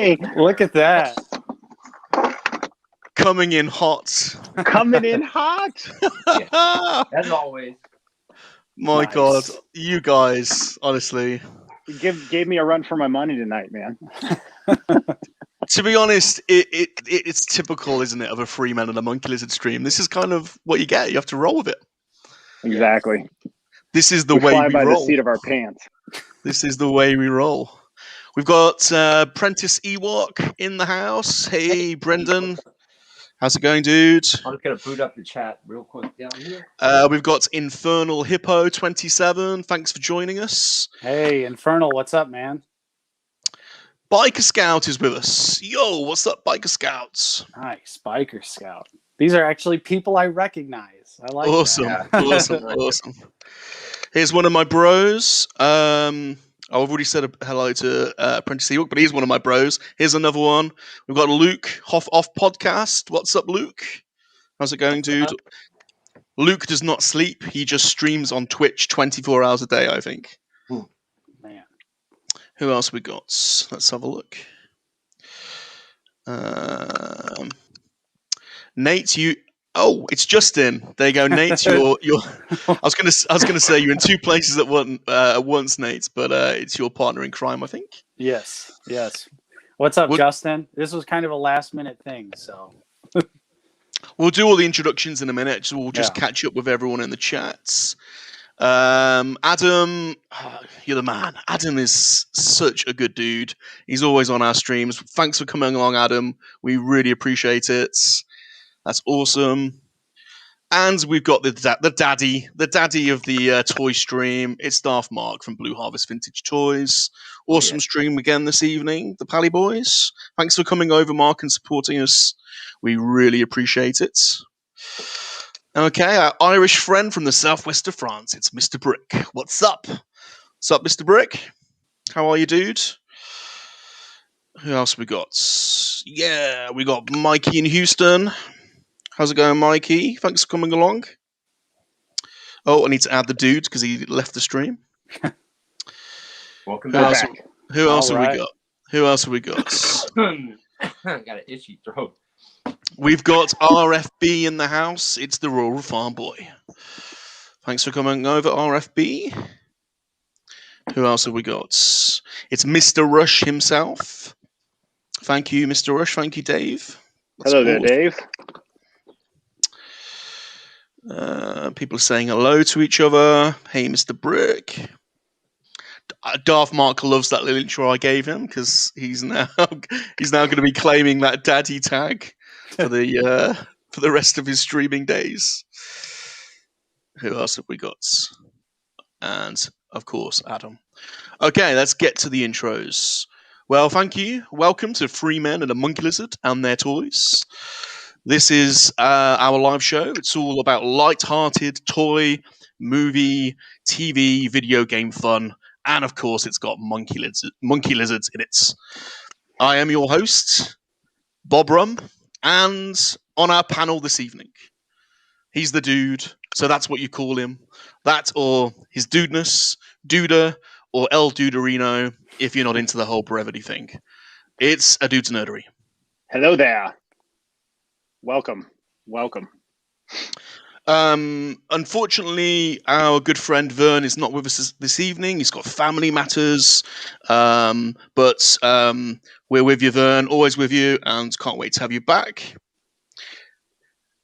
Hey, look at that. Coming in hot. Coming in hot. Yeah, as always. My Nice. God, you guys, honestly. Gave me a run for my money tonight, man. To be honest, it's typical, isn't it, of a free man and a MoNKey-LiZaRD stream. This is kind of what you get. You have to roll with it. Exactly. This is the We way fly we by roll. the seat of our pants. This is the way we roll. We've got Prentice Ewok in the house. Hey, Brendan. How's it going, dude? I'm just going to boot up the chat real quick down here. We've got Infernal Hippo 27. Thanks for joining us. Hey, Infernal, what's up, man? Biker Scout is with us. Yo, what's up, Biker Scouts? Nice, Biker Scout. These are actually people I recognize. I like Awesome, that. awesome. Here's one of my bros. I've already said hello to Apprentice Ewok, but he's one of my bros. Here's another one. We've got Luke Off Podcast. What's up, Luke? How's it going, dude? Luke does not sleep. He just streams on Twitch 24 hours a day, I think. Man. Who else we got? Let's have a look. Nate, you. Oh, it's Justin. There you go, Nate. You're. I was gonna say you're in two places at once, Nate. But it's your partner in crime, I think. Yes. What's up, Justin? This was kind of a last-minute thing, so. We'll do all the introductions in a minute. So we'll just catch up with everyone in the chats. Adam, you're the man. Adam is such a good dude. He's always on our streams. Thanks for coming along, Adam. We really appreciate it. That's awesome. And we've got the daddy of the toy stream. It's Darth Mark from Blue Harvest Vintage Toys. Awesome stream again this evening, the Pally Boys. Thanks for coming over, Mark, and supporting us. We really appreciate it. Okay, our Irish friend from the southwest of France. It's Mr. Brick. What's up? What's up, Mr. Brick? How are you, dude? Who else we got? Yeah, we got Mikey in Houston. How's it going, Mikey? Thanks for coming along. Oh, I need to add the dude because he left the stream. Welcome back. Who else have we got? Who else have we got? Got an itchy throat. We've got RFB in the house. It's the Rural Farm Boy. Thanks for coming over, RFB. Who else have we got? It's Mr. Rush himself. Thank you, Mr. Rush. Thank you, Dave. Hello there, Dave. People are saying hello to each other. Hey, Mr. Brick. Darth Mark loves that little intro I gave him because he's now going to be claiming that daddy tag for the rest of his streaming days. Who else have we got? And of course, Adam. Okay, let's get to the intros. Well, thank you. Welcome to Free Men and a MoNKey-LiZaRD and their toys. This is our live show. It's all about light-hearted toy, movie, TV, video game fun. And of course, it's got MoNKey-LiZaRDs in it. I am your host, Bob Rum. And on our panel this evening, he's the dude. So that's what you call him. That or his dudeness, Duda, or El Duderino, if you're not into the whole brevity thing. It's a dude's nerdery. Hello there. Welcome. Unfortunately, our good friend Vern is not with us this evening. He's got family matters. But we're with you, Vern. Always with you, and can't wait to have you back.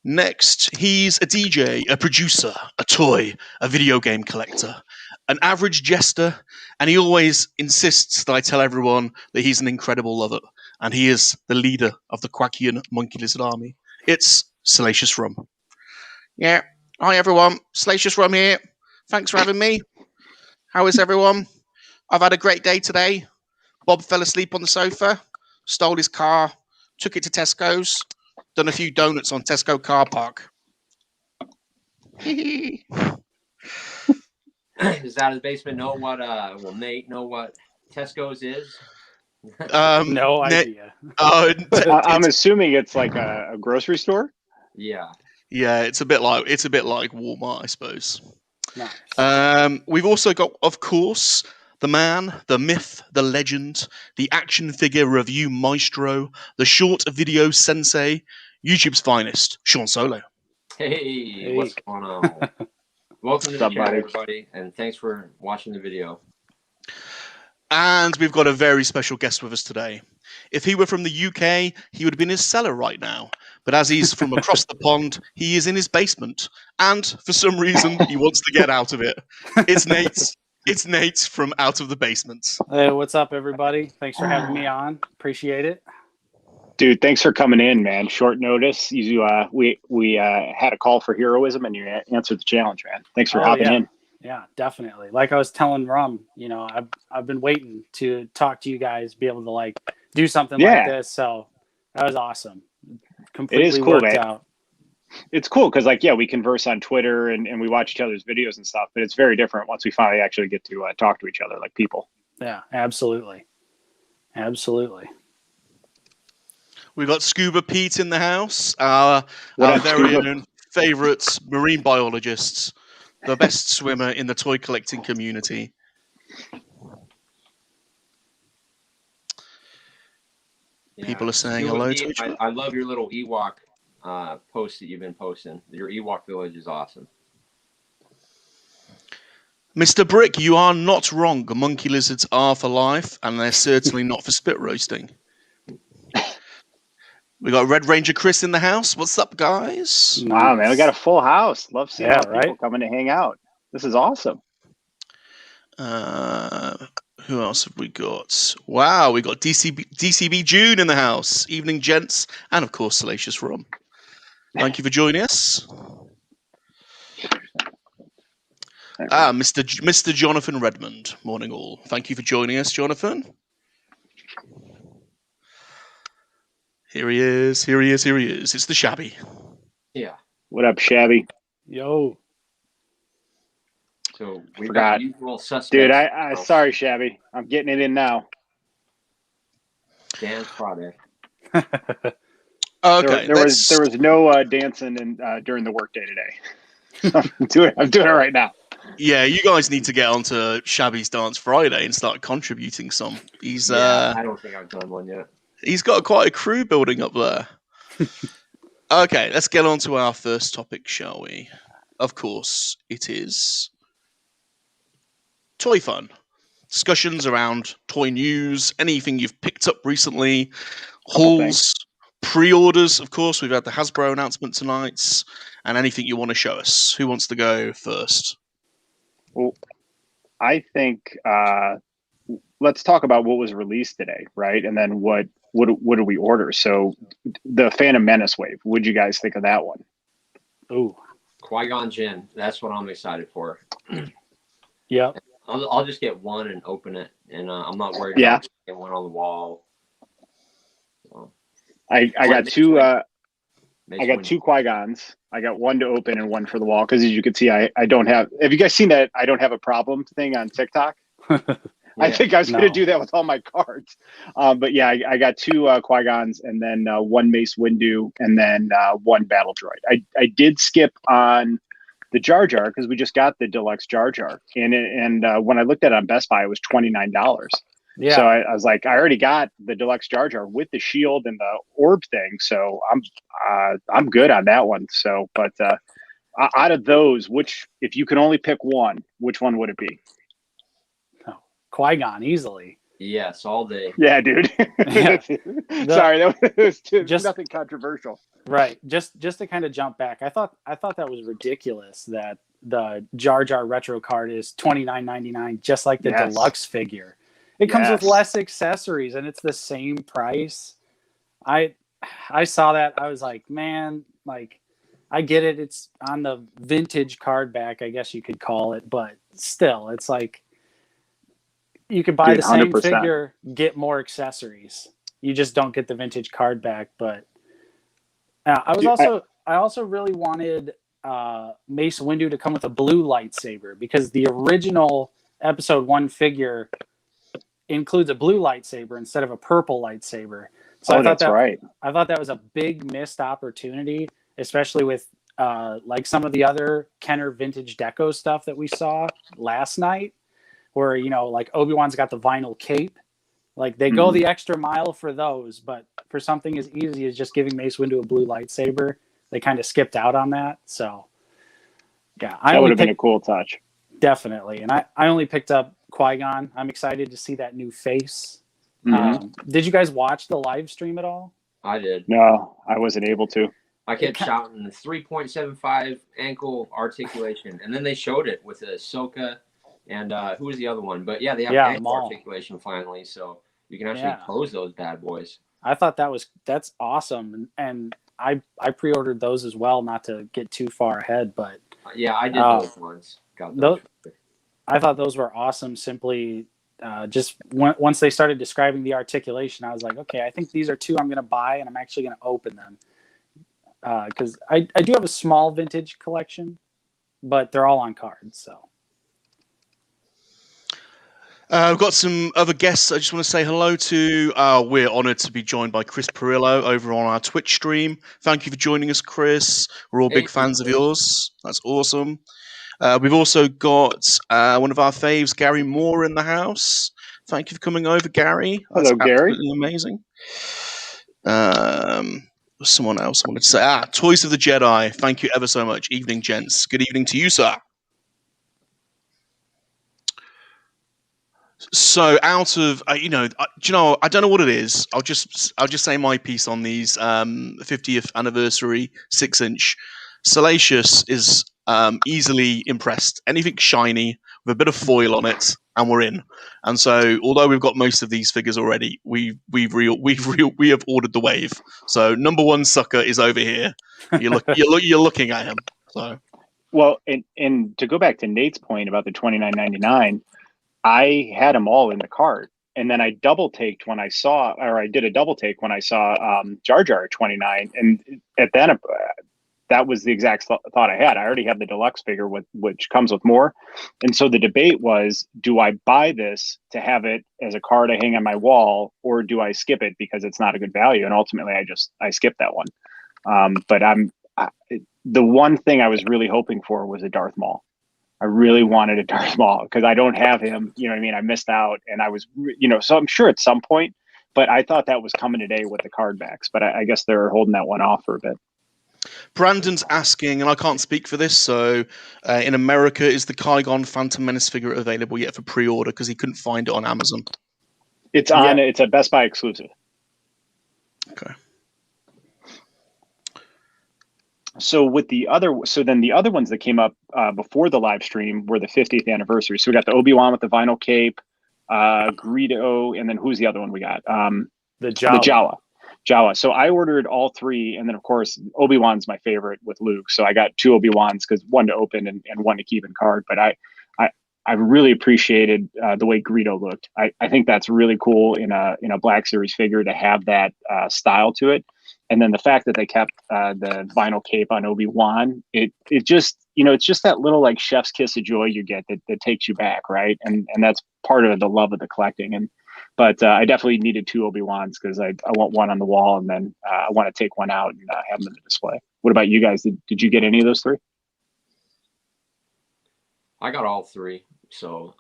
Next, he's a DJ, a producer, a toy, a video game collector, an average jester, and he always insists that I tell everyone that he's an incredible lover, and he is the leader of the Quackian MoNKey-LiZaRD army. It's Salacious Rum. Yeah. Hi, everyone. Salacious Rum here. Thanks for having me. How is everyone? I've had a great day today. Bob fell asleep on the sofa, stole his car, took it to Tesco's, done a few donuts on Tesco car park. Does out of the basement know what, will Nate know what Tesco's is? No idea. I'm assuming it's like a grocery store. Yeah. Yeah, it's a bit like Walmart, I suppose. Nice. We've also got, of course, the man, the myth, the legend, the action figure review maestro, the short video sensei, YouTube's finest, Sean Solo. Hey, what's going on? Welcome to the channel, everybody, and thanks for watching the video. And we've got a very special guest with us today. If he were from the UK, he would be in his cellar right now. But as he's from across the pond, he is in his basement. And for some reason, he wants to get out of it. It's Nate. It's Nate from Out of the Basement. Hey, what's up, everybody? Thanks for having me on. Appreciate it. Dude, thanks for coming in, man. Short notice. We had a call for heroism, and you answered the challenge, man. Thanks for hopping in. Yeah, definitely. Like I was telling Rum, I've been waiting to talk to you guys, be able to like do something like this. So that was awesome. Completely it is cool, worked man. out. It's cool because, we converse on Twitter and we watch each other's videos and stuff, but it's very different once we finally actually get to talk to each other like people. Yeah, absolutely. Absolutely. We've got Scuba Pete in the house, our very own favourite marine biologists. The best swimmer in the toy collecting community. Yeah. People are saying hello to each other. I love your little Ewok post that you've been posting. Your Ewok village is awesome. Mr. Brick, you are not wrong. Monkey lizards are for life, and they're certainly not for spit roasting. We got Red Ranger Chris in the house. What's up, guys? Wow, man, we got a full house. Love seeing people coming to hang out. This is awesome. Who else have we got? Wow, we got DCB June in the house. Evening, gents, and of course, Salacious Rum. Thank you for joining us. Mr. Jonathan Redmond. Morning, all. Thank you for joining us, Jonathan. Here he is. It's the Shabby. Yeah. What up, Shabby? Yo. So we got usual suspects. Dude, I sorry, Shabby. I'm getting it in now. Dan's product. Okay. There was no dancing during the workday today. I'm doing it right now. Yeah, you guys need to get onto Shabby's Dance Friday and start contributing some. I don't think I've done one yet. He's got quite a crew building up there. Okay, let's get on to our first topic, shall we? Of course, it is toy fun. Discussions around toy news, anything you've picked up recently, hauls, pre-orders, of course. We've had the Hasbro announcement tonight, and anything you want to show us. Who wants to go first? Well, I think let's talk about what was released today, right? And then what do we order? So the Phantom Menace wave, what'd you guys think of that one? Ooh. Qui-Gon Jinn. That's what I'm excited for. Yep. I'll just get one and open it, and I'm not worried about getting one on the wall. So, I got two. I got two Qui-Gons. I got one to open and one for the wall because, as you can see, I don't have. Have you guys seen that I don't have a problem thing on TikTok? I think I was going to do that with all my cards. But yeah, I got two Qui-Gons and then one Mace Windu and then one Battle Droid. I did skip on the Jar Jar because we just got the deluxe Jar Jar. And when I looked at it on Best Buy, it was $29. Yeah. So I was like, I already got the deluxe Jar Jar with the shield and the orb thing. So I'm good on that one. So, but out of those, if you could only pick one, which one would it be? Qui-Gon easily. Yes, all day. Yeah, dude. Sorry, that was just nothing controversial. Right. Just to kind of jump back, I thought that was ridiculous that the Jar Jar retro card is $29.99, just like the deluxe figure. It comes with less accessories and it's the same price. I saw that. I was like, man, like I get it. It's on the vintage card back, I guess you could call it, but still, it's like you could buy the same 100%. figure, get more accessories. You just don't get the vintage card back. But I also really wanted Mace Windu to come with a blue lightsaber because the original Episode 1 figure includes a blue lightsaber instead of a purple lightsaber. So I thought that was a big missed opportunity, especially with like some of the other Kenner vintage deco stuff that we saw last night. where, you know, like Obi-Wan's got the vinyl cape. Like they go the extra mile for those, but for something as easy as just giving Mace Windu a blue lightsaber, they kind of skipped out on that. So yeah, that would have been a cool touch. Definitely. And I only picked up Qui-Gon. I'm excited to see that new face. Did you guys watch the live stream at all? I did. No, I wasn't able to. I kept shouting 3.75 ankle articulation, and then they showed it with Ahsoka and who was the other one? But yeah, they have ankle articulation finally, so you can actually pose those bad boys. I thought that's awesome, and I pre-ordered those as well, not to get too far ahead, but yeah, I did those ones. Got those. I thought those were awesome. Simply, just once they started describing the articulation, I was like, okay, I think these are two I'm going to buy, and I'm actually going to open them because I do have a small vintage collection, but they're all on cards. So we've got some other guests I just want to say hello to. We're honoured to be joined by Chris Perillo over on our Twitch stream. Thank you for joining us, Chris. We're all big fans of yours. That's awesome. We've also got one of our faves, Gary Moore, in the house. Thank you for coming over, Gary. That's Hello, Gary. Amazing. Someone else I wanted to say. Toys of the Jedi. Thank you ever so much. Evening, gents. Good evening to you, sir. So, out of do you know? I don't know what it is. I'll just say my piece on these 50th anniversary 6-inch. Salacious is easily impressed. Anything shiny with a bit of foil on it, and we're in. And so, although we've got most of these figures already, we have ordered the wave. So, number one sucker is over here. You're looking at him. So, well, and to go back to Nate's point about the $29.99, I had them all in the cart, and then I did a double take when I saw Jar Jar at 29, and at then that was the exact thought I had. I already have the deluxe figure which comes with more. And so the debate was, do I buy this to have it as a card I hang on my wall, or do I skip it because it's not a good value? And ultimately I skipped that one. But the one thing I was really hoping for was a Darth Maul. I really wanted a Darth Maul because I don't have him. You know what I mean? I missed out, and I was, so I'm sure at some point, but I thought that was coming today with the card backs, but I guess they're holding that one off for a bit. Brandon's asking, and I can't speak for this, so in America, is the Qui-Gon Phantom Menace figure available yet for pre-order? Because he couldn't find it on Amazon. It's on. Yeah. It's a Best Buy exclusive. Okay. So then the other ones that came up before the live stream were the 50th anniversary. So we got the Obi-Wan with the vinyl cape, Greedo, and then who's the other one we got? The Jawa. So I ordered all three, and then of course Obi-Wan's my favorite with Luke. So I got two Obi-Wans because one to open and one to keep in card. But I really appreciated the way Greedo looked. I think that's really cool in a Black Series figure to have that style to it. And then the fact that they kept the vinyl cape on Obi-Wan, it just, it's just that little like chef's kiss of joy you get that takes you back, right? And that's part of the love of the collecting. But I definitely needed two Obi-Wans because I want one on the wall, and then I want to take one out and have them in the display. What about you guys? Did you get any of those three? I got all three. So,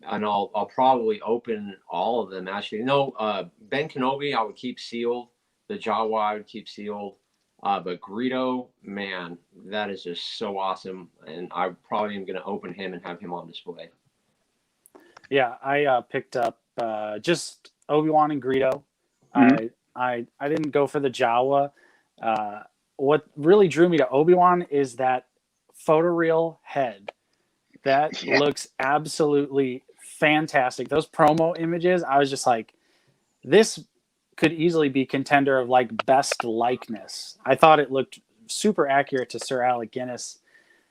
and I'll probably open all of them. Actually, no, Ben Kenobi I would keep sealed. The Jawa I would keep sealed. But Greedo, man, that is just so awesome, and I probably am going to open him and have him on display. Yeah, I picked up just Obi-Wan and Greedo. Mm-hmm. I didn't go for the Jawa. What really drew me to Obi-Wan is that photoreal head. That looks absolutely fantastic. Those promo images, I was just like, this could easily be contender of like best likeness. I thought it looked super accurate to Sir Alec Guinness.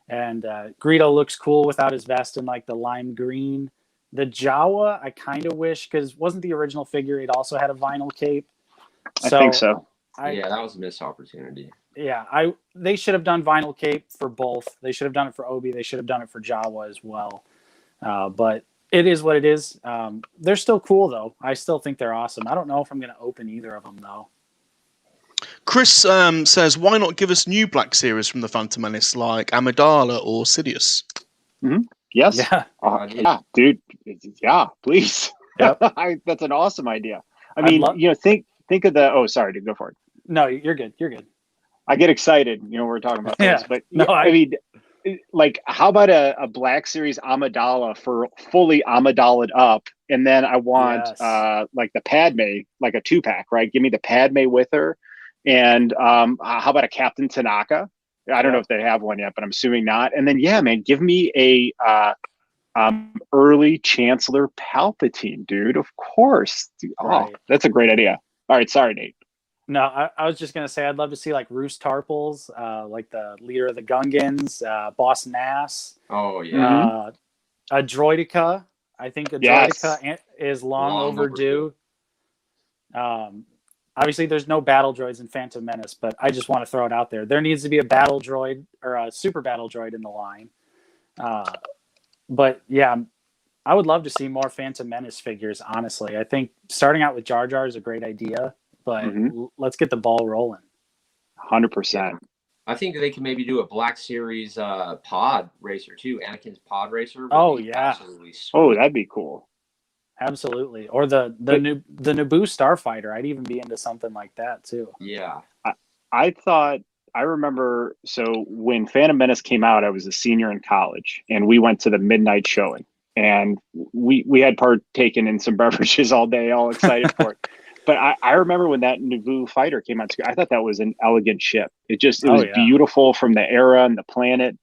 And Greedo looks cool without his vest in like the lime green. The Jawa, I kind of wish, because wasn't the original figure, it also had a vinyl cape. I think so. Yeah, that was a missed opportunity. Yeah, they should have done vinyl cape for both. They should have done it for Obi. They should have done it for Jawa as well. But it is what it is. They're still cool, though. I still think they're awesome. I don't know if I'm going to open either of them, though. Chris says, why not give us new Black Series from the Phantom Menace like Amidala or Sidious? Mm-hmm. Yes. Yeah. Yeah, dude. Yeah, please. Yep. That's an awesome idea. I I'd mean, love- think of the. Oh, sorry, dude. Go for it. No, you're good. You're good. I get excited, we're talking about Yeah. those, but No, I mean, like, how about a Black Series Amidala for fully Amidalaed up, and then I want Yes. like the Padme, like a 2-pack, right? Give me the Padme with her, and how about a Captain Tanaka? I don't know if they have one yet, but I'm assuming not. And then yeah, man, give me a early Chancellor Palpatine, dude. Of course. Oh, Right. that's a great idea. All right, sorry, Nate. No, I was just gonna say I'd love to see like Roose Tarpals, like the leader of the Gungans, Boss Nass. Oh yeah. A Droideka. I think a Droideka is long overdue. Obviously, there's no battle droids in Phantom Menace, but I just want to throw it out there. There needs to be a battle droid or a super battle droid in the line. But yeah, I would love to see more Phantom Menace figures. Honestly, I think starting out with Jar Jar is a great idea, but let's get the ball rolling. 100%. I think they can maybe do a Black Series pod racer too. Anakin's pod racer. Oh yeah. Absolutely sweet. Oh, that'd be cool. Absolutely. Or the Naboo Starfighter. I'd even be into something like that too. Yeah. I remember, so when Phantom Menace came out, I was a senior in college, and we went to the midnight showing, and we had partaken in some beverages all day, all excited for it. But I remember when that Naboo fighter came out, I thought that was an elegant ship. It was beautiful from the era and the planet.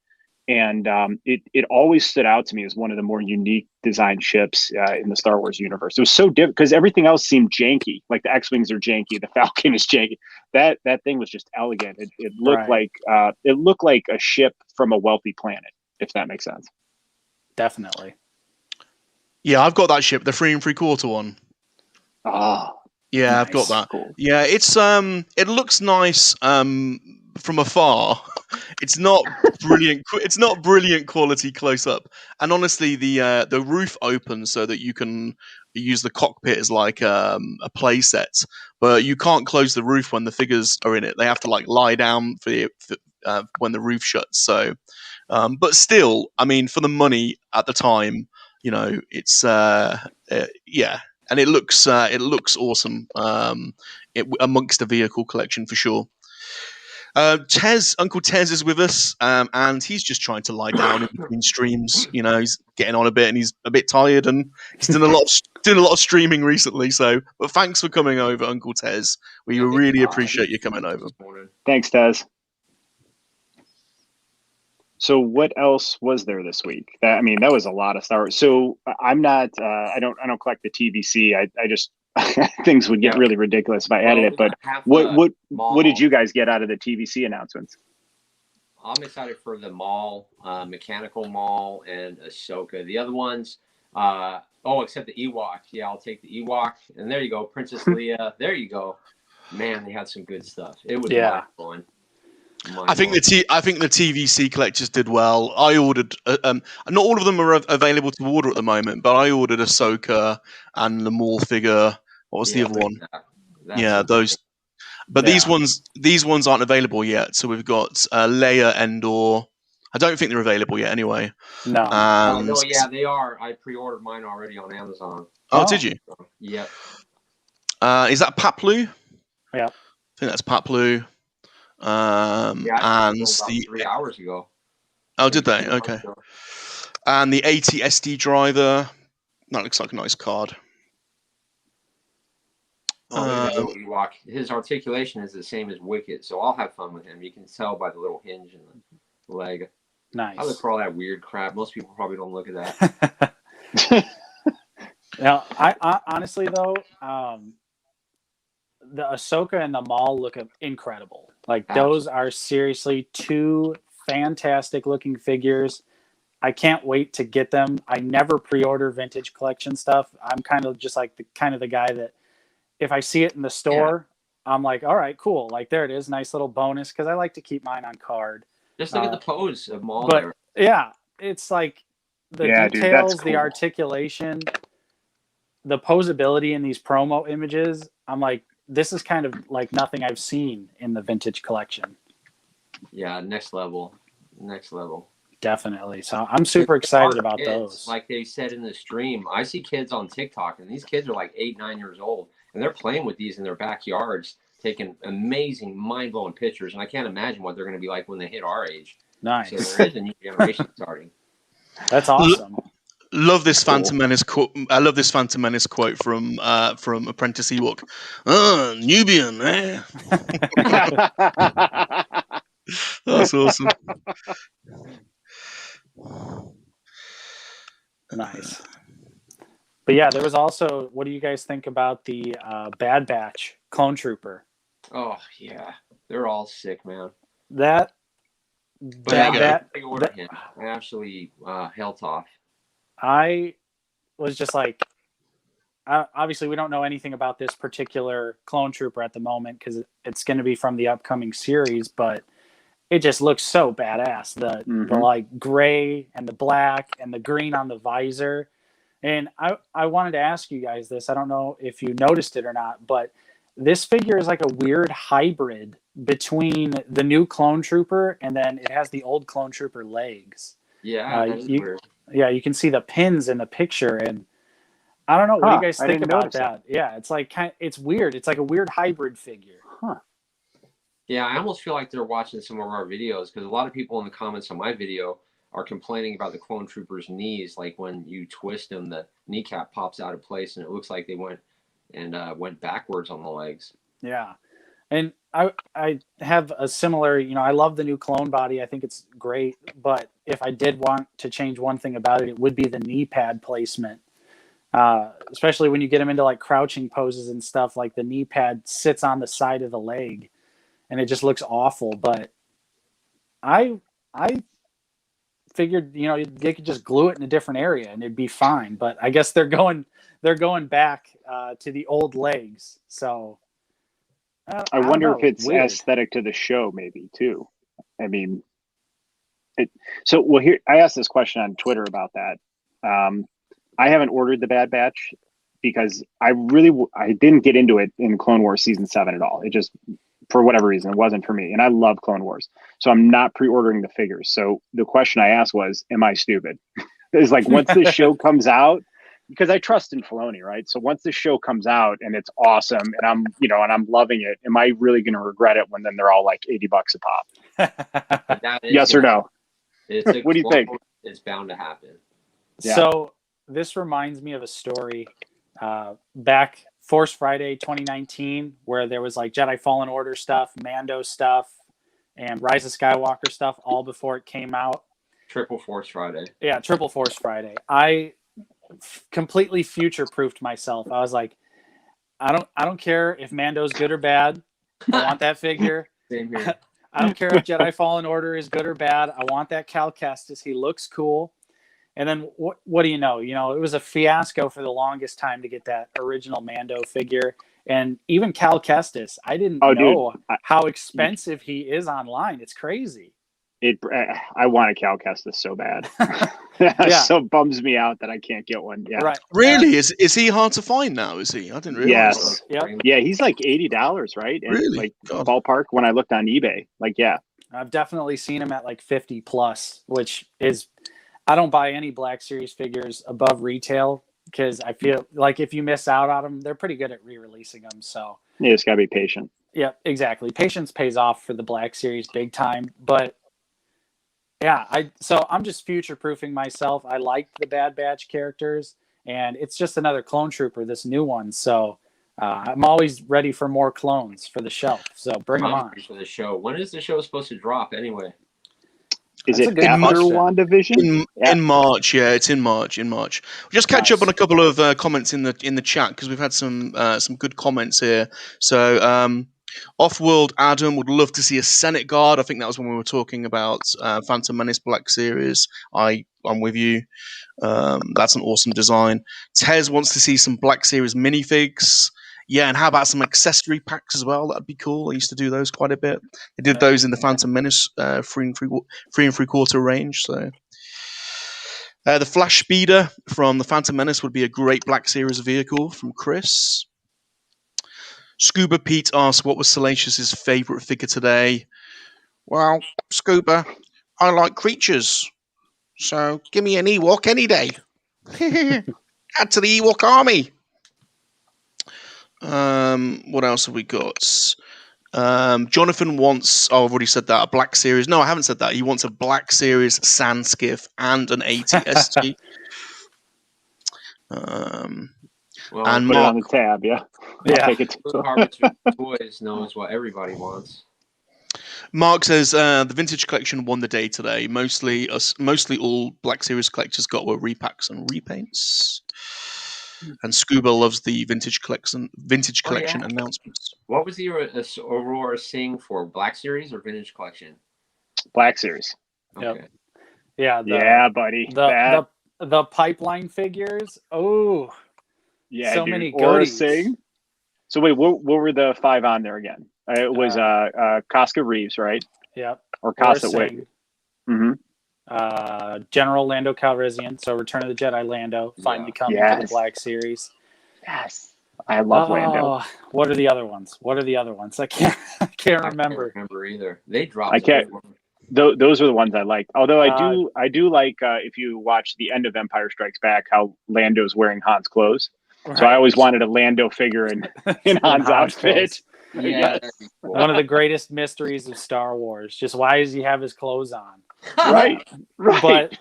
And it always stood out to me as one of the more unique design ships in the Star Wars universe. It was so different because everything else seemed janky. Like the X-Wings are janky, the Falcon is janky. That thing was just elegant. It looked like a ship from a wealthy planet, if that makes sense. Definitely. Yeah, I've got that ship, the 3 3/4 one. Oh, yeah, nice. I've got that. Cool. Yeah, it's it looks nice from afar. It's not brilliant. It's not brilliant quality close up. And honestly, the roof opens so that you can use the cockpit as like a play set, but you can't close the roof when the figures are in it. They have to like lie down when the roof shuts. So, but still, I mean, for the money at the time, it's yeah. And it looks awesome amongst the vehicle collection for sure. Uncle Tez is with us, and he's just trying to lie down in between streams. He's getting on a bit, and he's a bit tired, and he's doing a lot of streaming recently. So, but thanks for coming over, Uncle Tez. We really appreciate you coming over. Thanks, Tez. So what else was there this week? That was a lot of Star Wars. So I'm not, I don't collect the TVC. I just, things would get really ridiculous if I added it. But what did you guys get out of the TVC announcements? I'm excited for the Maul, Mechanical Maul, and Ahsoka. The other ones, except the Ewok. Yeah, I'll take the Ewok. And there you go, Princess Leia. There you go. Man, they had some good stuff. It was fun. I think the TVC collectors did well. I ordered. Not all of them are available to order at the moment, but I ordered Ahsoka and the Maul figure. What was the other one? Those. But these ones aren't available yet. So we've got Leia, Endor. I don't think they're available yet. Anyway. No. No, yeah, they are. I pre-ordered mine already on Amazon. Oh, did you? Yeah. Is that Paplu? Yeah. I think that's Paplu. And about 3 hours ago. Oh, did they? Okay. And the 80 SD driver. That looks like a nice card. Ewok. His articulation is the same as Wicket, so I'll have fun with him. You can tell by the little hinge in the leg. Nice. I look for all that weird crap. Most people probably don't look at that. Now, I honestly though, the Ahsoka and the Maul look incredible. Like those are seriously two fantastic looking figures. I can't wait to get them. I never pre-order vintage collection stuff. I'm kind of just like the guy that if I see it in the store, I'm like, all right, cool. Like there it is, nice little bonus because I like to keep mine on card. Just look at the pose of Maul. But there. yeah, it's like the details, the articulation, the posability in these promo images. I'm like, this is kind of like nothing I've seen in the vintage collection. Yeah, next level. Definitely. So I'm super excited about kids, those. Like they said in the stream, I see kids on TikTok, and these kids are like 8, 9 years old, and they're playing with these in their backyards, taking amazing, mind-blowing pictures. And I can't imagine what they're going to be like when they hit our age. Nice. So there is a new generation starting. That's awesome. Love this Phantom Menace quote. I love this Phantom Menace quote from Apprentice Ewok. Nubian, eh? That's awesome. Nice. But yeah, there was also, what do you guys think about the Bad Batch clone trooper? Oh yeah, they're all sick, man. That absolutely helt off. I was just like, obviously we don't know anything about this particular clone trooper at the moment because it's going to be from the upcoming series, but it just looks so badass. The like gray and the black and the green on the visor. And I wanted to ask you guys this. I don't know if you noticed it or not, but this figure is like a weird hybrid between the new clone trooper and then it has the old clone trooper legs. Yeah, weird. Yeah, you can see the pins in the picture, and I don't know. What do you guys think about that? Yeah, it's like it's weird. It's like a weird hybrid figure. Huh. Yeah, I almost feel like they're watching some of our videos because a lot of people in the comments on my video are complaining about the clone trooper's knees. Like when you twist them, the kneecap pops out of place, and it looks like they went backwards on the legs. Yeah, and I have a similar. I love the new clone body. I think it's great, but if I did want to change one thing about it, it would be the knee pad placement. Especially when you get them into like crouching poses and stuff, like the knee pad sits on the side of the leg and it just looks awful. But I figured, they could just glue it in a different area and it'd be fine. But I guess they're going back to the old legs. So I wonder if it's aesthetic to the show, maybe too. I mean, here I asked this question on Twitter about that. I haven't ordered the Bad Batch because I didn't get into it in Clone Wars season 7 at all. It just, for whatever reason, it wasn't for me. And I love Clone Wars, so I'm not pre-ordering the figures. So the question I asked was, am I stupid? It's like, once the show comes out, because I trust in Filoni, right? So once the show comes out and it's awesome and I'm loving it, am I really going to regret it when then they're all like $80 a pop? Yes or no? What do you think? It's bound to happen. Yeah. So this reminds me of a story back Force Friday 2019 where there was like Jedi Fallen Order stuff, Mando stuff, and Rise of Skywalker stuff all before it came out. Triple Force Friday. Yeah, Triple Force Friday. I completely future-proofed myself. I was like, I don't care if Mando's good or bad. I want that figure. Same here. I don't care if Jedi Fallen Order is good or bad. I want that Cal Kestis. He looks cool. And then what do you know? It was a fiasco for the longest time to get that original Mando figure. And even Cal Kestis, I didn't know how expensive he is online. It's crazy. I want a Cal Kestis so bad. It so bums me out that I can't get one. Yeah. Right. Really? Is he hard to find now? Is he? I didn't realize. Yes. That. Yeah, he's like $80, right? And really? Like ballpark when I looked on eBay. Like, yeah. I've definitely seen him at like 50 plus, which is, I don't buy any Black Series figures above retail because I feel like if you miss out on them, they're pretty good at re-releasing them. So you just gotta be patient. Yeah, exactly. Patience pays off for the Black Series big time. But yeah, I'm just future-proofing myself. I liked the Bad Batch characters, and it's just another clone trooper, this new one. So I'm always ready for more clones for the shelf. So bring them on. For the show. When is the show supposed to drop anyway? Is it after WandaVision? In March, yeah, it's in March. We'll just catch up on a couple of comments in the chat because we've had some good comments here. So Off-World Adam would love to see a Senate Guard. I think that was when we were talking about Phantom Menace Black Series. I'm with you. That's an awesome design. Tez wants to see some Black Series minifigs. Yeah, and how about some accessory packs as well? That'd be cool. I used to do those quite a bit. They did those in the Phantom Menace 3 3/4 range. So the Flash Speeder from the Phantom Menace would be a great Black Series vehicle from Chris. Scuba Pete asks, what was Salacious's favourite figure today? Well, Scuba, I like creatures. So give me an Ewok any day. Add to the Ewok army. What else have we got? Jonathan wants. Oh, I've already said that. A Black Series. No, I haven't said that. He wants a Black Series Sandskiff and an ATST. Well, and Put it Mark, on the tab, yeah. Yeah. I'll take it. Harbinger Toys knows what everybody wants. Mark says the vintage collection won the day today. Mostly all Black Series collectors got were repacks and repaints. And Scuba loves the vintage collection announcements. What was the Aurora Sing for? Black Series or Vintage Collection? Black Series. Okay. Yep. Yeah, buddy. The pipeline figures. Oh, yeah, so dude. many Aura goodies. Sing. So wait, what were the 5 on there again? It was Casca Reeves, right? Yep. Or Casa Wait. Mm-hmm. General Lando Calrissian, so Return of the Jedi Lando, finally coming to the Black Series. Yes. I love Lando. What are the other ones? I can't remember. I can't remember either. They dropped. I can't. Those are the ones I liked. Although I do like if you watch the end of Empire Strikes Back, how Lando's wearing Han's clothes. Right. So I always wanted a Lando figure in Han's outfit. Yeah, yes. cool. One of the greatest mysteries of Star Wars. Just why does he have his clothes on? Right. But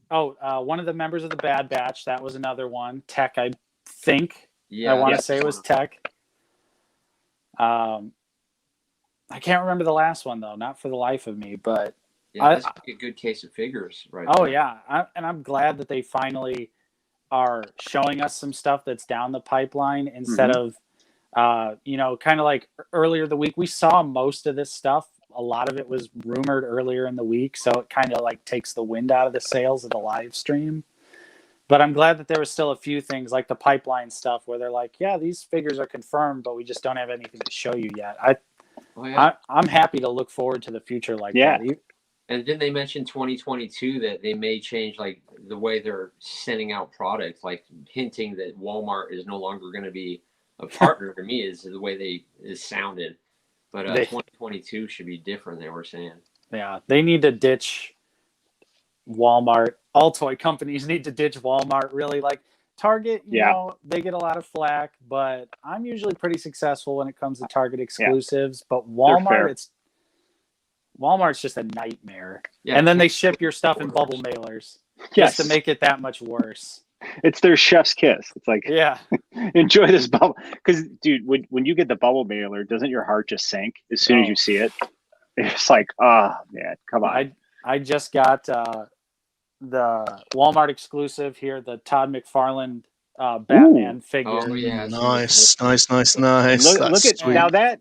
one of the members of the Bad Batch, that was another one. Tech, I think. Yeah, I want to say it was Tech. I can't remember the last one though, not for the life of me. But that's a good case of figures, right? Oh there. yeah, I'm glad that they finally are showing us some stuff that's down the pipeline instead of, kind of like earlier the week we saw most of this stuff. A lot of it was rumored earlier in the week, so it kind of like takes the wind out of the sails of the live stream. But I'm glad that there was still a few things like the pipeline stuff where they're like, yeah, these figures are confirmed, but we just don't have anything to show you yet. I'm happy to look forward to the future like that. And didn't they mention 2022 that they may change like the way they're sending out products, like hinting that Walmart is no longer going to be a partner to me is the way they sounded. But 2022 should be different, they were saying. Yeah, they need to ditch Walmart. All toy companies need to ditch Walmart, really. Like Target, you know, they get a lot of flack, but I'm usually pretty successful when it comes to Target exclusives. But Walmart's just a nightmare. Yeah, and then they ship your stuff in bubble mailers just to make it that much worse. It's their chef's kiss. It's like, enjoy this bubble. Because, dude, when you get the bubble mailer, doesn't your heart just sink as soon as you see it? It's like, oh, man, come on. I just got the Walmart exclusive here, the Todd McFarlane Batman figure. Oh, yeah. Nice. Look at now that,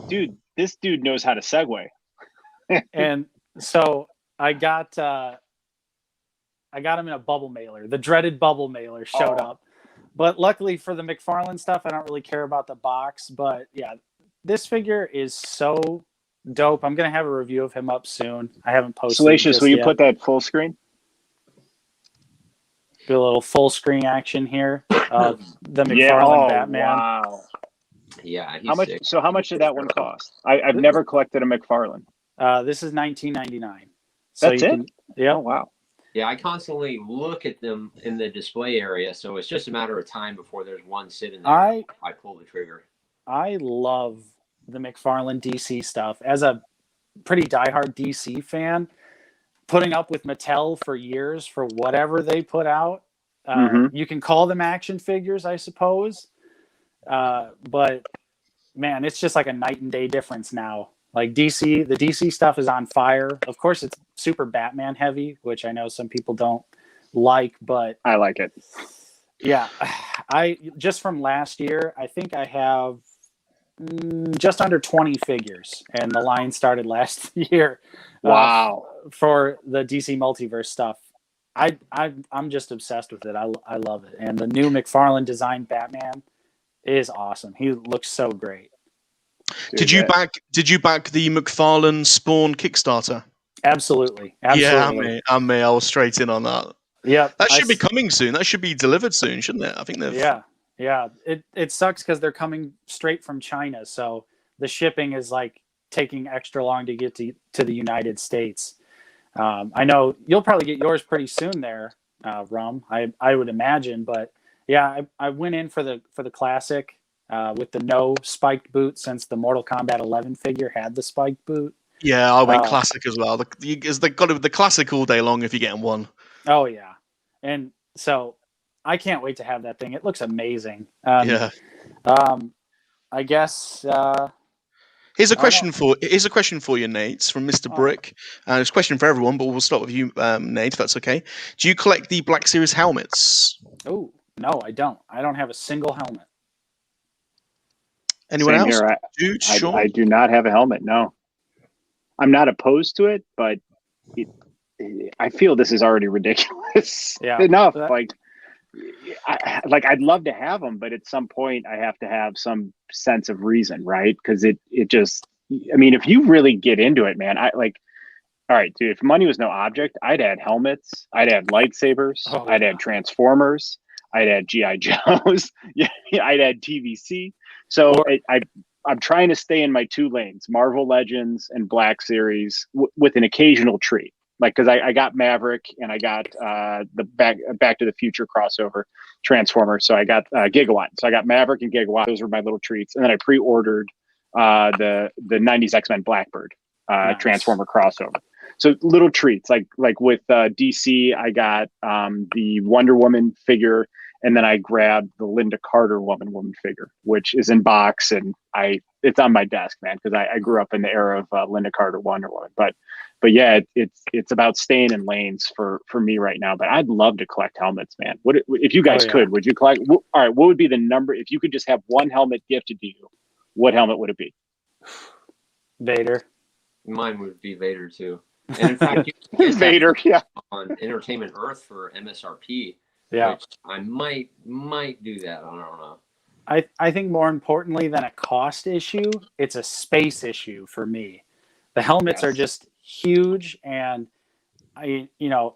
dude, this dude knows how to segue. And so I got him in a bubble mailer. The dreaded bubble mailer showed up. But luckily for the McFarlane stuff, I don't really care about the box. But yeah, this figure is so dope. I'm going to have a review of him up soon. I haven't posted Salacious, will you put that full screen? Do a little full screen action here of the McFarlane Batman. Wow. Yeah. How much? Sick. So how much did that one cost? I've never collected a McFarlane. This is $19.99. That's it? Yeah. Oh, wow. Yeah, I constantly look at them in the display area, so it's just a matter of time before there's one sitting there. I pull the trigger. I love the McFarlane DC stuff. As a pretty diehard DC fan, putting up with Mattel for years for whatever they put out. You can call them action figures, I suppose. But, man, it's just like a night and day difference now. Like the DC stuff is on fire. Of course, it's super Batman heavy, which I know some people don't like, but I like it. Yeah, I just from last year, I think I have just under 20 figures, and the line started last year. Wow! For the DC multiverse stuff, I'm just obsessed with it. I love it, and the new McFarlane designed Batman is awesome. He looks so great. Did you back the McFarlane Spawn Kickstarter? Absolutely. Yeah, I was straight in on that. Yeah, that should be coming soon. That should be delivered soon, shouldn't it? I think they've. Yeah. It sucks because they're coming straight from China, so the shipping is like taking extra long to get to the United States. I know you'll probably get yours pretty soon there, Rum. I would imagine, but yeah, I went in for the classic with the no spiked boot since the Mortal Kombat 11 figure had the spiked boot. Yeah, I went classic as well. They've got to be the classic all day long if you're getting one. Oh yeah, and so I can't wait to have that thing. It looks amazing. Yeah. I guess. Here's a question for you, Nate. It's from Mr. Brick. It's a question for everyone, but we'll start with you, Nate, if that's okay. Do you collect the Black Series helmets? Oh no, I don't. I don't have a single helmet. Anyone Same else? Here. Dude, Sean? I do not have a helmet. No, I'm not opposed to it, but I feel this is already ridiculous. Yeah, enough. I'd love to have them, but at some point I have to have some sense of reason, right? Because it just, I mean, if you really get into it, man, all right, dude, if money was no object, I'd add helmets, I'd add lightsabers, I'd add Transformers, I'd add GI Joes, yeah, I'd add TVC. So I'm trying to stay in my 2 lanes, Marvel Legends and Black Series, with an occasional treat. Like, because I got Maverick and I got the Back to the Future crossover Transformer. So I got Gigawatt. So I got Maverick and Gigawatt. Those were my little treats. And then I pre-ordered the 90s X-Men Blackbird Transformer crossover. So little treats. Like with DC, I got the Wonder Woman figure. And then I grabbed the Linda Carter Woman figure, which is in box, and it's on my desk, man, because I grew up in the era of Linda Carter Wonder Woman. But yeah, it's about staying in lanes for me right now. But I'd love to collect helmets, man. What if you guys could? Would you collect? All right, what would be the number if you could just have one helmet gifted to you? What helmet would it be? Vader. Mine would be Vader too. And in fact, you can Vader, yeah, on Entertainment Earth for MSRP. Yeah, which I might do that. I don't know. I think more importantly than a cost issue, it's a space issue for me. The helmets are just huge, and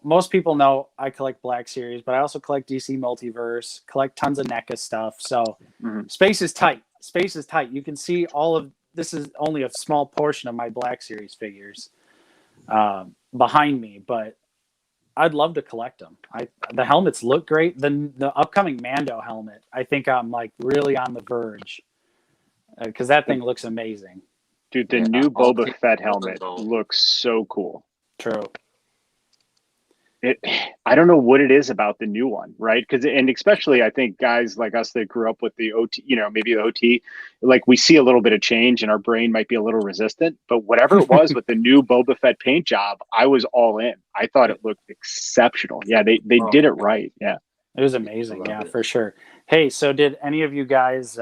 most people know I collect Black Series, but I also collect DC Multiverse, collect tons of NECA stuff. So space is tight. Space is tight. You can see all of this is only a small portion of my Black Series figures behind me, but I'd love to collect them. The helmets look great. The upcoming Mando helmet, I think I'm like really on the verge because that thing looks amazing. Dude, the new Boba Fett helmet looks so cool. True. I don't know what it is about the new one, right? And especially I think guys like us that grew up with the OT, maybe the OT, like we see a little bit of change and our brain might be a little resistant. But whatever it was with the new Boba Fett paint job, I was all in. I thought it looked exceptional. Yeah, they did it right. Yeah, it was amazing. Yeah, for sure. Hey, so did any of you guys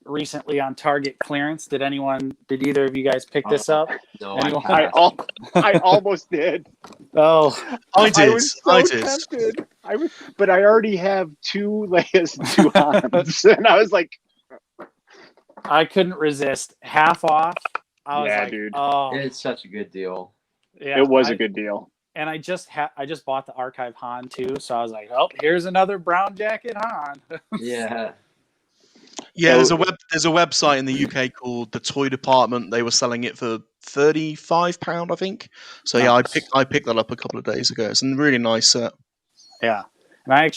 recently on Target clearance? Did either of you guys pick this up? No, I almost did. Oh, I did. I was so tempted. But I already have 2 Leias and 2 Hans, and I was like, I couldn't resist. Half off. I was like, dude. Oh, it's such a good deal. Yeah, it was a good deal. And I just bought the Archive Han too, so I was like, oh, here's another brown jacket Han. Yeah. Yeah, there's a website in the UK called the Toy Department. They were selling it for £35, I think. So yeah, I picked that up a couple of days ago. It's a really nice set. Yeah, and I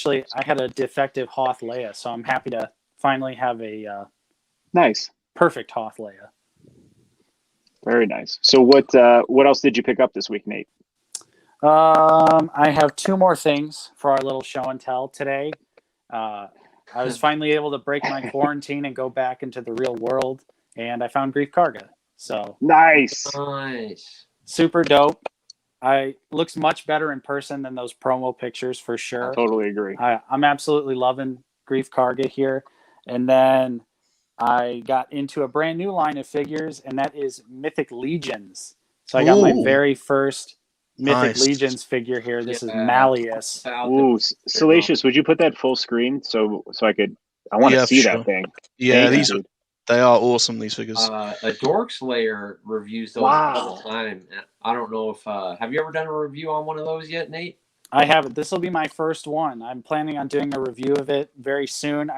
had a defective Hoth Leia, so I'm happy to finally have a nice, perfect Hoth Leia. Very nice. So what else did you pick up this week, Nate? I have 2 more things for our little show and tell today. I was finally able to break my quarantine and go back into the real world, and I found Grief Karga. So nice, super dope. Looks much better in person than those promo pictures for sure. I totally agree. I'm absolutely loving Grief Karga here, and then I got into a brand new line of figures, and that is Mythic Legions. So I got my very first Mythic Legions figure here. This is Malleus. Ooh, Salacious, would you put that full screen so I want to see that thing. Yeah, they are awesome, these figures. A Dork Slayer reviews those all the time. I don't know if have you ever done a review on one of those yet, Nate? I haven't. This will be my first one. I'm planning on doing a review of it very soon.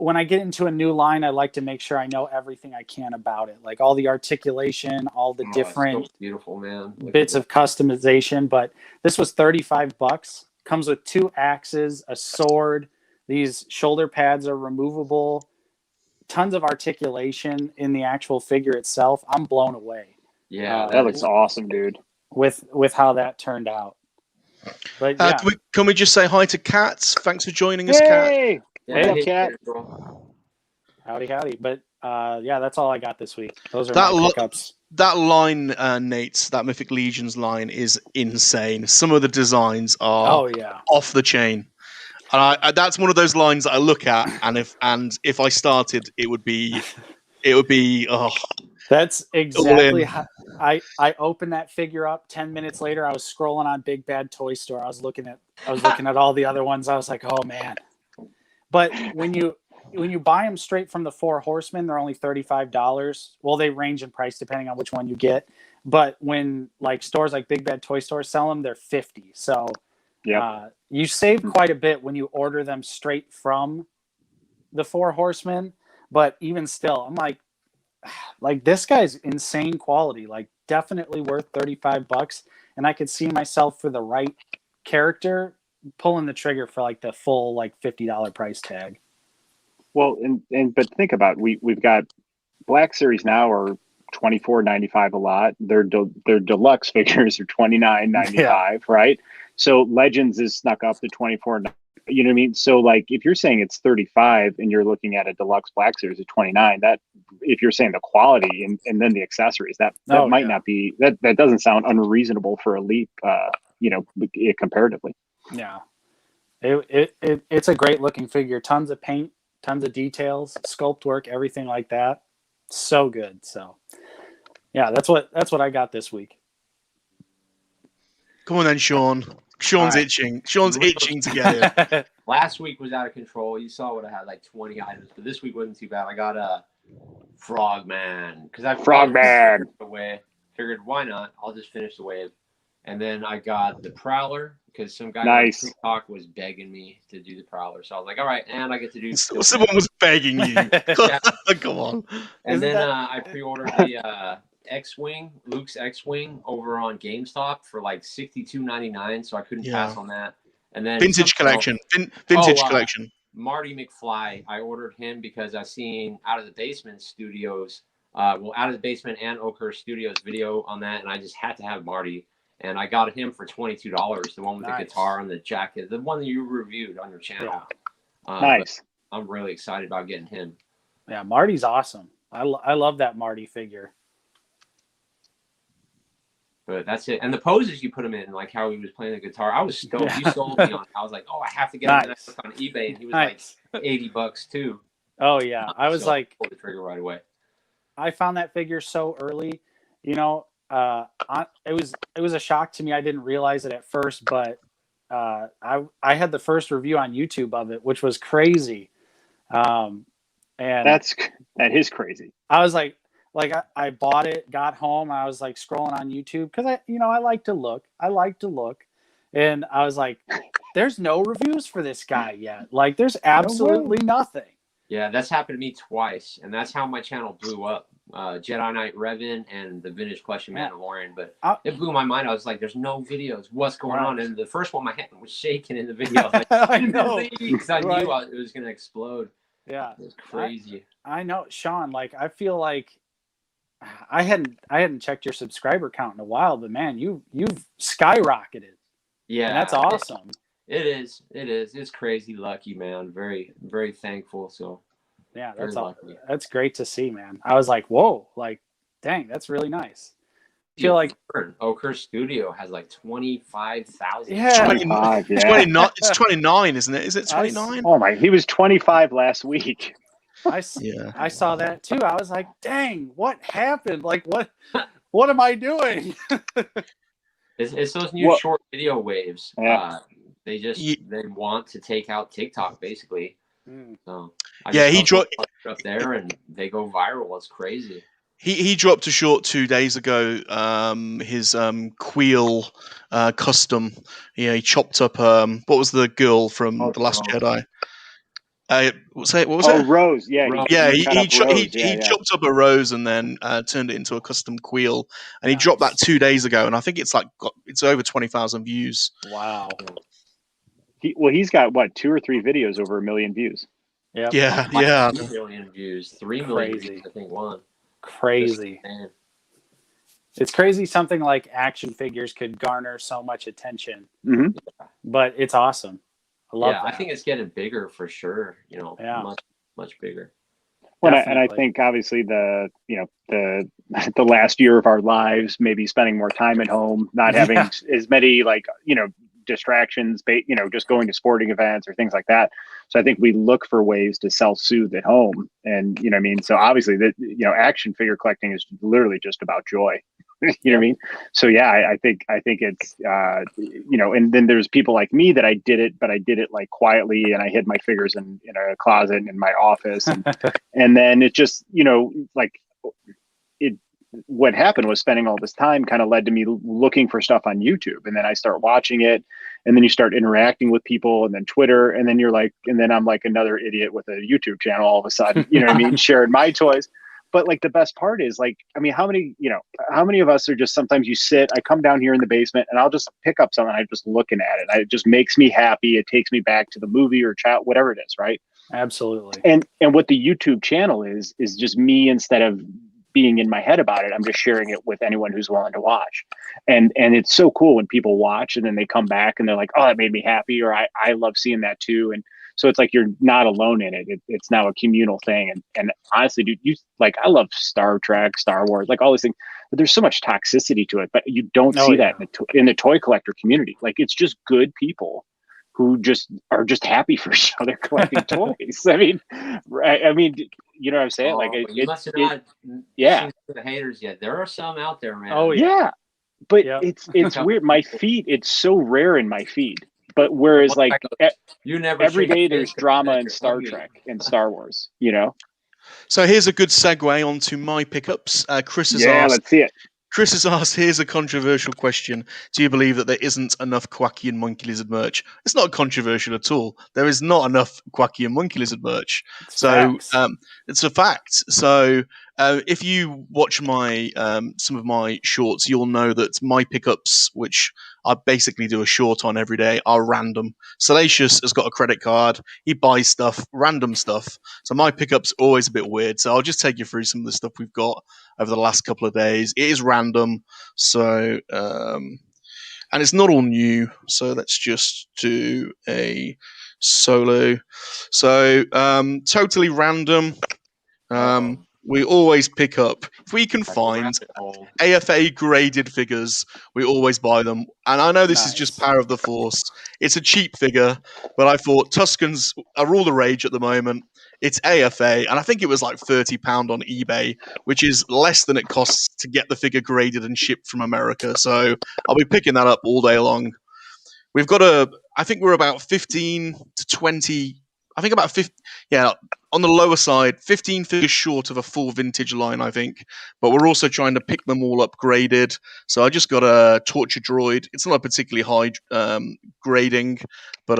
when I get into a new line, I like to make sure I know everything I can about it, like all the articulation, all the different so beautiful, man. bits of customization. But this was $35. Comes with 2 axes, a sword. These shoulder pads are removable. Tons of articulation in the actual figure itself. I'm blown away. Yeah, that looks awesome, dude. With how that turned out. But yeah. Can we just say hi to Kat? Thanks for joining us, Kat. Hey, Hey, Kat. Howdy. But yeah, that's all I got this week. Those are That my pickups. That line, Nate, that Mythic Legions line is insane. Some of the designs are off the chain. And that's one of those lines that I look at, and if I started, it would be That's exactly how I opened that figure up. 10 minutes later, I was scrolling on Big Bad Toy Store. I was looking at all the other ones. I was like, oh man. But when you buy them straight from the 4 Horsemen, they're only $35. Well, they range in price depending on which one you get. But when like stores like Big Bad Toy Store sell them, they're $50. So you save quite a bit when you order them straight from the 4 Horsemen. But even still, I'm like this guy's insane quality. Like definitely worth $35. And I could see myself for the right character pulling the trigger for like the full like $50 price tag. Well, but think about it. We've got Black Series now are $24.95 a lot. Their deluxe figures are $29.95, right? So Legends is snuck up to $24. You know what I mean? So like if you're saying it's $35 and you're looking at a deluxe Black Series at $29, that if you're saying the quality and then the accessories, that might not be that doesn't sound unreasonable for a leap, comparatively. Yeah, it's a great looking figure. Tons of paint, tons of details, sculpt work, everything like that. So good. So yeah, that's what I got this week. Come on then, Sean. Sean's itching. Sean's itching to get it. Last week was out of control. You saw what I had, like 20 items, but this week wasn't too bad. I got a Frogman because I figured why not? I'll just finish the wave, and then I got the Prowler because some guy on TikTok was begging me to do the Prowler, so I was like, all right, and I get to do. Someone was begging you. Come on. And then I pre-ordered the X-Wing, Luke's X-Wing over on GameStop for like $62.99, so I couldn't pass on that. And then vintage collection, vintage collection. Marty McFly, I ordered him because I seen Out of the Basement Studios, Out of the Basement and Oakhurst Studios video on that, and I just had to have Marty, and I got him for $22, the one with the guitar and the jacket, the one that you reviewed on your channel. Nice. I'm really excited about getting him. Yeah, Marty's awesome. I love that Marty figure. But that's it. And the poses you put him in, like how he was playing the guitar, I was stoked. You sold me on it. I was like, oh, I have to get him on eBay. And he was like $80 too. Oh, yeah. I was like, pulled the trigger right away. I found that figure so early. You know, it was a shock to me. I didn't realize it at first, but I had the first review on YouTube of it, which was crazy. And that is crazy. I was like I bought it, got home, I was like scrolling on YouTube because I like to look. And I was like, there's no reviews for this guy yet. Like there's absolutely nothing. Yeah, that's happened to me twice, and that's how my channel blew up. Jedi Knight Revan and the Vintage Collection Mandalorian, but it blew my mind. I was like, there's no videos. What's going on? And the first one, my hand was shaking in the video. Like, I know. Because I knew it was going to explode. Yeah. It was crazy. I know, Sean, like I feel like I hadn't checked your subscriber count in a while, but man, you've skyrocketed. Yeah. And that's awesome. It is. It's crazy lucky, man. Very, very thankful. So yeah, that's great to see, man. I was like, whoa, like, dang, that's really nice. I feel like Oakhurst Studio has like 25,000. Yeah, 25, yeah. 29. It's 29, isn't it? Is it 29? Oh my, he was 25 last week. I saw that too. I was like, dang, what happened? Like, what am I doing? It's those new short video waves. Yeah. They want to take out TikTok basically. So he dropped up there and they go viral. It's crazy. He dropped a short 2 days ago. His Queel custom. Yeah, he chopped up what was the girl from The Last Jedi? What was Oh, it? Rose. Yeah. Rose. Yeah, He cut up Rose. he chopped up a rose and then turned it into a custom queel, and he dropped that 2 days ago, and I think it's it's over 20,000 views. Wow. He's got what 2 or 3 videos over 1 million views. Yep. Yeah. 2 million views, 3 million Crazy. views, I think one. Crazy. It's crazy something like action figures could garner so much attention, but it's awesome. I love that. I think it's getting bigger for sure. Much, much bigger. Well, and I think obviously the last year of our lives, maybe spending more time at home, not having as many distractions, just going to sporting events or things like that. So I think we look for ways to self-soothe at home, and so obviously that action figure collecting is literally just about joy. You know what I mean? So yeah, I think it's and then there's people like me that I did it like quietly, and I hid my figures in a closet in my office, and then it just what happened was spending all this time kind of led to me looking for stuff on YouTube, and then I start watching it, and then you start interacting with people, and then Twitter, and then and then I'm like another idiot with a YouTube channel all of a sudden, what I mean, sharing my toys. But the best part is how many of us are just, sometimes I come down here in the basement and I'll just pick up something. I'm just looking at it. It just makes me happy. It takes me back to the movie or chat, whatever it is. Right. Absolutely. And what the YouTube channel is just me, instead of being in my head about it, I'm just sharing it with anyone who's willing to watch. And it's so cool when people watch and then they come back and they're like, oh, that made me happy. Or I love seeing that too. And so it's like you're not alone in it. It's now a communal thing. And honestly, dude, I love Star Trek, Star Wars, all these things, but there's so much toxicity to it. But you don't see that in the toy collector community. It's just good people who are just happy for each other collecting toys. I mean, you know what I'm saying? You must have not seen the haters yet. There are some out there, man. Oh yeah. But it's weird. My feed, it's so rare in my feed. But whereas you never every day there's drama in Star Trek and Star Wars, So here's a good segue onto my pickups. Chris has asked, let's see it. Chris has asked, here's a controversial question. Do you believe that there isn't enough Quacky and MoNKey-LiZaRD merch? It's not controversial at all. There is not enough Quacky and MoNKey-LiZaRD merch. It's a fact. So if you watch my some of my shorts, you'll know that my pickups, which I basically do a short on every day, are random. Salacious has got a credit card. He buys stuff, random stuff. So my pickups are always a bit weird. So I'll just take you through some of the stuff we've got over the last couple of days. It is random. So, and it's not all new. So let's just do a solo. So, totally random. We always pick up, if we can find AFA graded figures, we always buy them. And I know this is just power of the force. It's a cheap figure, but I thought Tuscans are all the rage at the moment. It's AFA, and I think it was like £30 on eBay, which is less than it costs to get the figure graded and shipped from America. So I'll be picking that up all day long. We've got I think we're about 15 to 20, I think about 50, on the lower side, 15 figures short of a full vintage line, I think. But we're also trying to pick them all up graded. So I just got a Torture Droid. It's not a particularly high grading, but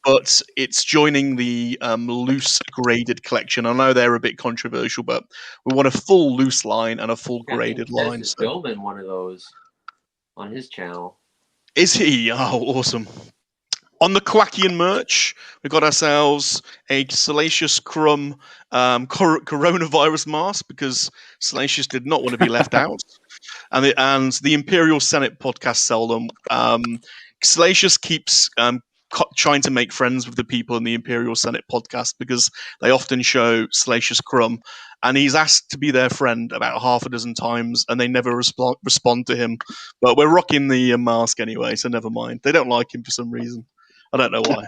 but it's joining the loose graded collection. I know they're a bit controversial, but we want a full loose line and a full graded line. He's building one of those on his channel. Is he? Oh, awesome. On the Quackian merch, we've got ourselves a Salacious Crumb coronavirus mask, because Salacious did not want to be left out. And the Imperial Senate podcast sell them. Salacious keeps trying to make friends with the people in the Imperial Senate podcast, because they often show Salacious Crumb. And he's asked to be their friend about half a dozen times, and they never respond to him. But we're rocking the mask anyway, so never mind. They don't like him for some reason. I don't know why.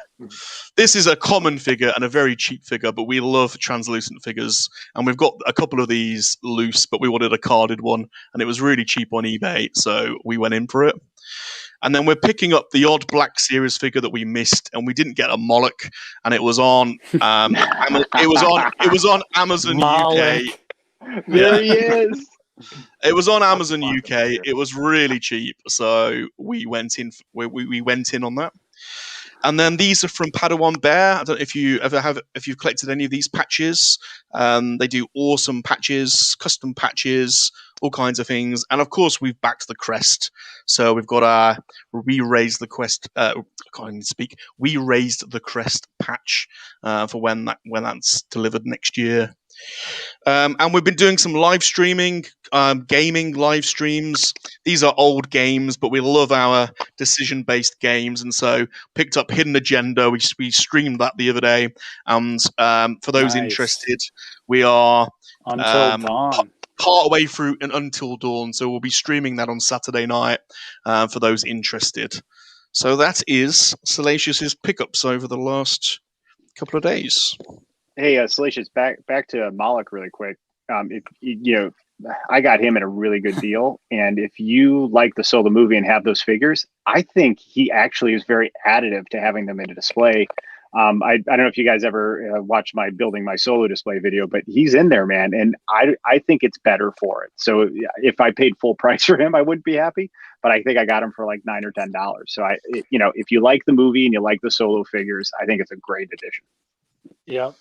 This is a common figure and a very cheap figure, but we love translucent figures. And we've got a couple of these loose, but we wanted a carded one, and it was really cheap on eBay, so we went in for it. And then we're picking up the odd Black Series figure that we missed, and we didn't get a Moloch, and it was on it was on Amazon UK. There he is. It was on Amazon UK. It was really cheap, so we went in. We went in on that. And then these are from Padawan Bear. I don't know if you've collected any of these patches. They do awesome patches, custom patches, all kinds of things. And of course, we've backed the crest. So we've got our We Raised the Crest. I can't even speak. We Raised the Crest patch for when that's delivered next year. And we've been doing some live streaming, gaming live streams. These are old games, but we love our decision-based games, and so picked up Hidden Agenda. We streamed that the other day, and for those interested, we are Until Dawn. Part way through and Until Dawn, so we'll be streaming that on Saturday night for those interested. So that is Salacious's pickups over the last couple of days. Hey, Salacious, back to Moloch really quick. If I got him at a really good deal, and if you like the Solo movie and have those figures, I think he actually is very additive to having them in a display. I don't know if you guys ever watched my building my Solo display video, but he's in there, man, and I think it's better for it. So if I paid full price for him, I wouldn't be happy, but I think I got him for like $9 or $10. So if you like the movie and you like the Solo figures, I think it's a great addition. Yep.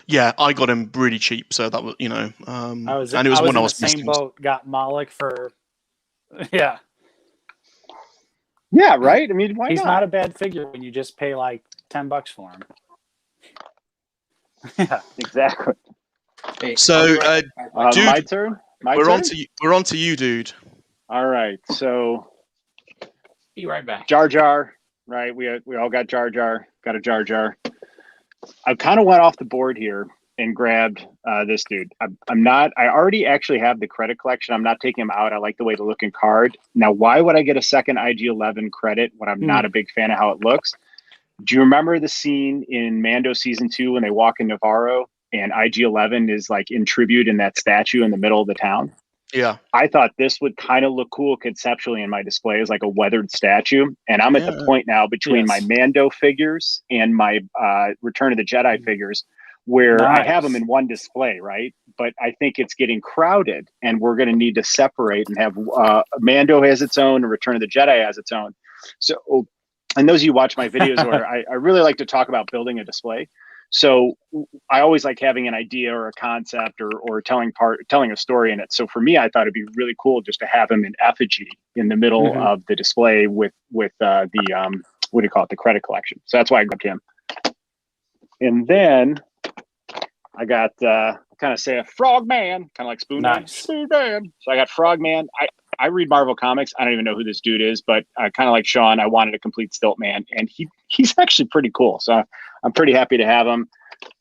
Yeah, I got him really cheap, so that was, I was and it was in when I the was same missing. boat. Got Moloch for, yeah. Yeah, right. I mean, why He's not? not a bad figure when you just pay like $10 for him. Yeah, Exactly. Hey, So, dude, my turn. we're on to you, dude. All right. So, be right back. Jar Jar. Right. We all got Jar Jar. Got a Jar Jar. I kind of went off the board here and grabbed this dude. I already actually have the credit collection. I'm not taking him out. I like the way the looking card. Now, why would I get a second IG-11 credit when I'm not a big fan of how it looks? Do you remember the scene in Mando season 2 when they walk in Navarro and IG-11 is like in tribute in that statue in the middle of the town? Yeah. I thought this would kind of look cool conceptually in my display as like a weathered statue. And I'm at the point now between my Mando figures and my Return of the Jedi figures where I have them in one display, right? But I think it's getting crowded and we're going to need to separate and have Mando has its own and Return of the Jedi has its own. So, and those of you who watch my videos where I really like to talk about building a display. So I always like having an idea or a concept or telling a story in it. So for me, I thought it'd be really cool just to have him in effigy in the middle of the display with the what do you call it, the credit collection. So that's why I grabbed him. And then I got kind of say a Frogman, kind of like Spoon Man. Spoon Man. So I got Frogman. I read Marvel comics. I don't even know who this dude is, but kind of like Sean, I wanted a complete Stilt Man, and he's actually pretty cool. So I'm pretty happy to have him.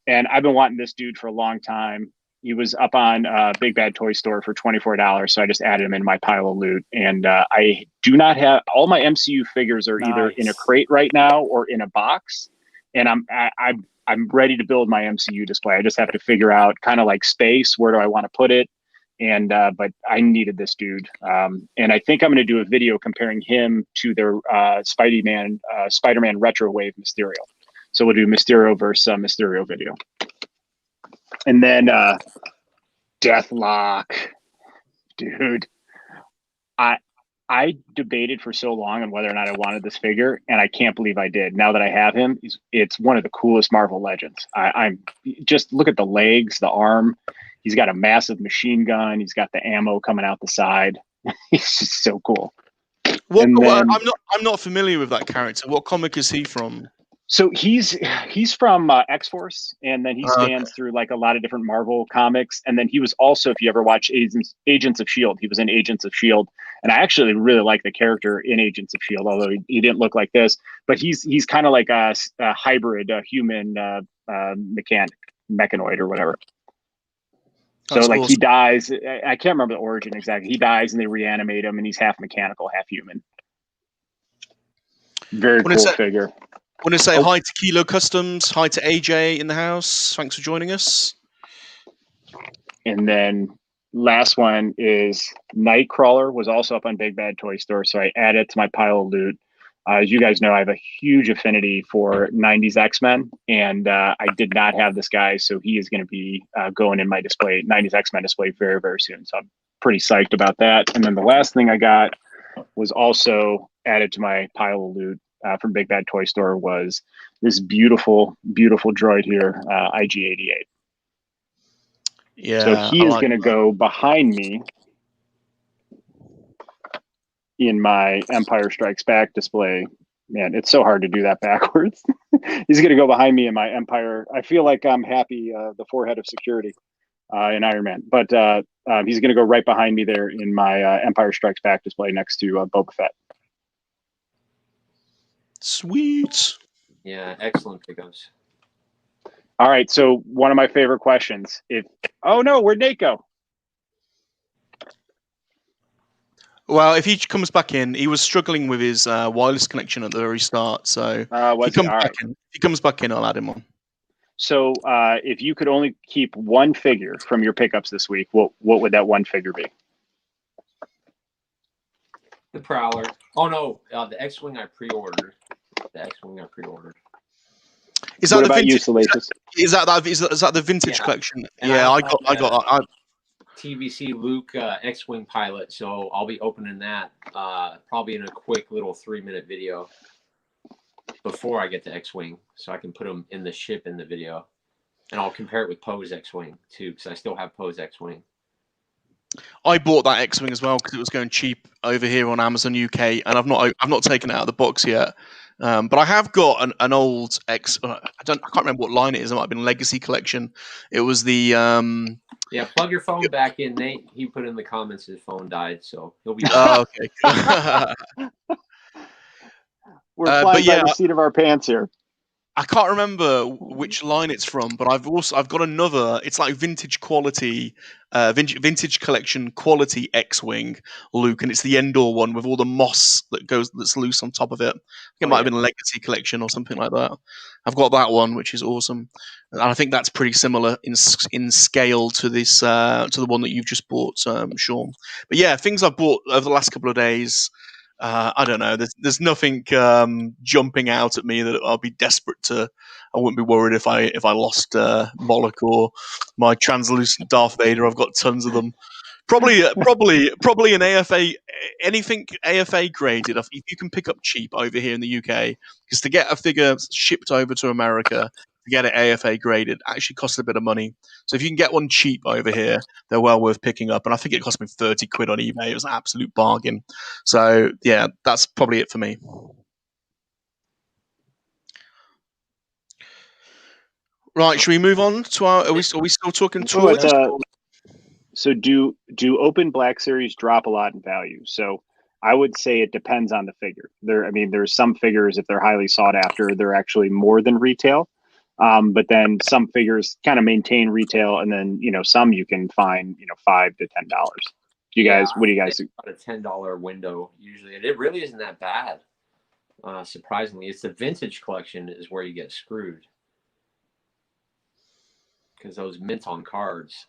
And I've been wanting this dude for a long time. He was up on Big Bad Toy Store for $24, so I just added him in my pile of loot. And I do not have all my MCU figures are either in a crate right now or in a box. And I'm ready to build my MCU display. I just have to figure out kind of like space. Where do I want to put it? And but I needed this dude, and I think I'm going to do a video comparing him to their Spider-Man Retro Wave Mysterio. So we'll do Mysterio versus Mysterio video, and then Deathlock, dude. I debated for so long on whether or not I wanted this figure, and I can't believe I did. Now that I have him, it's one of the coolest Marvel Legends. I'm just look at the legs, the arm. He's got a massive machine gun. He's got the ammo coming out the side. He's just so cool. I'm not familiar with that character. What comic is he from? So he's from X-Force, and then he stands through like a lot of different Marvel comics. And then he was also, if you ever watch Agents of S.H.I.E.L.D., he was in Agents of S.H.I.E.L.D. And I actually really like the character in Agents of S.H.I.E.L.D., although he didn't look like this. But he's kind of like a hybrid human mechanoid or whatever. So That's like awesome. He dies. I can't remember the origin exactly. He dies and they reanimate him, and he's half mechanical, half human. Very cool figure. Want to say hi to Kilo Customs, hi to AJ in the house. Thanks for joining us. And then last one is Nightcrawler, was also up on Big Bad Toy Store, so I added it to my pile of loot. As you guys know, I have a huge affinity for 90s X-Men, and I did not have this guy, so he is going to be going in my display, 90s X-Men display very, very soon. So I'm pretty psyched about that. And then the last thing I got was also added to my pile of loot, from Big Bad Toy Store was this beautiful, beautiful droid here, IG-88. Yeah. So he is going to go behind me in my Empire Strikes Back display. Man, it's so hard to do that backwards. He's going to go behind me in my Empire. I feel like I'm Happy, the forehead of security in Iron Man. But he's going to go right behind me there in my Empire Strikes Back display next to Boba Fett. Sweet. Yeah, excellent pickups. All right, so one of my favorite questions. Oh no, where'd Nate go? Well, if he comes back in, he was struggling with his wireless connection at the very start. So if he comes back in, I'll add him on. So if you could only keep one figure from your pickups this week, what would that one figure be? The Prowler. Oh no, the X-Wing I pre-ordered. Is that what the about vintage? You, Salacious? Is that the vintage collection? Yeah, I got. TVC Luke X-Wing pilot, so I'll be opening that probably in a quick little 3-minute video before I get to X-Wing, so I can put them in the ship in the video, and I'll compare it with Poe's X-Wing too, because I still have Poe's X-Wing. I bought that X-Wing as well because it was going cheap over here on Amazon UK, and I've not taken it out of the box yet. But I have got an old X. I can't remember what line it is. It might have been Legacy Collection. It was the. Yeah, plug your phone back in, Nate. He put in the comments his phone died, so he'll be. Oh, okay. We're flying by the seat of our pants here. I can't remember which line it's from, but I've got another. It's like vintage quality, vintage collection quality X-Wing Luke, and it's the Endor one with all the moss that's loose on top of it. I think it might have been a Legacy Collection or something like that. I've got that one, which is awesome, and I think that's pretty similar in scale to this to the one that you've just bought, Sean. But yeah, things I've bought over the last couple of days. I don't know. There's nothing jumping out at me that I'll be desperate to. I wouldn't be worried if I lost Moloch or my translucent Darth Vader. I've got tons of them. Probably an AFA, anything AFA graded. If you can pick up cheap over here in the UK, because to get a figure shipped over to America, to get it AFA graded actually costs a bit of money. So if you can get one cheap over here, they're well worth picking up. And I think it cost me 30 quid on eBay. It was an absolute bargain. So yeah, that's probably it for me. Right, should we move on to our? Are we still talking toys? So do open Black Series drop a lot in value? So I would say it depends on the figure. There's some figures, if they're highly sought after, they're actually more than retail. But then some figures kind of maintain retail, and then some you can find $5 to $10. You guys, what do you guys think? About a $10 window usually, and it really isn't that bad. Surprisingly, it's the vintage collection is where you get screwed because those mint on cards.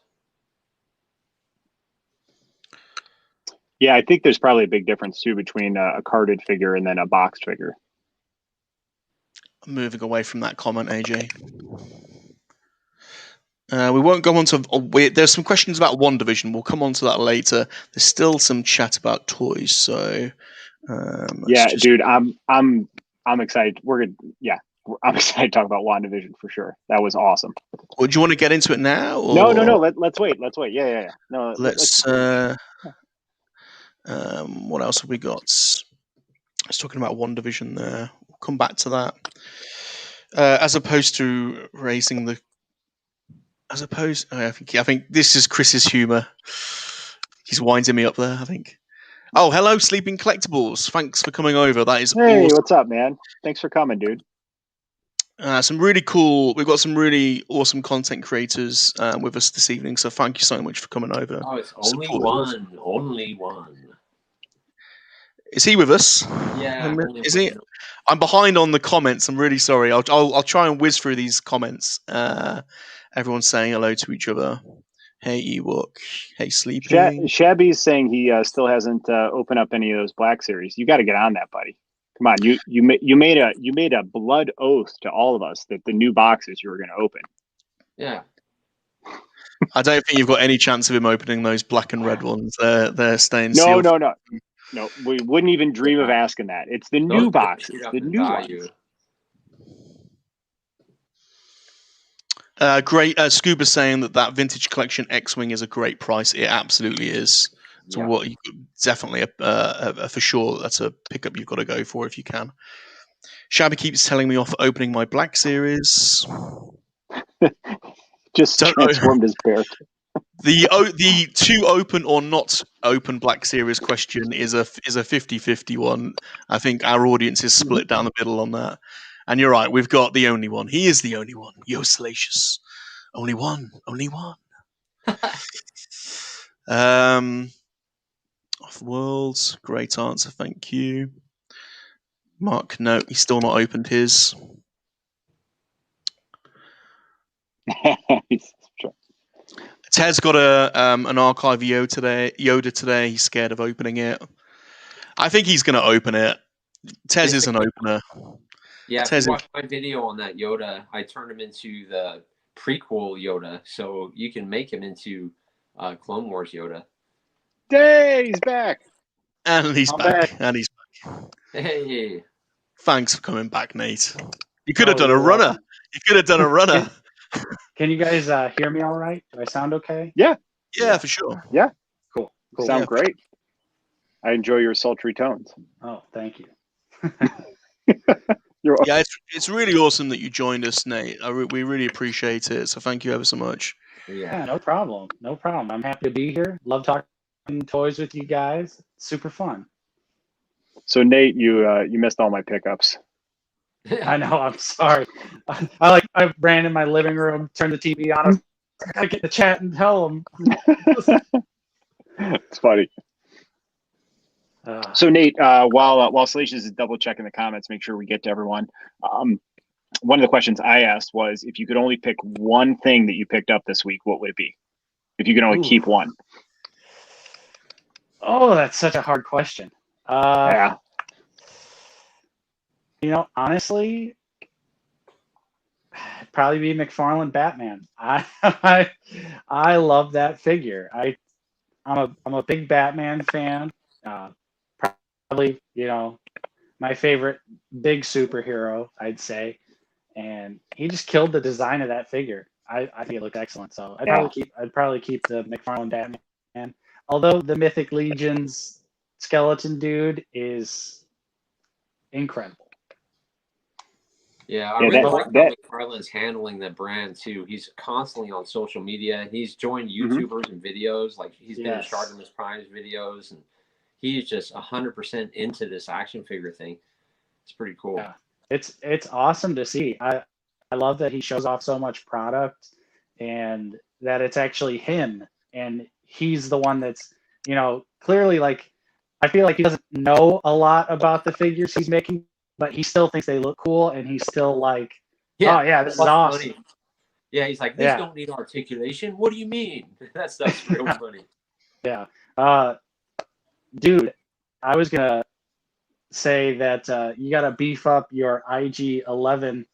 Yeah, I think there's probably a big difference too between a carded figure and then a boxed figure. Moving away from that comment, AJ. We won't go on to. There's some questions about WandaVision. We'll come on to that later. There's still some chat about toys. So dude, I'm excited. I'm excited to talk about WandaVision for sure. That was awesome. Well, do you want to get into it now? Or? No. Let's wait. Yeah. No. Let's. What else have we got? I was talking about WandaVision there. We'll come back to that. As opposed to raising the. I think this is Chris's humour. He's winding me up there, I think. Oh, hello, Sleeping Collectibles. Thanks for coming over. That is awesome. What's up, man? Thanks for coming, dude. Some really cool. We've got some really awesome content creators with us this evening. So thank you so much for coming over. Oh, it's only one. Only one. Is he with us? Yeah. Is he? I'm behind on the comments. I'm really sorry. I'll try and whiz through these comments. Everyone's saying hello to each other. Hey, Ewok. Hey, Sleeping. Shabby's saying he still hasn't opened up any of those Black Series. You got to get on that, buddy. Come on, you made a blood oath to all of us that the new boxes you were going to open. Yeah. I don't think you've got any chance of him opening those black and red ones. They're staying sealed. No. No, we wouldn't even dream of asking that. It's the new boxes, the new ones. Great. Scuba saying that vintage collection X-wing is a great price. It absolutely is. So what? Definitely for sure. That's a pickup you've got to go for if you can. Shabby keeps telling me off for opening my Black Series. Just transformed his bear. The to open or not open Black Series question is a 50-50 one. I think our audience is split down the middle on that. And you're right, we've got the only one. He is the only one. Yo, Salacious. Only one. Off Worlds. Great answer, thank you. Mark, no, he's still not opened his. Ted's got an archive Yoda today. He's scared of opening it. I think he's going to open it. Tez is an opener. Yeah, if you watch my video on that Yoda, I turned him into the prequel Yoda, so you can make him into Clone Wars Yoda. Hey, he's back. And he's back. Hey. Thanks for coming back, Nate. You could have done a runner. Can you guys hear me all right? Do I sound okay? Yeah, for sure. Yeah. Cool. Sound great. I enjoy your sultry tones. Oh, thank you. Yeah, it's really awesome that you joined us, Nate. We really appreciate it. So thank you ever so much. Yeah, no problem. I'm happy to be here. Love talking toys with you guys. Super fun. So Nate, you missed all my pickups. I know. I'm sorry. I ran in my living room, turned the TV on. I gotta get the chat and tell them. It's funny. So Nate, while Salacious is double checking the comments, make sure we get to everyone. One of the questions I asked was, if you could only pick one thing that you picked up this week, what would it be? If you could only keep one. Oh, that's such a hard question. Yeah. Honestly, it'd probably be McFarlane Batman. I love that figure. I'm a big Batman fan. Probably, my favorite big superhero, I'd say. And he just killed the design of that figure. I think it looked excellent. So I'd probably keep the McFarlane Batman. Although the Mythic Legion's skeleton dude is incredible. Yeah, I really like how McFarlane's handling the brand too. He's constantly on social media. He's joined YouTubers and videos. Like he's been in Shartimus Prime's videos, and he's just 100% into this action figure thing. It's pretty cool. Yeah, it's awesome to see. I love that he shows off so much product, and that it's actually him, and he's the one that's clearly, like, I feel like he doesn't know a lot about the figures he's making, but he still thinks they look cool, and he's still like, oh yeah, this is awesome. Funny. Yeah, he's like, these don't need articulation. What do you mean? That stuff's real funny. Yeah. Dude, I was gonna say that you gotta beef up your IG-11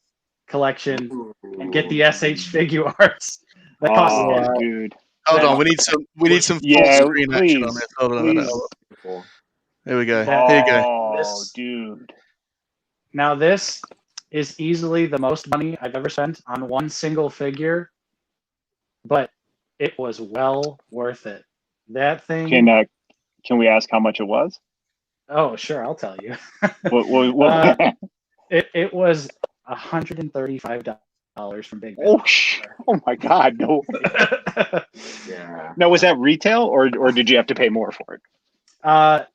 collection and get the SH figure arts. That costs dude. Hold on, we need some full screen action on this. Hold on a minute. There we go. Here you go. Dude. Now this is easily the most money I've ever spent on one single figure, but it was well worth it. That thing. Can we ask how much it was? Oh, sure, I'll tell you. What? It was $135 from Big Ben. Oh my God, no. Yeah. Now, was that retail or did you have to pay more for it?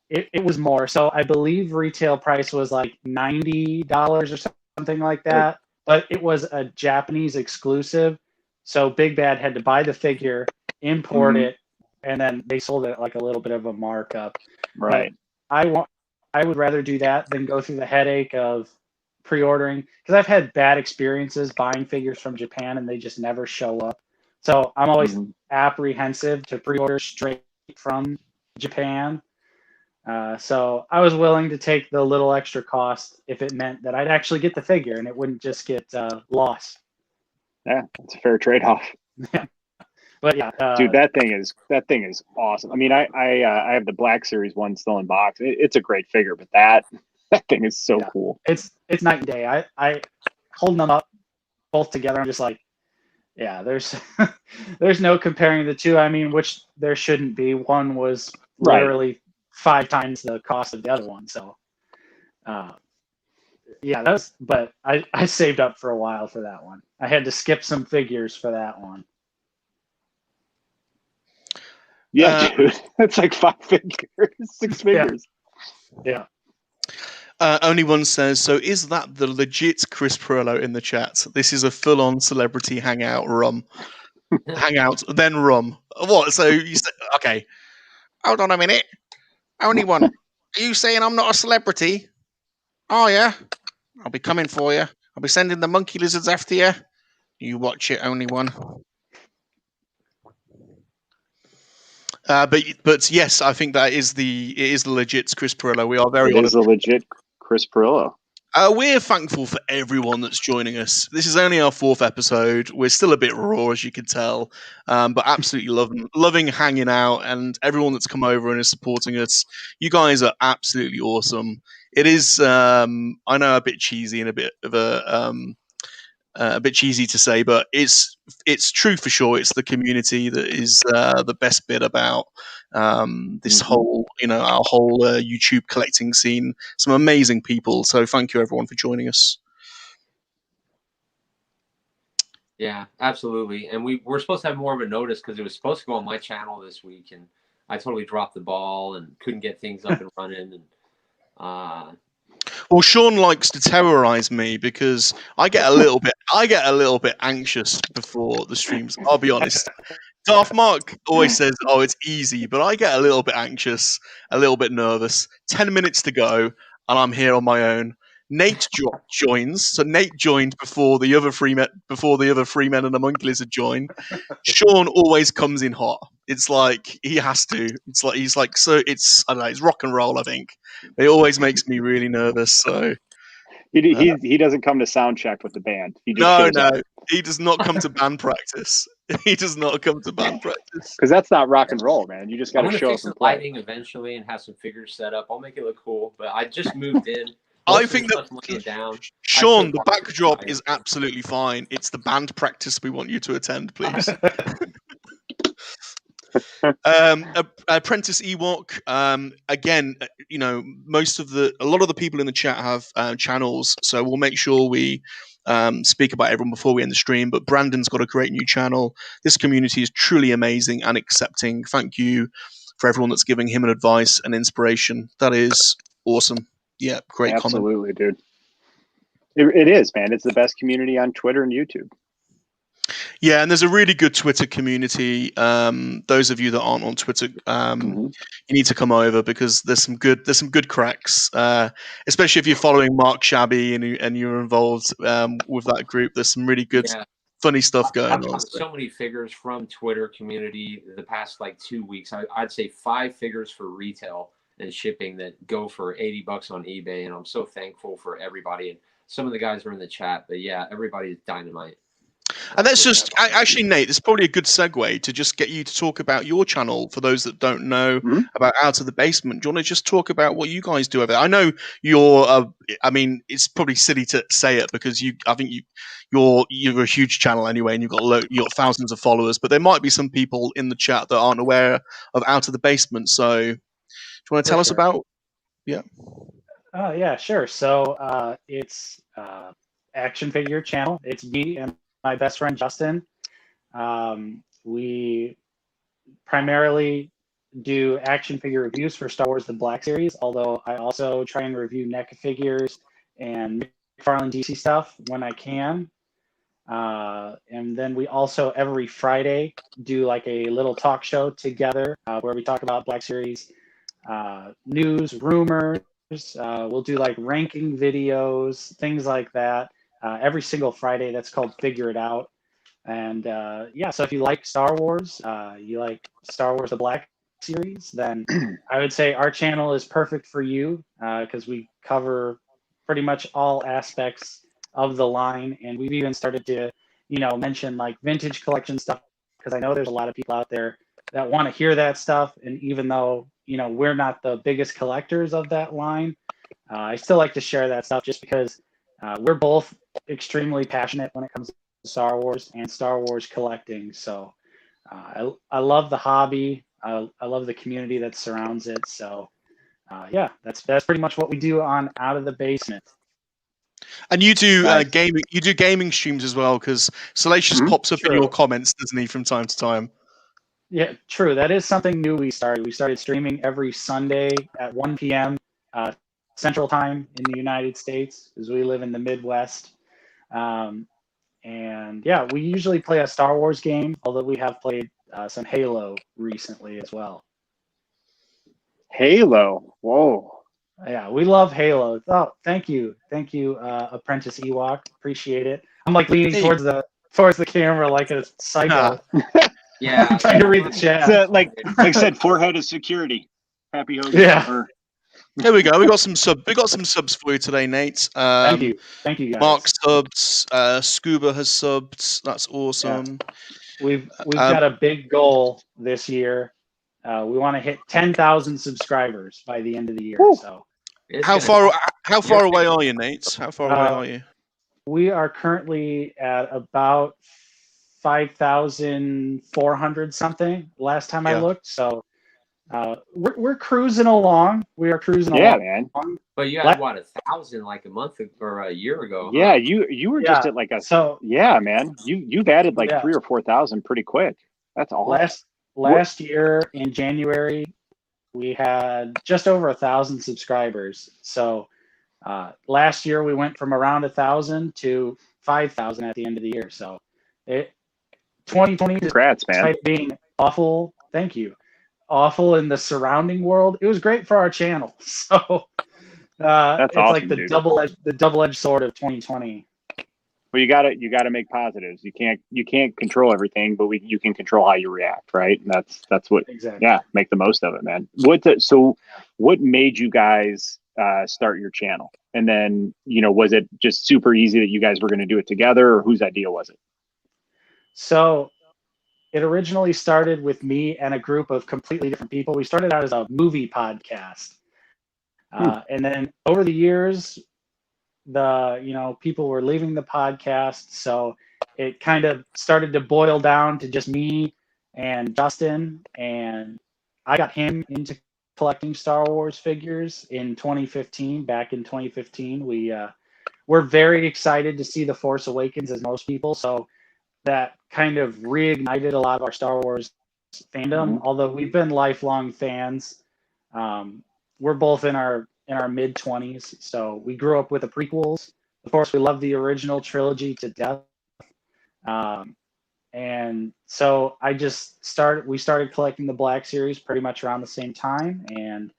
It was more. So I believe retail price was like $90 or something like that. But it was a Japanese exclusive. So Big Bad had to buy the figure, import it, and then they sold it at like a little bit of a markup. Right. But I would rather do that than go through the headache of pre-ordering, because I've had bad experiences buying figures from Japan and they just never show up. So I'm always apprehensive to pre-order straight from Japan. So I was willing to take the little extra cost if it meant that I'd actually get the figure and it wouldn't just get lost. Yeah, it's a fair trade-off. But yeah, dude, that thing is awesome. I mean, I have the Black Series one still in box. It's a great figure, but that thing is so cool. It's night and day. I holding them up both together. I'm just like, yeah, there's there's no comparing the two. I mean, which there shouldn't be. One was literally 5 times the cost of the other one. So, yeah, but I saved up for a while for that one. I had to skip some figures for that one. Yeah, dude, it's like 5 figures, 6 figures. Yeah. Only one says, so is that the legit Chris Perello in the chat? This is a full-on celebrity hangout rum. Hangout, then rum. What? So you say, okay, hold on a minute. Only one. Are you saying I'm not a celebrity? Oh, yeah. I'll be coming for you. I'll be sending the MoNKey-LiZarDs after you. You watch it, only one. But yes, I think that is the legit Chris Perello. We are very It is a legit Chris Perello. We're thankful for everyone that's joining us. This is only our 4th episode. We're still a bit raw, as you can tell, but absolutely loving hanging out, and everyone that's come over and is supporting us. You guys are absolutely awesome. It is, I know, a bit cheesy and a bit of a bit cheesy to say, but it's true for sure. It's the community that is the best bit about this whole, our whole YouTube collecting scene. Some amazing people. So thank you everyone for joining us. Yeah, absolutely. And we're supposed to have more of a notice because it was supposed to go on my channel this week, and I totally dropped the ball and couldn't get things up and running. And well, Sean likes to terrorize me because I get a little bit anxious before the streams. I'll be honest. Darth Mark always says, "Oh, it's easy," but I get a little bit anxious, a little bit nervous. 10 minutes to go, and I'm here on my own. Nate joins, so Nate joined before the other 3 men, and the MoNKey-LiZaRD join. Sean always comes in hot. It's like he has to. It's like he's like, so it's, I don't know, it's rock and roll. I think it always makes me really nervous. So he doesn't come to sound check with the band. He just shows up. He does not come to band practice. He does not come to band practice. Because that's not rock and roll, man. You just got to show up and play. Lighting eventually and have some figures set up. I'll make it look cool. But I just moved in. I think that Sean, the backdrop is absolutely fine. It's the band practice we want you to attend, please. Apprentice Ewok. Again, a lot of the people in the chat have channels, so we'll make sure we speak about everyone before we end the stream. But Brandon's got a great new channel. This community is truly amazing and accepting. Thank you for everyone that's giving him an advice and inspiration. That is awesome. Yeah, great comment. Absolutely, dude. It is, man. It's the best community on Twitter and YouTube. Yeah, and there's a really good Twitter community. Those of you that aren't on Twitter, you need to come over because there's some good cracks. Especially if you're following Mark Shabby and you're involved with that group. There's some really good, funny stuff going on. I've got so many figures from Twitter community the past 2 weeks. I'd say 5 figures for retail and shipping that go for $80 on eBay, and I'm so thankful for everybody. And some of the guys are in the chat, but yeah, everybody's dynamite. And that's just actually, Nate, it's probably a good segue to just get you to talk about your channel for those that don't know about Out of the Basement. Do you want to just talk about what you guys do over there? I know you're, I mean, it's probably silly to say it because I think you're a huge channel anyway, and you've got thousands of followers. But there might be some people in the chat that aren't aware of Out of the Basement. So, do you want to tell us about? Yeah. Yeah, sure. So it's action figure channel. It's me and my best friend Justin. We primarily do action figure reviews for Star Wars: The Black Series, although I also try and review NECA figures and McFarlane DC stuff when I can. And then we also every Friday do a little talk show together where we talk about Black Series news, rumors. We'll do ranking videos, things like that. Every single Friday. That's called Figure It Out. And so if you like Star Wars, you like Star Wars: The Black Series, then I would say our channel is perfect for you because we cover pretty much all aspects of the line, and we've even started to, mention vintage collection stuff because I know there's a lot of people out there that want to hear that stuff. And even though, we're not the biggest collectors of that line, I still like to share that stuff just because we're both extremely passionate when it comes to Star Wars and Star Wars collecting. So I love the hobby. I love the community that surrounds it. So yeah, that's pretty much what we do on Out of the Basement. And you do gaming. You do gaming streams as well, because Salacious pops up in your comments, doesn't he, from time to time? Yeah, true. That is something new we started. We started streaming every Sunday at 1 p.m. Central Time in the United States, because we live in the Midwest. And yeah, we usually play a Star Wars game, although we have played some Halo recently as well. Halo, whoa. Yeah, we love Halo. Oh, thank you, Apprentice Ewok. Appreciate it. I'm like leaning towards the camera like a psycho. Yeah, I'm trying to read the chat. So, like I said, forehead of security. Happy Hogan. Yeah. There we go. We got some subs for you today, Nate. Thank you, guys. Mark subs. Scuba has subbed. That's awesome. Yeah. We've got a big goal this year. We want to hit 10,000 subscribers by the end of the year. Woo. So, how far away are you, Nate? How far away are you? We are currently at about 5,400 something. Last time I looked, so we're cruising along. We are cruising along. Yeah, man. But you had 1,000 like a month or a year ago. Yeah, you were just at like yeah, man. You've added like 3,000 or 4,000 pretty quick. That's awesome. Last year in January, we had just over 1,000 subscribers. So last year we went from around 1,000 to 5,000 at the end of the year. So 2020, congrats, man. Despite being awful, thank you, awful in the surrounding world, it was great for our channel. So that's it's awesome, like the double-edged sword of 2020. Well, you gotta make positives. You can't control everything, but you can control how you react, right? And that's what make the most of it, man. What made you guys start your channel? And then, was it just super easy that you guys were going to do it together, or whose idea was it? So it originally started with me and a group of completely different people. We started out as a movie podcast. And then over the years, people were leaving the podcast. So it kind of started to boil down to just me and Justin. And I got him into collecting Star Wars figures in 2015. Back in 2015, we're very excited to see The Force Awakens, as most people. So that kind of reignited a lot of our Star Wars fandom. Although we've been lifelong fans, we're both in our mid-20s, so we grew up with the prequels. Of course, we love the original trilogy to death. And so we started collecting the Black Series pretty much around the same time, and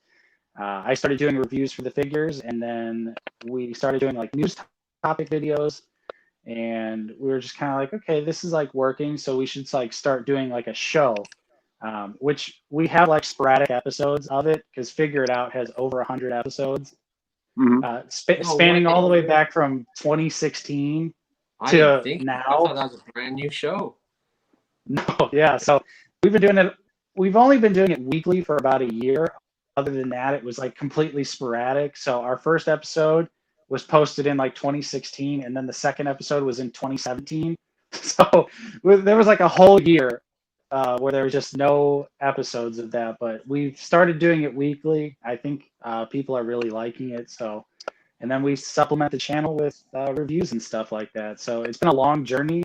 I started doing reviews for the figures, and then we started doing like news topic videos. And we were just kind of like, okay, this is like working, so we should like start doing like a show, which we have like sporadic episodes of it, because Figure It Out has over 100 episodes, spanning all the way back from 2016 to now. I thought that was a brand new show. No, yeah. So we've been doing it. We've only been doing it weekly for about a year. Other than that, it was like completely sporadic. So our first episode was posted in like 2016, and then the second episode was in 2017. So there was like a whole year where there was just no episodes of that. But we've started doing it weekly. I think people are really liking it. So, and then we supplement the channel with reviews and stuff like that. So it's been a long journey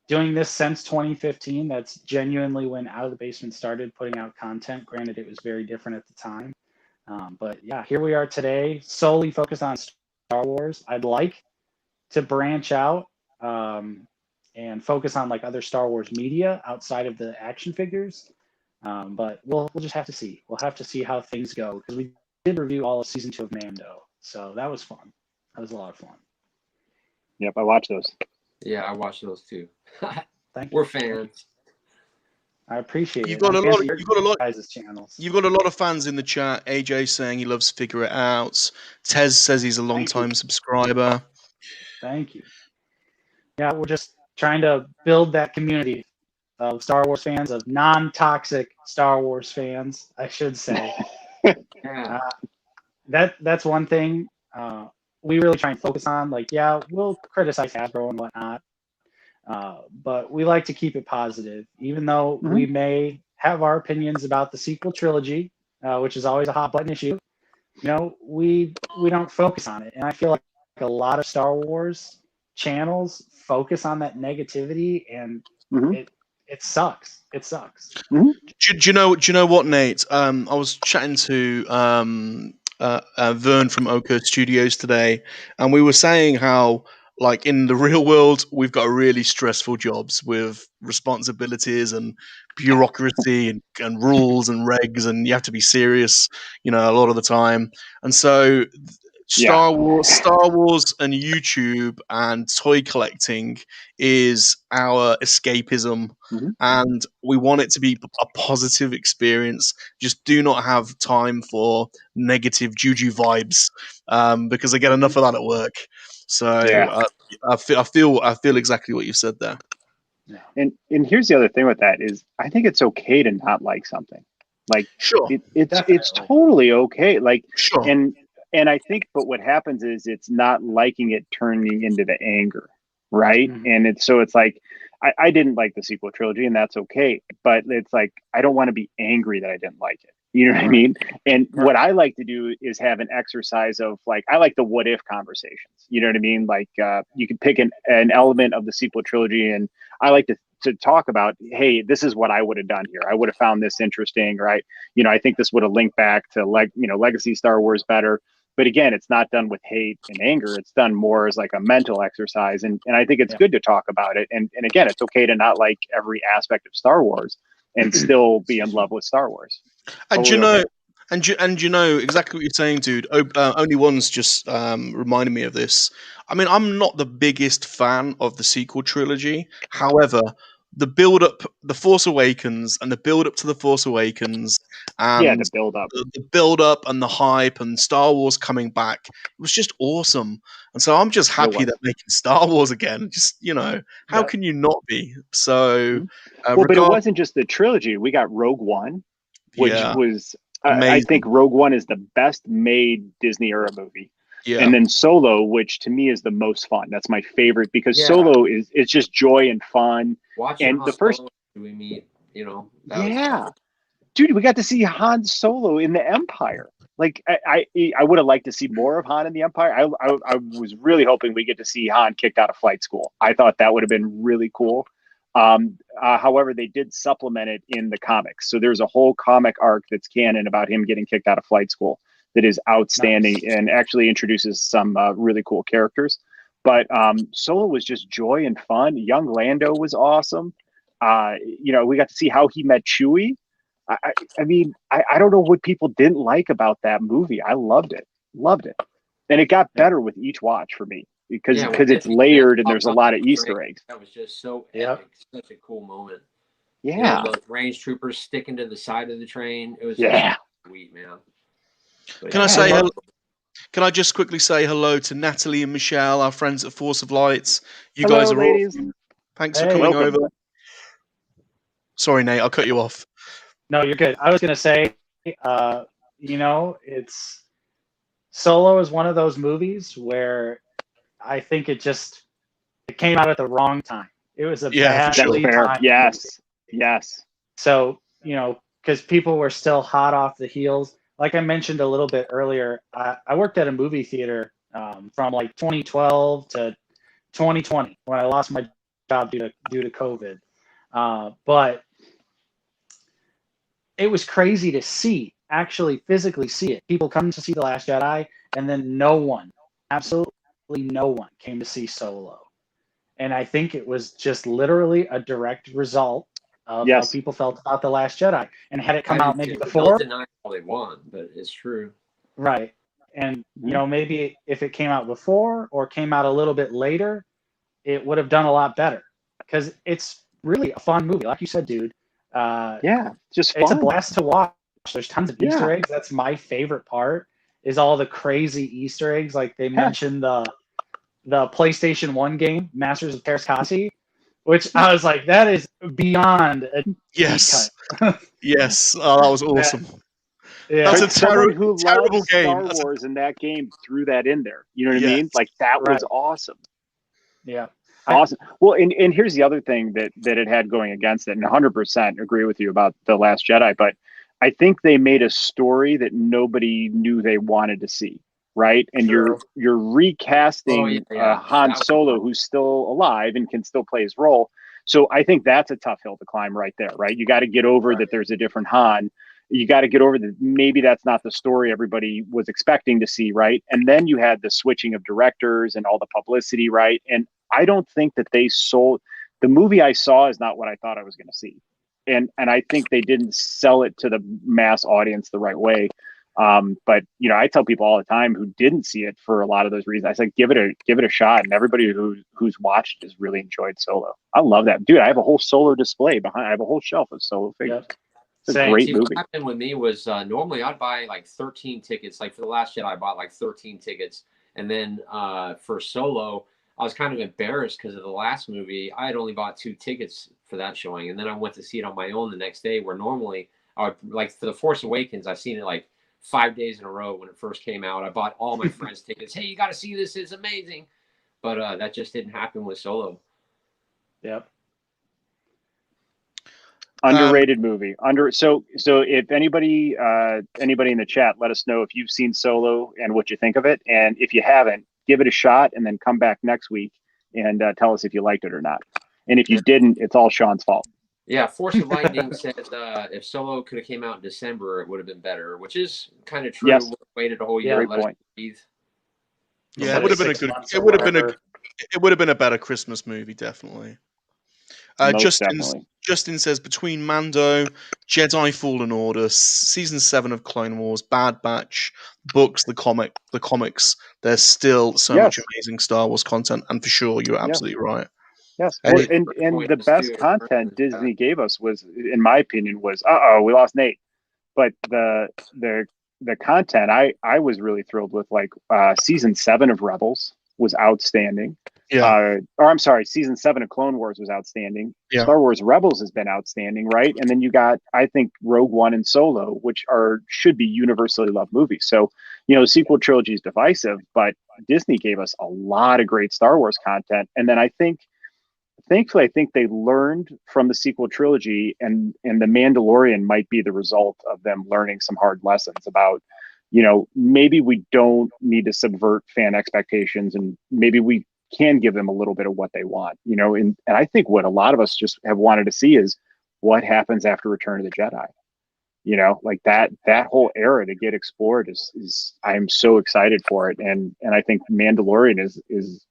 doing this since 2015. That's genuinely when Out of the Basement started putting out content. Granted, it was very different at the time. But yeah, here we are today, solely focused on Star Wars. I'd like to branch out and focus on like other Star Wars media outside of the action figures. But we'll just have to see. We'll have to see how things go, because we did review all of season 2 of Mando, so that was fun. That was a lot of fun. Yep, I watched those. Yeah, I watched those too. Thank you. We're fans. I appreciate You've it. got a lot. Guys' channels. You've got a lot of fans in the chat. AJ saying he loves Figure It Out. Tez says he's a long-time subscriber. Thank you. Yeah, we're just trying to build that community of Star Wars fans, of non-toxic Star Wars fans, I should say. Yeah. That's one thing we really try and focus on. Like, yeah, we'll criticize Hasbro and whatnot, but we like to keep it positive, even though we may have our opinions about the sequel trilogy, which is always a hot button issue. You know, we don't focus on it, and I feel like a lot of Star Wars channels focus on that negativity, and it sucks. It sucks. Do you know what, Nate? I was chatting to Vern from Oko Studios today, and we were saying how, like, in the real world, we've got really stressful jobs with responsibilities and bureaucracy and rules and regs, and you have to be serious, you know, a lot of the time. And so Star Wars and YouTube and toy collecting is our escapism, and we want it to be a positive experience. Just do not have time for negative juju vibes, because I get enough of that at work. So I feel exactly what you said there. Yeah. And here's the other thing with that is, I think it's okay to not like something. Like, sure, it's totally okay. Like, sure. And I think, but what happens is it's not liking it turning into the anger, right? And it's like, I didn't like the sequel trilogy, and that's okay. But it's like, I don't want to be angry that I didn't like it. You know what I mean? And what I like to do is have an exercise of, like, I like the what if conversations. You know what I mean? Like, you can pick an element of the sequel trilogy, and I like to talk about, hey, this is what I would have done here. I would have found this interesting, right? You know, I think this would have linked back to, like, you know, Legacy Star Wars better. But again, it's not done with hate and anger. It's done more as like a mental exercise. And I think it's good to talk about it. And again, it's okay to not like every aspect of Star Wars and still be in love with Star Wars. And totally you know exactly what you're saying, dude. Only One's just reminded me of this. I mean, I'm not the biggest fan of the sequel trilogy. However, the build up, The Force Awakens, and the build up to The Force Awakens, and the build up and the hype and Star Wars coming back, it was just awesome. And so I'm just happy that making Star Wars again. Just, you know, how can you not be? So, but it wasn't just the trilogy. We got Rogue One, which was I think Rogue One is the best made Disney era movie. Yeah. And then Solo, which to me is the most fun. That's my favorite, because Solo it's just joy and fun. Watching the first we meet, you know. Dude, we got to see Han Solo in the Empire. Like, I would have liked to see more of Han in the Empire. I was really hoping we get to see Han kicked out of flight school. I thought that would have been really cool. However, they did supplement it in the comics. So there's a whole comic arc that's canon about him getting kicked out of flight school that is outstanding and actually introduces some really cool characters. But Solo was just joy and fun. Young Lando was awesome. You know, we got to see how he met Chewie. I mean, I don't know what people didn't like about that movie. I loved it. And it got better with each watch for me, because it's layered and there's a lot of Easter eggs. That was just so epic. Such a cool moment. Yeah. You know, those range troopers sticking to the side of the train. It was sweet, man. But Can I say hello? Can I just quickly say hello to Natalie and Michelle, our friends at Force of Lights? You guys are ladies. Awesome. Thanks for coming over. Sorry, Nate, I'll cut you off. No, you're good. I was going to say, you know, Solo is one of those movies where I think it came out at the wrong time. It was a bad time. Yes. So, you know, because people were still hot off the heels. Like I mentioned a little bit earlier, I worked at a movie theater from like 2012 to 2020 when I lost my job due to COVID. But it was crazy to actually physically see it. People come to see The Last Jedi, and then absolutely no one came to see Solo. And I think it was just literally a direct result of how people felt about The Last Jedi. And had it come out maybe before, don't deny all they want, but it's true. Right. And, you know, maybe if it came out before or came out a little bit later, it would have done a lot better, because it's really a fun movie. Like you said, dude. Just fun. It's a blast to watch. There's tons of Easter eggs. That's my favorite part, is all the crazy Easter eggs. Like they mentioned the PlayStation 1 game, Masters of Terrascasi. which I was like, that is beyond a Yes. cut. Yes. Oh, that was awesome. Yeah. That's a Someone who terrible loves game. Star Wars in that game threw that in there. You know what I Yes. mean? Like that was Right. awesome. Yeah. Awesome. Well, and here's the other thing that it had going against it, and 100% agree with you about The Last Jedi, but I think they made a story that nobody knew they wanted to see, right? And True. you're recasting Han Solo, who's still alive and can still play his role. So I think that's a tough hill to climb right there, right? You got to get over that there's a different Han. You got to get over that maybe that's not the story everybody was expecting to see, right? And then you had the switching of directors and all the publicity, right? And I don't think that they sold the movie I saw is not what I thought I was going to see. And I think they didn't sell it to the mass audience the right way. But you know, I tell people all the time who didn't see it for a lot of those reasons. I said, give it a shot. And everybody who's watched has really enjoyed Solo. I love that, dude. I have a whole Solo display behind. I have a whole shelf of Solo figures. Yep. It's a great movie. What happened with me was normally I'd buy like 13 tickets. Like for The Last Jedi, I bought like 13 tickets, and then for Solo, I was kind of embarrassed because of the last movie. I had only bought 2 tickets for that showing, and then I went to see it on my own the next day. Where normally I would, like for The Force Awakens, I've seen it like 5 days in a row when it first came out. I bought all my friends tickets. Hey, you got to see this; it's amazing. But that just didn't happen with Solo. Yep. Underrated movie. So if anybody in the chat, let us know if you've seen Solo and what you think of it, and if you haven't, give it a shot, and then come back next week and tell us if you liked it or not. And if you didn't, it's all Sean's fault. Yeah, Force of Lightning said if Solo could have came out in December, it would have been better, which is kind of true. Yes. Waited a whole year. Great point. Yeah, it would have been a good. It would have been a better Christmas movie, definitely. Justin says between Mando, Jedi Fallen Order, Season 7 of Clone Wars, Bad Batch, books, the comics, there's still so much amazing Star Wars content, and for sure, you're absolutely right. Yes, and the best content Disney gave us was, in my opinion, was we lost Nate, but the content I was really thrilled with, like Season 7 of Rebels was outstanding. Yeah. Or I'm sorry, Season 7 of Clone Wars was outstanding. Yeah. Star Wars Rebels has been outstanding, right? And then you got, I think, Rogue One and Solo, which should be universally loved movies. So, you know, the sequel trilogy is divisive, but Disney gave us a lot of great Star Wars content. And then thankfully, I think they learned from the sequel trilogy, and The Mandalorian might be the result of them learning some hard lessons about, you know, maybe we don't need to subvert fan expectations, and maybe we can give them a little bit of what they want, you know, and I think what a lot of us just have wanted to see is what happens after Return of the Jedi, you know, like that whole era to get explored is I'm so excited for it. And I think Mandalorian is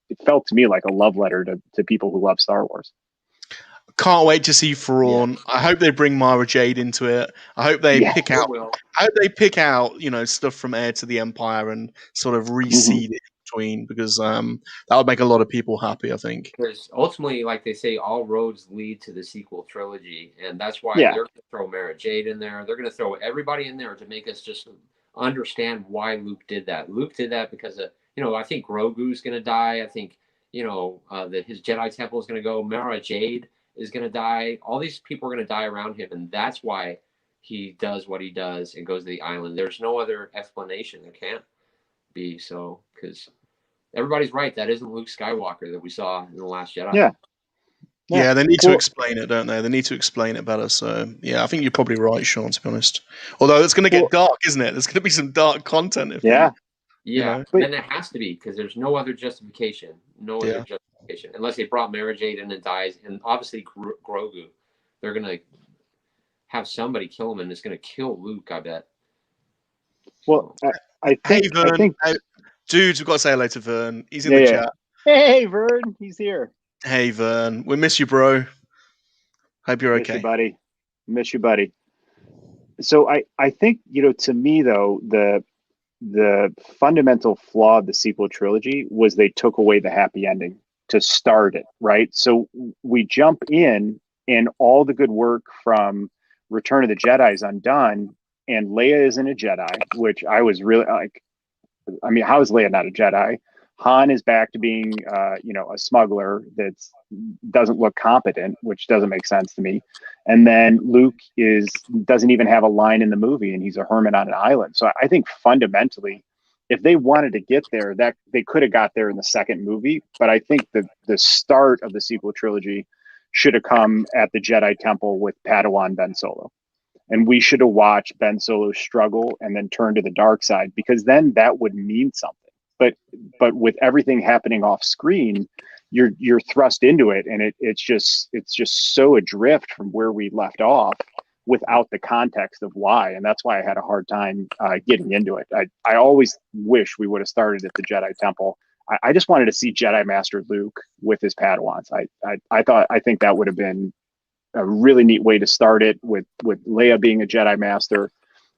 it felt to me like a love letter to people who love Star Wars. Can't wait to see Thrawn. Yeah. I hope they bring Mara Jade into it. I hope they pick out, you know, stuff from Heir to the Empire and sort of reseed it between, because that would make a lot of people happy, I think. Because ultimately, like they say, all roads lead to the sequel trilogy, and that's why they're going to throw Mara Jade in there. They're going to throw everybody in there to make us just understand why Luke did that. Luke did that because of, you know, I think Grogu's going to die. I think, you know, that his Jedi Temple is going to go. Mara Jade is going to die. All these people are going to die around him, and that's why he does what he does and goes to the island. There's no other explanation. There can't be, so, because everybody's right. That isn't Luke Skywalker that we saw in The Last Jedi. Yeah, they need to explain it, don't they? They need to explain it better. So, yeah, I think you're probably right, Sean, to be honest. Although it's going to get dark, isn't it? There's going to be some dark content. Yeah, then it has to be, because there's no other justification. No other justification. Unless they brought Mara Jade in and dies. And obviously Grogu. They're going to have somebody kill him, and it's going to kill Luke, I bet. Well, I think... Dudes, we've got to say hello to Vern. He's in the chat. Hey, Vern. He's here. Hey, Vern. We miss you, bro. Hope you're okay. Miss you, buddy. So I think, you know, to me, though, the fundamental flaw of the sequel trilogy was they took away the happy ending to start it, right? So we jump in, and all the good work from Return of the Jedi is undone, and Leia isn't a Jedi, which I was really like, I mean, how is Leia not a Jedi? Han is back to being, a smuggler that doesn't look competent, which doesn't make sense to me. And then Luke doesn't even have a line in the movie, and he's a hermit on an island. So I think fundamentally, if they wanted to get there, that they could have got there in the second movie. But I think the start of the sequel trilogy should have come at the Jedi Temple with Padawan Ben Solo. And we should have watched Ben Solo struggle and then turn to the dark side, because then that would mean something. But with everything happening off screen, you're thrust into it, and it's just so adrift from where we left off without the context of why. And that's why I had a hard time getting into it. I always wish we would have started at the Jedi Temple. I just wanted to see Jedi Master Luke with his Padawans. I think that would have been a really neat way to start it, with Leia being a Jedi Master.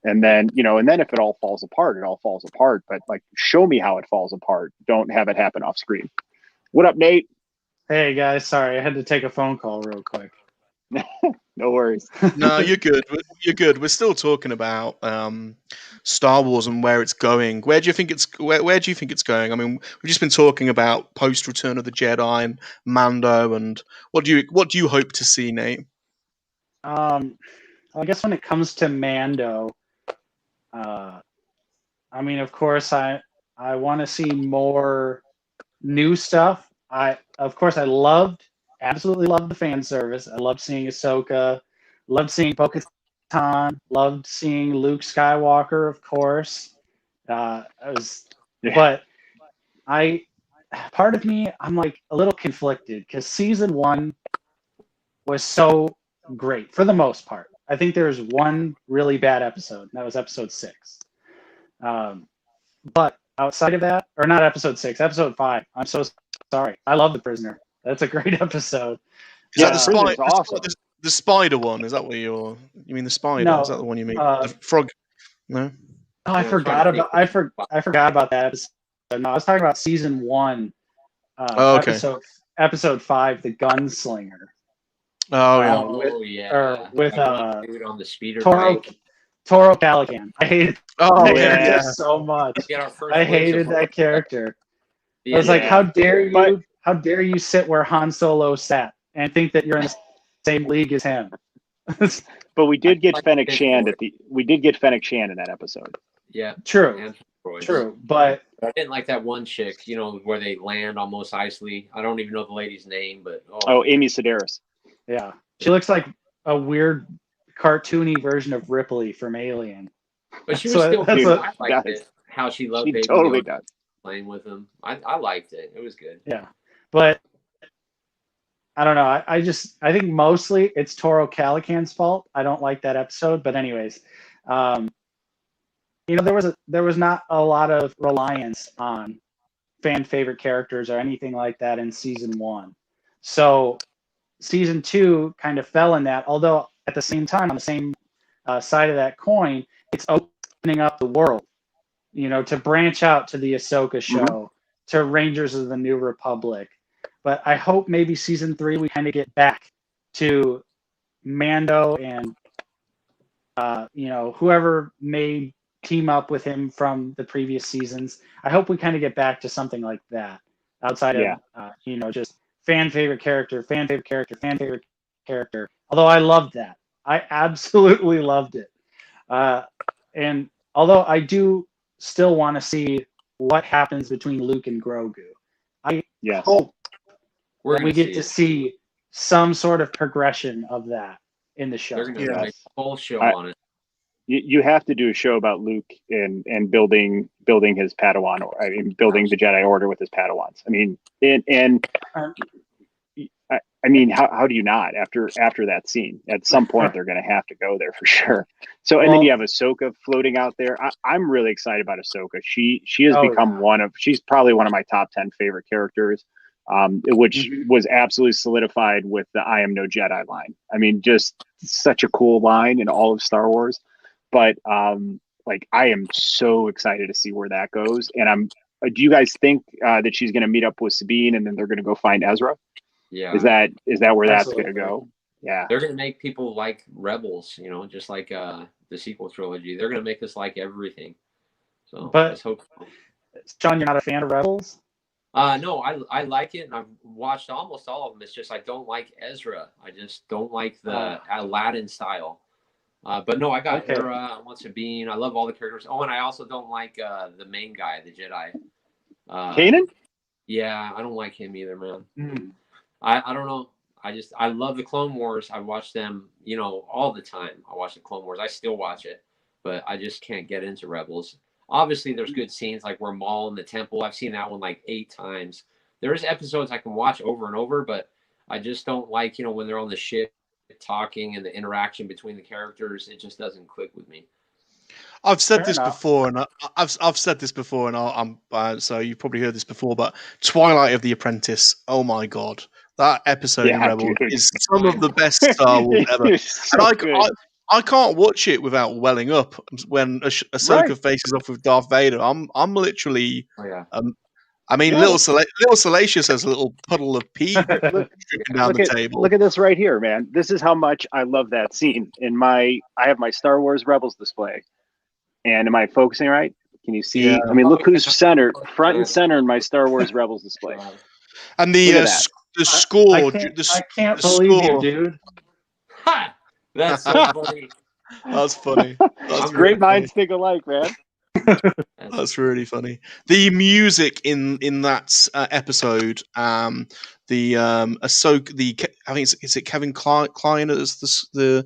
And then, if it all falls apart, it all falls apart. But like, show me how it falls apart. Don't have it happen off screen. What up, Nate? Hey guys, sorry, I had to take a phone call real quick. No worries. No, you're good. You're good. We're still talking about Star Wars and where it's going. Where do you think it's going? I mean, we've just been talking about post Return of the Jedi and Mando, and what do you hope to see, Nate? I guess when it comes to Mando, I mean, of course, I want to see more new stuff. I absolutely loved the fan service. I loved seeing Ahsoka, loved seeing Bo-Katan, loved seeing Luke Skywalker, of course. But part of me, I'm like a little conflicted, because season 1 was so great for the most part. I think there's one really bad episode, and that was episode 6. But outside of that, or not episode 6, episode 5, I'm so sorry. I love The Prisoner. That's a great episode. Is that the spider one? Is that what you mean? The spider? No, is that the one you mean? The frog? No. Oh, I forgot about that episode. No, I was talking about season 1. Okay. Episode 5, The Gunslinger. Oh yeah. With on the speeder Toro Calican. I hated that so much. I hated that character. I was like, how dare you sit where Han Solo sat and think that you're in the same league as him? But we did get Fennec Shand in that episode. Yeah. True. But I didn't like that one chick, where they land on Mos Eisley. I don't even know the lady's name, but Amy Sedaris. Yeah, she looks like a weird cartoony version of Ripley from Alien. But she was still cute. I liked it. How she loved Baby totally does. Playing with him. I liked it. It was good. Yeah, but I don't know. I think mostly it's Toro Calican's fault. I don't like that episode. But anyways, there was not a lot of reliance on fan favorite characters or anything like that in season 1. So season 2 kind of fell in that, although at the same time, on the same side of that coin, it's opening up the world, to branch out to the Ahsoka show, to Rangers of the New Republic. But I hope maybe season 3 we kind of get back to Mando and whoever may team up with him from the previous seasons. I hope we kind of get back to something like that, outside of just fan favorite character. Although I loved that. I absolutely loved it. And although I do still want to see what happens between Luke and Grogu, I hope we get to see some sort of progression of that in the show. They're going to make a whole show on it. You have to do a show about Luke and building his Padawan, building the Jedi Order with his Padawans. How do you not after that scene? At some point, they're going to have to go there for sure. So, and then you have Ahsoka floating out there. I'm really excited about Ahsoka. She has become she's probably one of my top 10 favorite characters, which was absolutely solidified with the "I am no Jedi" line. I mean, just such a cool line in all of Star Wars. But I am so excited to see where that goes. And do you guys think that she's going to meet up with Sabine and then they're going to go find Ezra? Yeah. Is that where that's going to go? Yeah. They're going to make people like Rebels, just like the sequel trilogy. They're going to make us like everything. So but let's hope. John, you're not a fan of Rebels? No, I like it, and I've watched almost all of them. It's just I don't like Ezra. I just don't like the Aladdin style. But no, I got Hera, Once a Bean. I love all the characters. Oh, and I also don't like the main guy, the Jedi. Kanan? Yeah, I don't like him either, man. I don't know. I love the Clone Wars. I watch them, all the time. I watch the Clone Wars. I still watch it, but I just can't get into Rebels. Obviously, there's good scenes like where Maul in the temple. I've seen that one like 8 times. There's episodes I can watch over and over, but I just don't like, when they're on the ship talking and the interaction between the characters. It just doesn't click with me. I've said this before, and I've said this before, and I'm so you've probably heard this before, but Twilight of the Apprentice. Oh my god, that episode in Rebels is some of the best Star Wars ever. So and I can't watch it without welling up when Ahsoka faces off with Darth Vader. I'm literally. I mean, little Salacious has a little puddle of pee dripping down the table. Look at this right here, man. This is how much I love that scene. I have my Star Wars Rebels display. And am I focusing right? Can you see? Yeah. I mean, look who's front and center in my Star Wars Rebels display. And the score. I can't believe you, dude. Ha! That's so funny. That's funny. That's great minds think alike, man. That's really funny. The music in that episode, the Ahsoka, I think is it Kevin Kline as the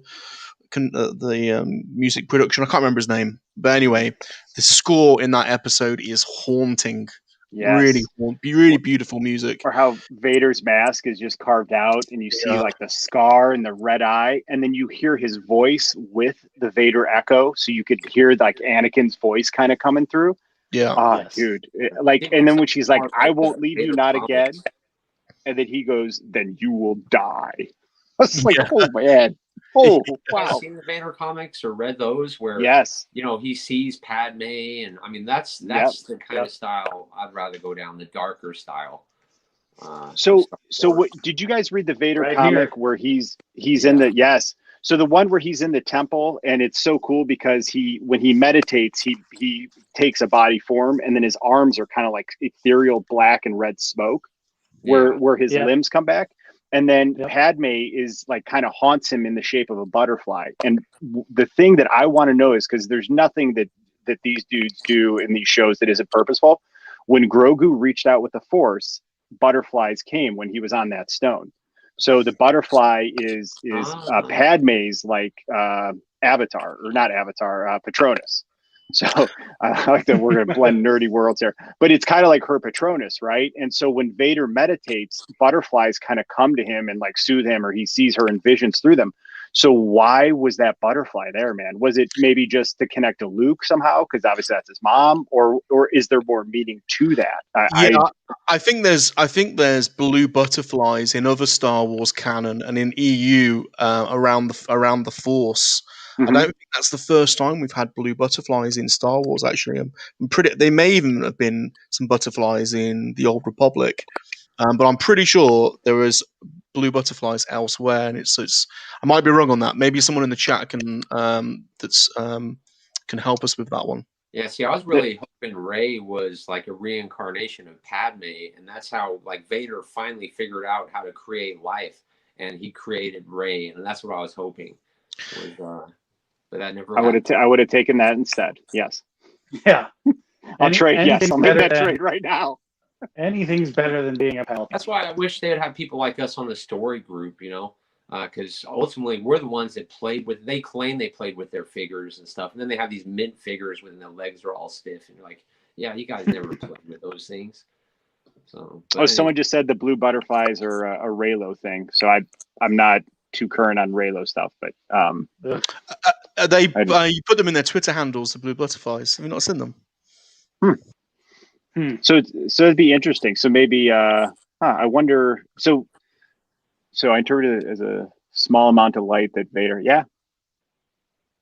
music production. I can't remember his name, but anyway, the score in that episode is haunting. Yes. Really beautiful music. Or how Vader's mask is just carved out, and you see like the scar and the red eye, and then you hear his voice with the Vader echo, so you could hear like Anakin's voice kind of coming through. Yeah, dude, and then when she's like, "I won't leave you, not again," and then he goes, "Then you will die." I was like, "Oh man." Oh, wow. Have you seen the Vader comics or read those where he sees Padme, and I mean that's the kind of style I'd rather go down, the darker style. So what did you guys read the Vader comic where he's in the so the one where he's in the temple, and it's so cool because when he meditates he takes a body form, and then his arms are kind of like ethereal black and red smoke where his limbs come back. And then Padme is like kind of haunts him in the shape of a butterfly. And the thing that I want to know is, because there's nothing that these dudes do in these shows that isn't purposeful. When Grogu reached out with the Force, butterflies came when he was on that stone. So the butterfly is Padme's like avatar, or not avatar, Patronus. So I like that we're going to blend nerdy worlds here, but it's kind of like her Patronus, right? And so when Vader meditates, butterflies kind of come to him and like soothe him, or he sees her in visions through them. So why was that butterfly there, man? Was it maybe just to connect to Luke somehow? Because obviously that's his mom, or is there more meaning to that? I think there's blue butterflies in other Star Wars canon and in EU around the Force. I don't think that's the first time we've had blue butterflies in Star Wars. Actually, they may even have been some butterflies in the Old Republic, but I'm pretty sure there is blue butterflies elsewhere. And it's I might be wrong on that. Maybe someone in the chat can can help us with that one. Yeah, see, I was really hoping Rey was like a reincarnation of Padme, and that's how like Vader finally figured out how to create life, and he created Rey, and that's what I was hoping. But that never. I would have taken that instead. Yes. Yeah. I'll trade. Yes, I'll make that trade right now. Anything's better than being a Palpatine. That's why I wish they'd have people like us on the story group. Because ultimately we're the ones that played with. They claim they played with their figures and stuff, and then they have these mint figures when their legs are all stiff, and you're like, "Yeah, you guys never played with those things." So. Someone just said the blue butterflies are a Reylo thing. So I'm not too current on Reylo stuff, but you put them in their Twitter handles, the blue butterflies. Have you not seen them? So it'd be interesting. So maybe I wonder. So I interpreted it as a small amount of light that Vader. Yep.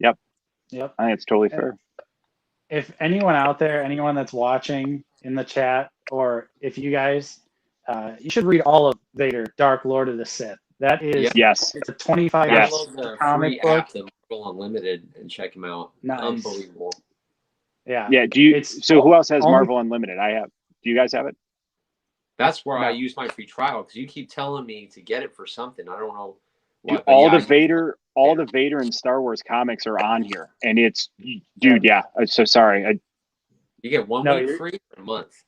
I think it's totally fair. If anyone out there, anyone that's watching in the chat, or if you guys, you should read all of Vader, Dark Lord of the Sith. That is, it's a 25 comic book. The Marvel Unlimited, and check them out. Nice. Unbelievable. Yeah. Yeah. Who else has Marvel Unlimited? I have. Do you guys have it? That's where I use my free trial, because you keep telling me to get it for something. I don't know what. Dude, all the Vader and Star Wars comics are on here, and it's, dude, yeah. I'm so sorry. You get 1 week free for a month.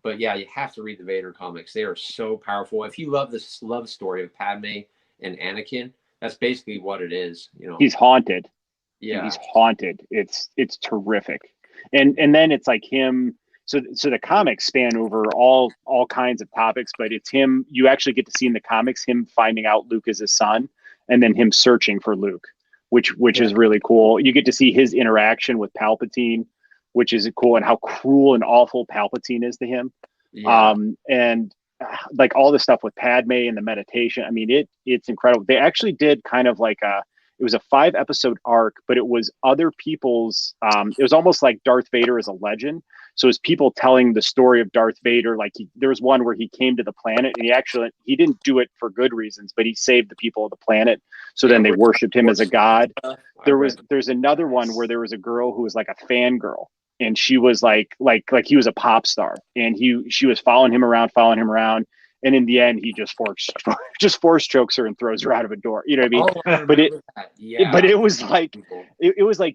But yeah, you have to read the Vader comics. They are so powerful. If you love this love story of Padme and Anakin, that's basically what it is. You know, he's haunted. Yeah, dude, he's haunted. It's terrific. And then it's like him. So the comics span over all kinds of topics, but it's him. You actually get to see in the comics him finding out Luke is his son, and then him searching for Luke, which is really cool. You get to see his interaction with Palpatine, which is cool, and how cruel and awful Palpatine is to him. Yeah. And like all the stuff with Padme and the meditation. I mean, it's incredible. They actually did kind of like it was a 5-episode arc, but it was other people's, it was almost like Darth Vader is a legend. So it's people telling the story of Darth Vader. Like there was one where he came to the planet, and he didn't do it for good reasons, but he saved the people of the planet. So then they worshiped him as a god. There's another one where there was a girl who was like a fangirl, and she was like he was a pop star, and she was following him around. And in the end, he just force chokes her and throws her out of a door. You know what I mean? But it was like,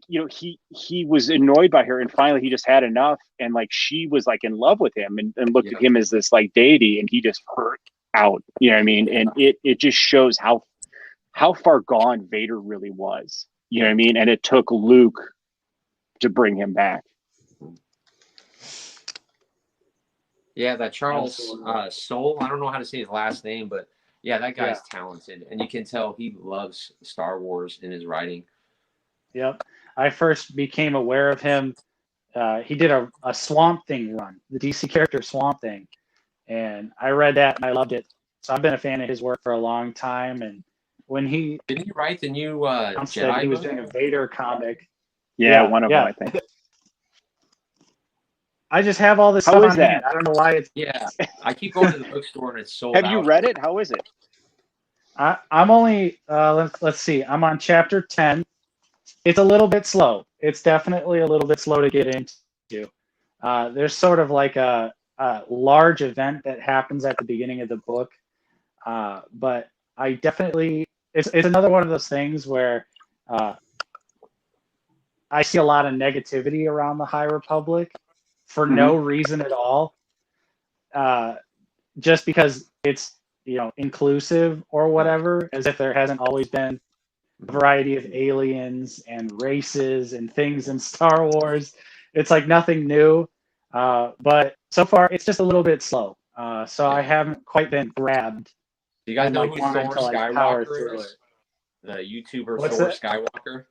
you know, he was annoyed by her, and finally he just had enough. And like, she was like in love with him and looked at him as this like deity, and he just hurt out. You know what I mean? And it just shows how far gone Vader really was. You know what I mean? And it took Luke to bring him back. Yeah, that Charles Soule, I don't know how to say his last name, but yeah, that guy's talented, and you can tell he loves Star Wars in his writing. Yep. I first became aware of him. He did a Swamp Thing run, the DC character Swamp Thing, and I read that and I loved it. So I've been a fan of his work for a long time. And when didn't he write the new Jedi? He was doing a Vader comic. Yeah, one of them, I think. I just have all this stuff on hand. I don't know why it's. Yeah, I keep going to the bookstore and it's sold out. Have you read it? How is it? I'm only let's see. I'm on chapter 10. It's a little bit slow. It's definitely a little bit slow to get into. There's sort of like a large event that happens at the beginning of the book, but I definitely it's another one of those things where I see a lot of negativity around the High Republic for no reason at all, just because it's, you know, inclusive or whatever, as if there hasn't always been a variety of aliens and races and things in Star Wars. It's like nothing new, but so far it's just a little bit slow. So I haven't quite been grabbed. Do you guys know who Thor Skywalker is? The YouTuber Thor Skywalker?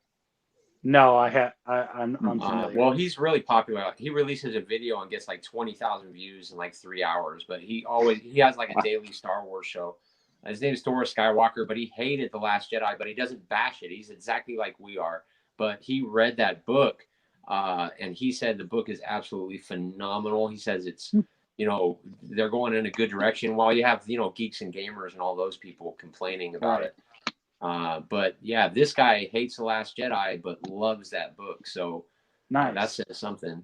No, I'm unfamiliar. Well, he's really popular. He releases a video and gets like 20,000 views in like 3 hours. But he has like a daily Star Wars show. His name is Thor Skywalker, but he hated The Last Jedi, but he doesn't bash it. He's exactly like we are. But he read that book, and he said the book is absolutely phenomenal. He says it's, you know, they're going in a good direction, while you have, you know, geeks and gamers and all those people complaining about it. But yeah, this guy hates The Last Jedi, but loves that book. So nice. That says something.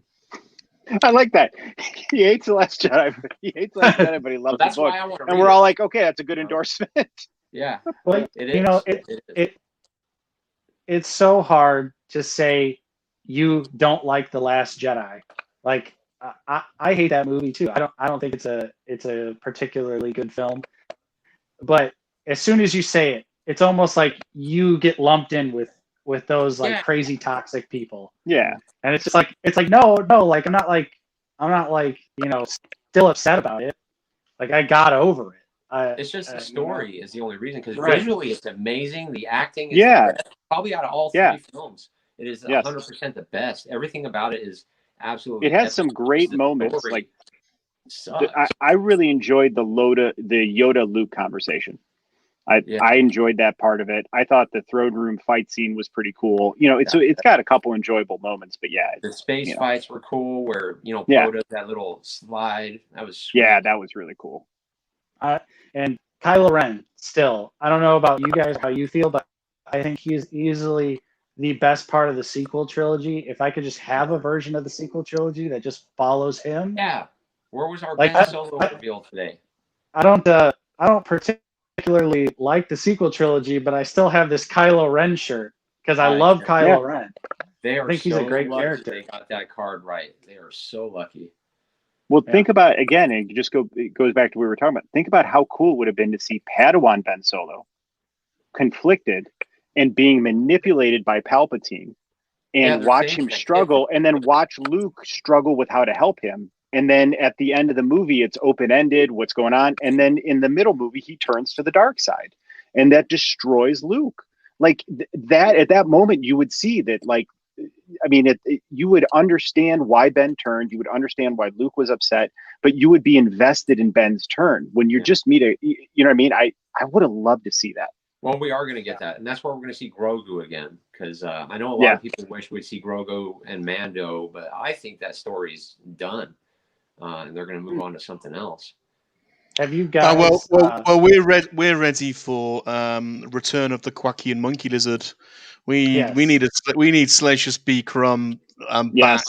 I like that. He hates The Last Jedi, but he loves the book. And we're all like, okay, that's a good endorsement. Yeah. Well, you know, it's so hard to say you don't like The Last Jedi. Like, I hate that movie too. I don't think it's a particularly good film. But as soon as you say it, it's almost like you get lumped in with those like crazy toxic people. Yeah. And it's just like, no, like I'm not like, you know, still upset about it. Like I got over it. It's just the story is the only reason, because visually it's amazing. The acting is probably out of all three films, it is 100% the best. Everything about it is absolutely. It has some great moments. Like I really enjoyed the Yoda Luke conversation. I enjoyed that part of it. I thought the throne room fight scene was pretty cool. You know, it's got a couple enjoyable moments, but the space fights were cool. Where Poe does that little slide. That was sweet. That was really cool. And Kylo Ren, still, I don't know about you guys how you feel, but I think he is easily the best part of the sequel trilogy. If I could just have a version of the sequel trilogy that just follows him, Where was our Like, Ben Solo reveal today? I don't particularly like the sequel trilogy, but I still have this Kylo Ren shirt because I love Kylo Ren. They are I think he's a great character. They got that card right. They are so lucky. Well, think about, again, it goes back to what we were talking about. Think about how cool it would have been to see Padawan Ben Solo conflicted and being manipulated by Palpatine, and watch him struggle, and then watch Luke struggle with how to help him. And then at the end of the movie, it's open-ended, what's going on. And then in the middle movie, he turns to the dark side, and that destroys Luke. Like that, at that moment, you would see that, like, I mean, you would understand why Ben turned. You would understand why Luke was upset, but you would be invested in Ben's turn. When you just meet you know what I mean? I would have loved to see that. Well, we are going to get that, and that's where we're going to see Grogu again, because I know a lot of people wish we'd see Grogu and Mando, but I think that story's done, and they're going to move on to something else. Have you guys? Well, we're ready for Return of the Quacky and MoNKey-LiZaRD. We need Salacious B. Crumb back.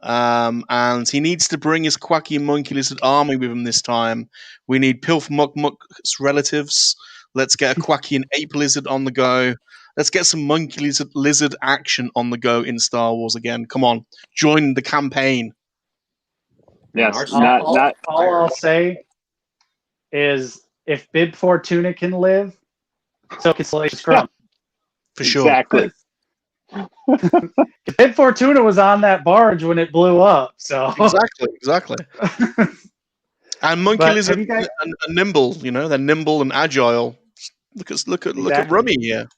And he needs to bring his Quacky and MoNKey-LiZaRD army with him this time. We need Pilf Muck Muck's relatives. Let's get a Quacky and Ape Lizard on the go. Let's get some MoNKey-LiZaRD action on the go in Star Wars again. Come on, join the campaign. Yes, all I'll say is if Bib Fortuna can live, so can Salacious Crumb. For sure. Exactly. Bib Fortuna was on that barge when it blew up, so exactly. And MoNKey-LiZaRD are nimble, they're nimble and agile. Look at Rummy here.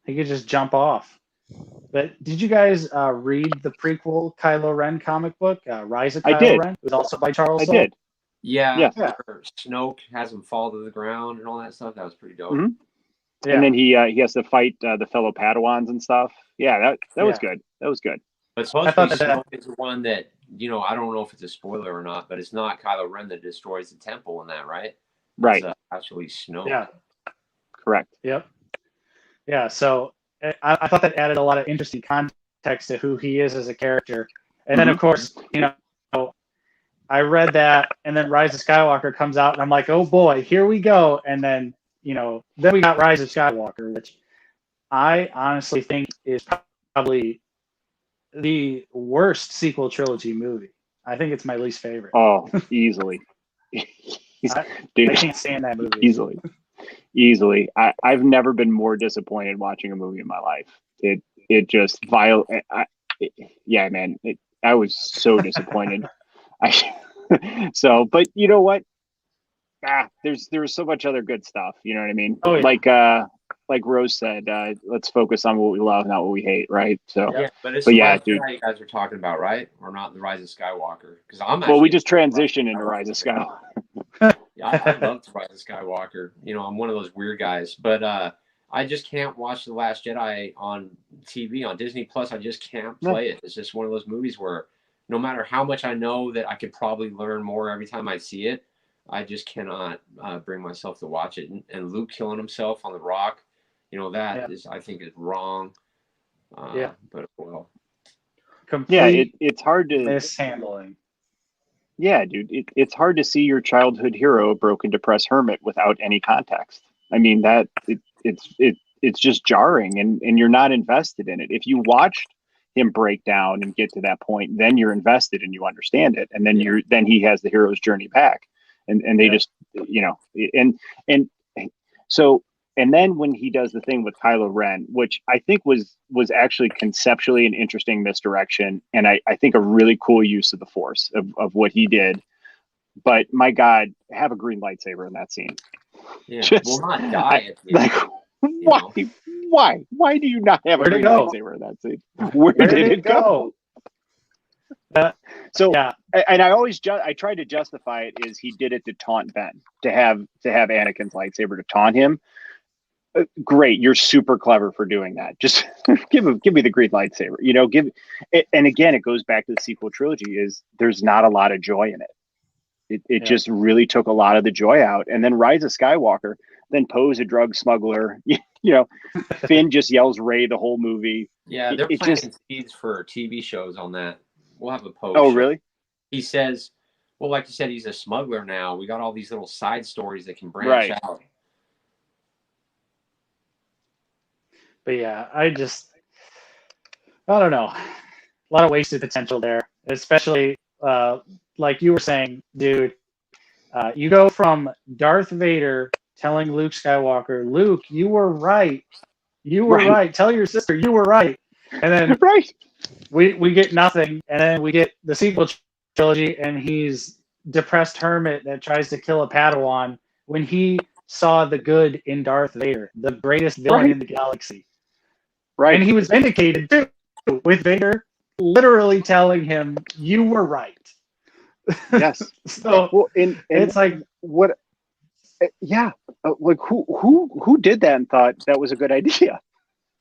He could just jump off. But did you guys read the prequel Kylo Ren comic book, Rise of Kylo Ren? It was also by Charles Soule. I did. Yeah. Snoke has him fall to the ground and all that stuff. That was pretty dope. Mm-hmm. Yeah. And then he has to fight the fellow Padawans and stuff. Yeah, that was good. That was good. But supposedly Snoke is the one that, I don't know if it's a spoiler or not, but it's not Kylo Ren that destroys the temple in that, right? Right. It's actually Snoke. Yeah. Correct. Yep. Yeah, so I thought that added a lot of interesting context to who he is as a character. And then, of course, I read that, and then Rise of Skywalker comes out, and I'm like, oh boy, here we go. And then, then we got Rise of Skywalker, which I honestly think is probably the worst sequel trilogy movie. I think it's my least favorite. Oh, easily. I can't stand that movie. Easily. I've never been more disappointed watching a movie in my life. It just violent. Man, I was so disappointed. But you know what? There's so much other good stuff. You know what I mean? Oh, yeah. Like Rose said, let's focus on what we love, not what we hate, right? So, but dude, you guys are talking about, right? Or not the Rise of Skywalker? Because we just transitioned into Rise of Skywalker. I love the Rise of Skywalker. I'm one of those weird guys, but I just can't watch The Last Jedi on TV on Disney Plus. I just can't play it. It's just one of those movies where no matter how much I know that I could probably learn more every time I see it, I just cannot bring myself to watch it. And Luke killing himself on the rock, is, I think, is wrong. But well, it's hard to mishandling. Yeah, dude, it's hard to see your childhood hero, a broken, depressed hermit, without any context. I mean, it's just jarring, and you're not invested in it. If you watched him break down and get to that point, then you're invested and you understand it, and then he has the hero's journey back, and they just and then when he does the thing with Kylo Ren, which I think was actually conceptually an interesting misdirection, and I think a really cool use of the Force of what he did. But my God, have a green lightsaber in that scene. Yeah, will not die. Why do you not have a green lightsaber in that scene? Where did it go? And I tried to justify it is he did it to taunt Ben, to have Anakin's lightsaber to taunt him. Great, you're super clever for doing that. Just give me the green lightsaber. And again, it goes back to the sequel trilogy. Is there's not a lot of joy in it. It just really took a lot of the joy out. And then Rise of Skywalker, then Poe's a drug smuggler. Finn just yells Rey the whole movie. Yeah, they're planting seeds for TV shows on that. We'll have a post. Oh, really? He says Well, like you said, he's a smuggler now. We got all these little side stories that can branch out. But yeah, I don't know. A lot of wasted potential there, especially like you were saying, dude. You go from Darth Vader telling Luke Skywalker, Luke, you were right. You were right. Tell your sister you were right. And then we get nothing. And then we get the sequel trilogy, and he's depressed hermit that tries to kill a Padawan when he saw the good in Darth Vader, the greatest villain in the galaxy. Right. And he was vindicated too, with Vader literally telling him, you were right. Yes. So and it's like what? Yeah, like who did that and thought that was a good idea?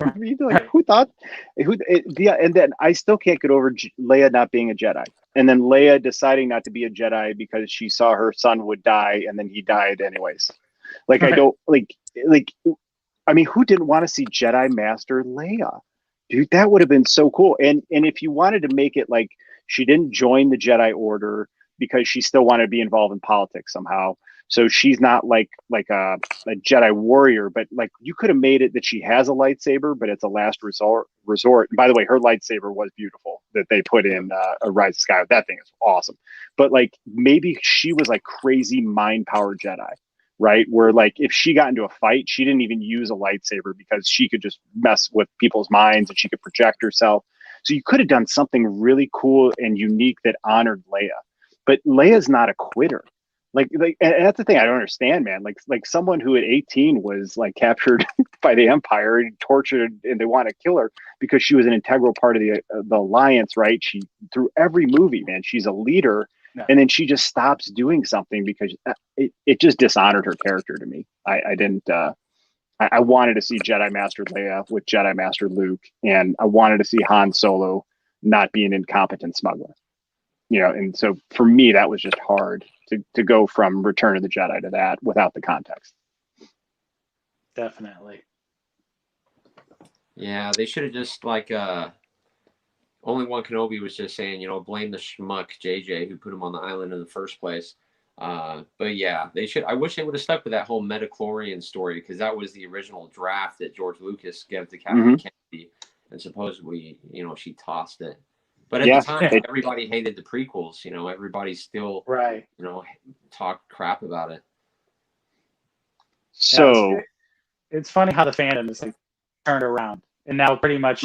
I mean, like who thought? And then I still can't get over Leia not being a Jedi, and then Leia deciding not to be a Jedi because she saw her son would die, and then he died anyways. Like I don't like. I mean, who didn't want to see Jedi Master Leia? Dude, that would have been so cool. And if you wanted to make it like she didn't join the Jedi Order because she still wanted to be involved in politics somehow. So she's not like a Jedi warrior, but like you could have made it that she has a lightsaber, but it's a last resort. And by the way, her lightsaber was beautiful that they put in a Rise of Skywalker. That thing is awesome. But like maybe she was like crazy mind power Jedi, right? Where like if she got into a fight, she didn't even use a lightsaber because she could just mess with people's minds and she could project herself. So you could have done something really cool and unique that honored Leia. But Leia's not a quitter. Like, and that's the thing I don't understand, man. Like someone who at 18 was like captured by the Empire and tortured, and they want to kill her because she was an integral part of the Alliance, right? She through every movie, man, she's a leader, and then she just stops doing something because it just dishonored her character to me. I didn't. I wanted to see Jedi Master Leia with Jedi Master Luke, and I wanted to see Han Solo not be an incompetent smuggler. You know, and so for me, that was just hard to go from Return of the Jedi to that without the context. Definitely. Yeah, they should have just like only one Kenobi was just saying, you know, blame the schmuck JJ who put him on the island in the first place. But yeah, they should. I wish they would have stuck with that whole Metachlorian story because that was the original draft that George Lucas gave to Kathleen Kennedy, and supposedly, you know, she tossed it. But at the time, everybody hated the prequels. You know, everybody still, you know, talked crap about it. So it's funny how the fandom is like turned around, and now pretty much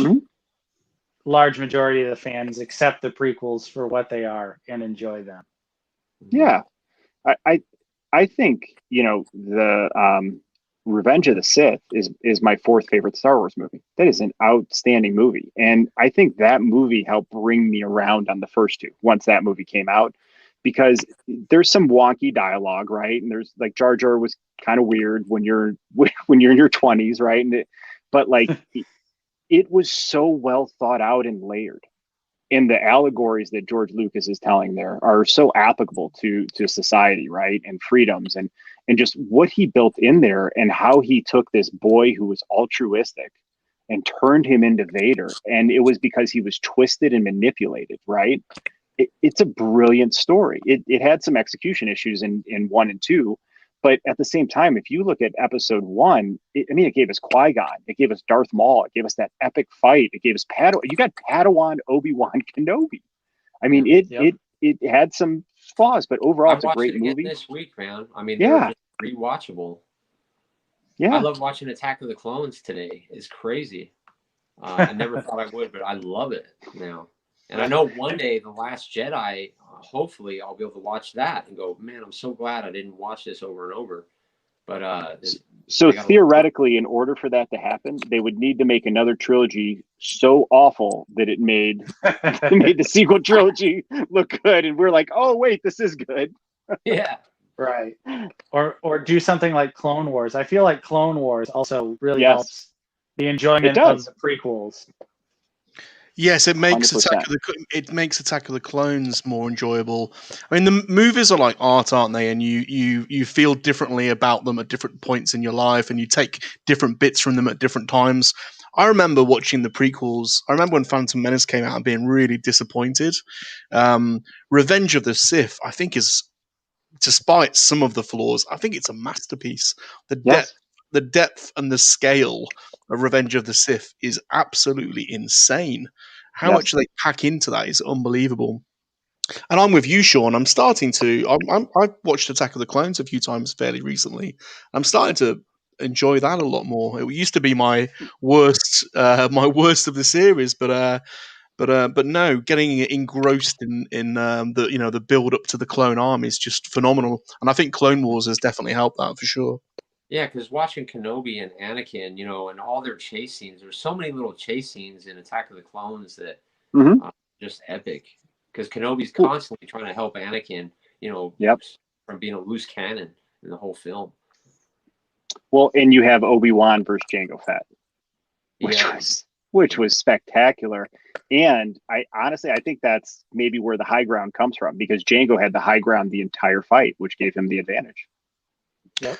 large majority of the fans accept the prequels for what they are and enjoy them. Yeah, I think, you know, the Revenge of the Sith is my fourth favorite Star Wars movie. That is an outstanding movie. And I think that movie helped bring me around on the first two once that movie came out, because there's some wonky dialogue, right? And there's like Jar Jar was kind of weird when you're in your 20s, right? But like it was so well thought out and layered. And the allegories that George Lucas is telling there are so applicable to society, right? And freedoms and just what he built in there and how he took this boy who was altruistic and turned him into Vader. And it was because he was twisted and manipulated, right? It's a brilliant story. It had some execution issues in 1 and 2. But at the same time, if you look at episode 1, it gave us Qui-Gon, it gave us Darth Maul, it gave us that epic fight, it gave us You got Padawan Obi-Wan Kenobi. I mean, it had some flaws, but overall, it's a great movie. This week, man. I mean, they're just rewatchable. Yeah, I love watching Attack of the Clones today. It's crazy. I never thought I would, but I love it now. And I know one day, The Last Jedi, hopefully I'll be able to watch that and go, man, I'm so glad I didn't watch this over and over. But so theoretically, in order for that to happen, they would need to make another trilogy so awful that it made the sequel trilogy look good. And we're like, oh, wait, this is good. Yeah. Right. Or do something like Clone Wars. I feel like Clone Wars also really helps the enjoyment of the prequels. Yes, it makes Attack of the Clones more enjoyable. I mean, the movies are like art, aren't they? And you feel differently about them at different points in your life, and you take different bits from them at different times. I remember watching the prequels. I remember when Phantom Menace came out and being really disappointed. Revenge of the Sith, I think, is, despite some of the flaws, I think it's a masterpiece. The depth and the scale of Revenge of the Sith is absolutely insane. How much they pack into that is unbelievable. And I'm with you, Sean. I'm starting to. I've watched Attack of the Clones a few times fairly recently. I'm starting to enjoy that a lot more. It used to be my worst of the series, but no, getting engrossed in the build up to the clone army is just phenomenal. And I think Clone Wars has definitely helped that for sure. Yeah, because watching Kenobi and Anakin, and all their chase scenes, there's so many little chase scenes in Attack of the Clones that just epic. Because Kenobi's constantly trying to help Anakin, from being a loose cannon in the whole film. Well, and you have Obi-Wan versus Jango Fett, which was spectacular. And I think that's maybe where the high ground comes from, because Jango had the high ground the entire fight, which gave him the advantage. Yep.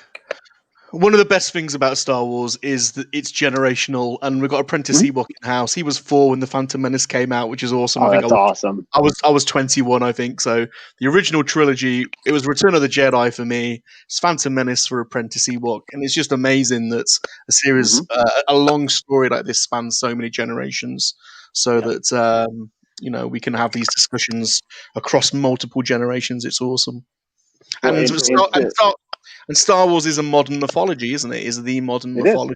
One of the best things about Star Wars is that it's generational, and we've got Apprentice Ewok in the house. He was 4 when the Phantom Menace came out, which is awesome. Oh, that's awesome. I was 21, I think. So the original trilogy, it was Return of the Jedi for me. It's Phantom Menace for Apprentice Ewok, and it's just amazing that a series, a long story like this spans so many generations, so that we can have these discussions across multiple generations. It's awesome. Well, and Star Wars is a modern mythology, isn't it? Is the modern mythology.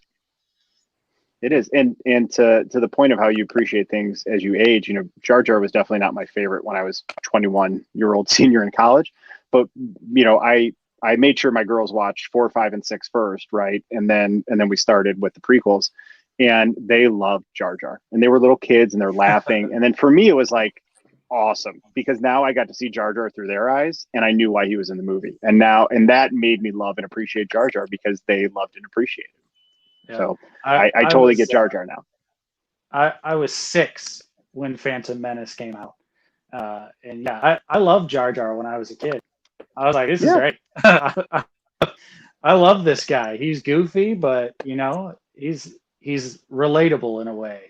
It is. And to the point of how you appreciate things as you age, Jar Jar was definitely not my favorite when I was 21-year-old senior in college. But, I made sure my girls watched 4, 5, and 6 first, right? And then we started with the prequels, and they loved Jar Jar. And they were little kids and they're laughing. And then for me, it was like, awesome, because now I got to see Jar Jar through their eyes, and I knew why he was in the movie, and that made me love and appreciate Jar Jar, because they loved and appreciated him. So I totally get Jar Jar now. I was 6 when Phantom Menace came out, and I loved Jar Jar when I was a kid. I was like, this is great. I love this guy. He's goofy, but he's relatable in a way.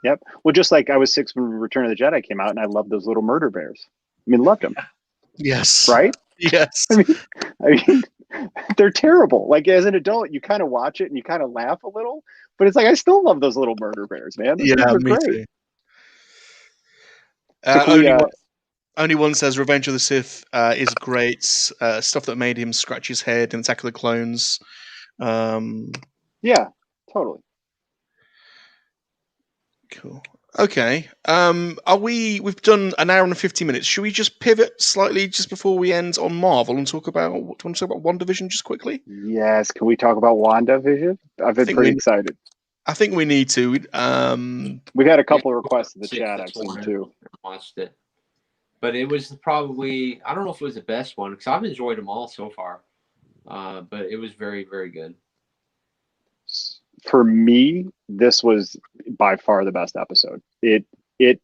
Yep. Well, just like I was 6 when Return of the Jedi came out, and I loved those little murder bears. Loved them. Yes. Right? Yes. I mean, they're terrible. Like, as an adult, you kind of watch it and you kind of laugh a little, but it's like, I still love those little murder bears, man. Those me great. Too. Only One says Revenge of the Sith is great. Stuff that made him scratch his head in Attack of the Clones. Yeah, totally. Cool. Okay. We've done an hour and 50 minutes. Should we just pivot slightly just before we end on Marvel and talk about WandaVision just quickly? Yes. Can we talk about WandaVision? I've been pretty excited. I think we need to. We've had a couple of requests in the chat, I've seen too. Watched it. But it was probably, I don't know if it was the best one, because I've enjoyed them all so far. But it was very, very good. For me, this was by far the best episode. It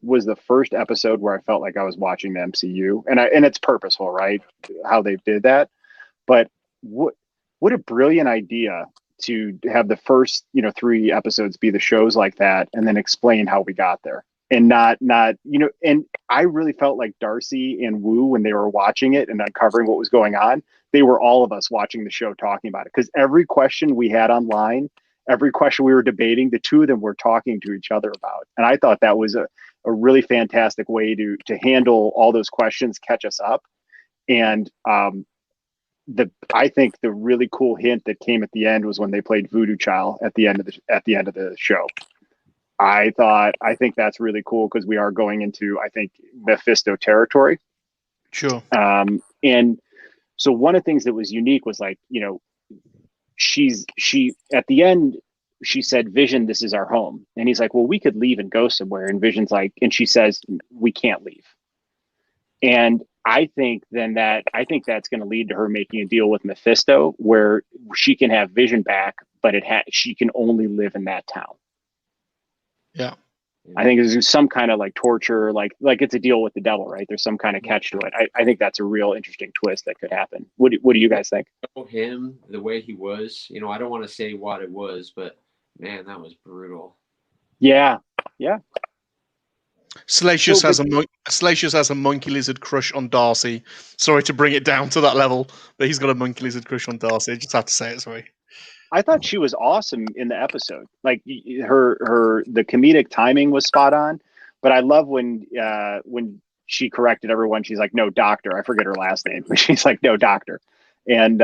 was the first episode where I felt like I was watching the MCU, and it's purposeful, right? How they did that. But what a brilliant idea to have the first 3 episodes be the shows like that, and then explain how we got there, and not And I really felt like Darcy and Wu, when they were watching it and uncovering what was going on, they were all of us watching the show talking about it, because every question we had online, every question we were debating, the two of them were talking to each other about. And I thought that was a really fantastic way to handle all those questions, catch us up. And I think the really cool hint that came at the end was when they played Voodoo Child at the end of the show. I think that's really cool, because we are going into, I think, Mephisto territory. Sure. And so one of the things that was unique was, like, she at the end, she said, Vision, this is our home. And he's like, well, we could leave and go somewhere. And Vision's like, and she says, we can't leave. And I think that's going to lead to her making a deal with Mephisto, where she can have Vision back, but she can only live in that town. Yeah. I think there's some kind of like torture, like it's a deal with the devil, right? There's some kind of catch to it. I think that's a real interesting twist that could happen. What do you guys think? Him, the way he was, I don't want to say what it was, but Man, that was brutal. Yeah. Salacious has a MoNKeY-LiZaRD crush on Darcy. Sorry to bring it down to that level, but he's got a MoNKeY-LiZaRD crush on Darcy. I just have to say it. Sorry. I thought she was awesome in the episode. Like the comedic timing was spot on. But I love when she corrected everyone. She's like, "No, doctor." I forget her last name, but she's like, "No, doctor." And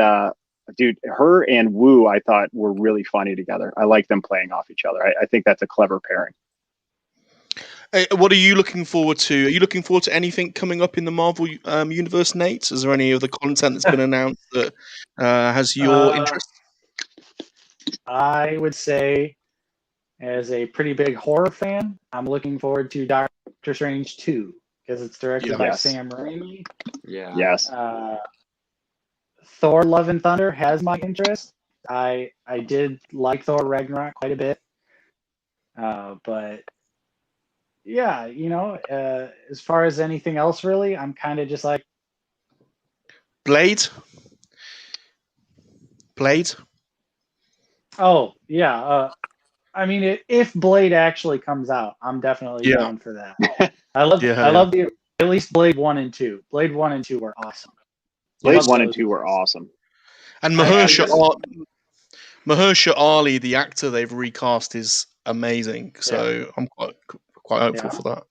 dude, her and Wu, I thought were really funny together. I like them playing off each other. I think that's a clever pairing. What are you looking forward to? Are you looking forward to anything coming up in the Marvel universe, Nate? Is there any of the content that's been announced that has your interest? I would say, as a pretty big horror fan, I'm looking forward to Doctor Strange 2 because it's directed by Sam Raimi. Yeah. Yes. Thor: Love and Thunder has my interest. I did like Thor Ragnarok quite a bit, but yeah, as far as anything else, really, I'm kind of just like Blade. Oh yeah, I mean, if Blade actually comes out, I'm definitely down for that. I love at least Blade 1 and 2. Blade 1 and 2 were awesome. Blade 1 and 2 were awesome. And Mahershala Ali, the actor they've recast, is amazing. So I'm quite hopeful for that.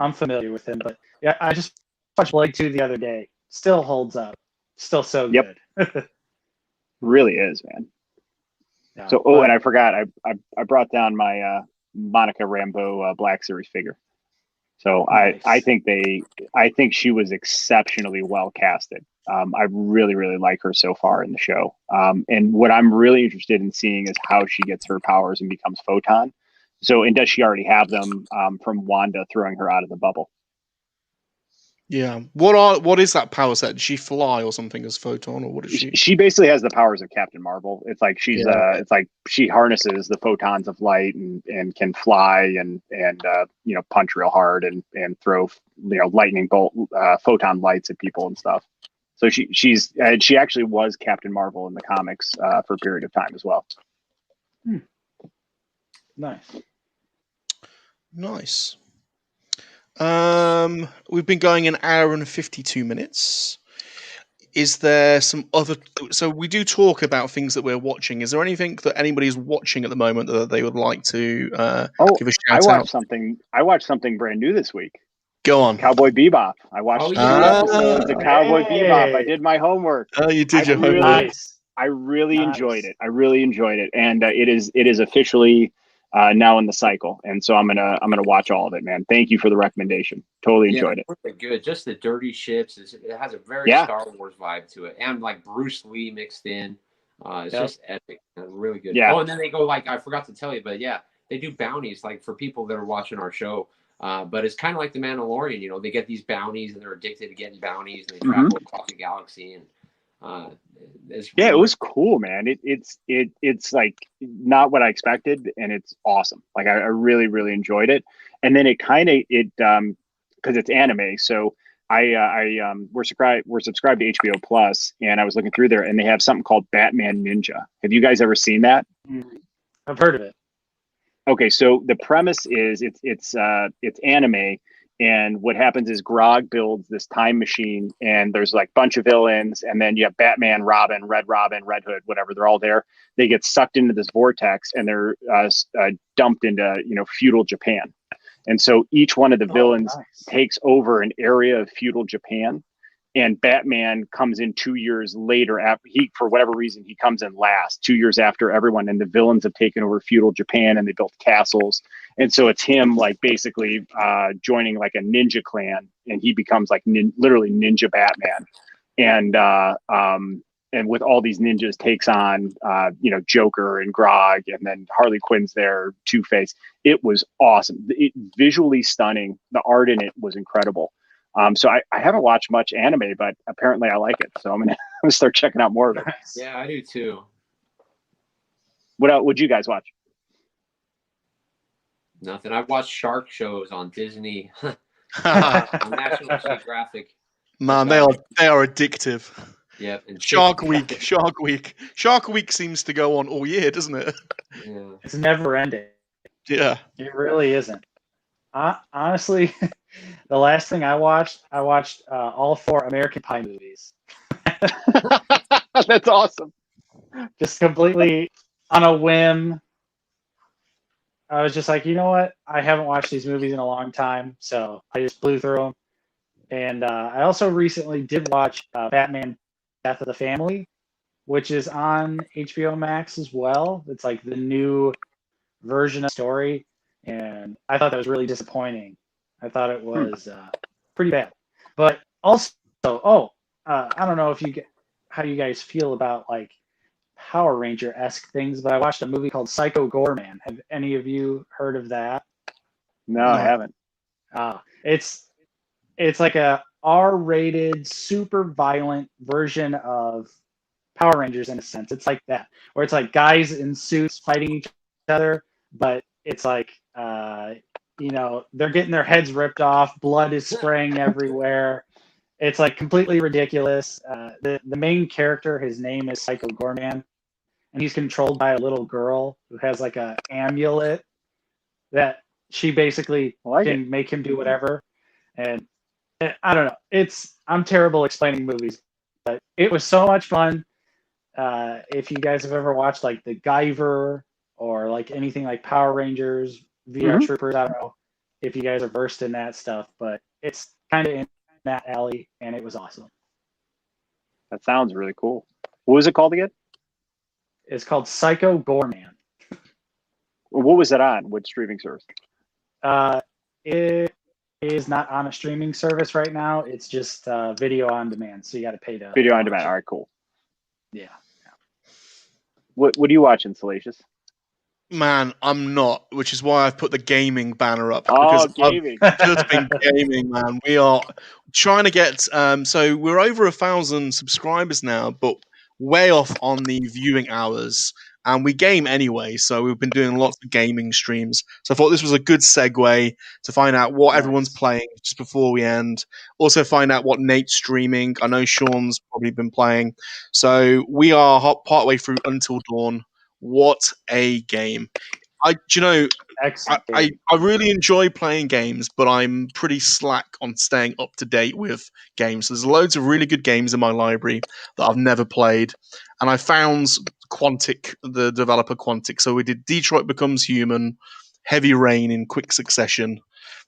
I'm familiar with him, but yeah, I just watched Blade 2 the other day. Still holds up. Still so good. Really is, man. Yeah, so, and I forgot, I brought down my Monica Rambeau Black Series figure. So nice. I think she was exceptionally well casted. I really, really like her so far in the show. And what I'm really interested in seeing is how she gets her powers and becomes Photon. So, and does she already have them from Wanda throwing her out of the bubble? Yeah. What is that power set? Does she fly or something as Photon, or what is she? She basically has the powers of Captain Marvel. It's like it's like she harnesses the photons of light and can fly and punch real hard and throw lightning bolt photon lights at people and stuff. So she actually was Captain Marvel in the comics for a period of time as well. Nice. We've been going an hour and 52 minutes. Is there some other? So we do talk about things that we're watching. Is there anything that anybody's watching at the moment that they would like to give a shout out? I watched something brand new this week. Go on. Cowboy Bebop. I watched 2 episodes of Cowboy Bebop. I did my homework. Oh, you did your homework. I really enjoyed it. And it is officially now in the cycle, and so I'm gonna watch all of it, man. Thank you for the recommendation. Totally enjoyed it. Really good. Just the dirty ships. It has a very Star Wars vibe to it, and like Bruce Lee mixed in. It's just epic. Really good. Yeah. Oh, and then they go I forgot to tell you, but they do bounties like for people that are watching our show. But it's kind of like the Mandalorian. They get these bounties and they're addicted to getting bounties, and they travel across the galaxy and. It was cool, man. It's like not what I expected, and it's awesome. Like I really, really enjoyed it. And then it because it's anime, so we're subscribed to HBO Plus, and I was looking through there, and they have something called Batman Ninja. Have you guys ever seen that? I've heard of it. Okay, so the premise is it's anime. And what happens is Grog builds this time machine, and there's like a bunch of villains, and then you have Batman, Robin, Red Hood, whatever. They're all there. They get sucked into this vortex, and they're dumped into feudal Japan. And so each one of the villains takes over an area of feudal Japan, and Batman comes in 2 years later. After for whatever reason, he comes in last 2 years after everyone, and the villains have taken over feudal Japan, and they built castles. And so it's him basically joining like a ninja clan, and he becomes like literally Ninja Batman. And with all these ninjas takes on, Joker and Grog, and then Harley Quinn's there, Two-Face. It was awesome. Visually stunning. The art in it was incredible. So I haven't watched much anime, but apparently I like it. So I'm gonna start checking out more of it. Yeah, I do too. What else would you guys watch? Nothing. I've watched shark shows on Disney, on National Geographic. Man, they are addictive. Yep. And Shark Week. Shark Week seems to go on all year, doesn't it? Yeah. It's never ending. Yeah. It really isn't. Honestly, the last thing I watched all 4 American Pie movies. That's awesome. Just completely on a whim. I was just like, you know what? I haven't watched these movies in a long time, so I just blew through them. And I also recently did watch Batman: Death of the Family, which is on HBO Max as well. It's like the new version of the story, and I thought that was really disappointing. I thought it was pretty bad. But also, I don't know how you guys feel about like Power Ranger-esque things, but I watched a movie called Psycho Goreman. Have any of you heard of that? No, I haven't. It's like a R-rated, super violent version of Power Rangers in a sense. It's like that, where it's like guys in suits fighting each other, but it's like they're getting their heads ripped off, blood is spraying everywhere. It's like completely ridiculous. The main character, his name is Psycho Goreman, and he's controlled by a little girl who has like a amulet that she basically can make him do whatever. And I don't know. I'm terrible explaining movies, but it was so much fun. If you guys have ever watched like the Guyver or like anything like Power Rangers, VR Troopers, I don't know if you guys are versed in that stuff, but it's kind of in that alley, and it was awesome. That sounds really cool. What was it called again? It's called Psycho Goreman. What was it on? What streaming service? It is not on a streaming service right now. It's just video on demand, so you got to pay to video on demand. All right, cool. Yeah. What are you watching, Salacious? Man, I'm not, which is why I've put the gaming banner up. Oh, Because gaming. I've just been gaming, man. We are trying to get, so we're over 1,000 subscribers now, but way off on the viewing hours. And we game anyway, so we've been doing lots of gaming streams. So I thought this was a good segue to find out what everyone's playing just before we end. Also find out what Nate's streaming. I know Sean's probably been playing. So we are partway through Until Dawn. What a game. I really enjoy playing games, but I'm pretty slack on staying up to date with games. There's loads of really good games in my library that I've never played. And I found Quantic, the developer Quantic. So we did Detroit Becomes Human, Heavy Rain in quick succession.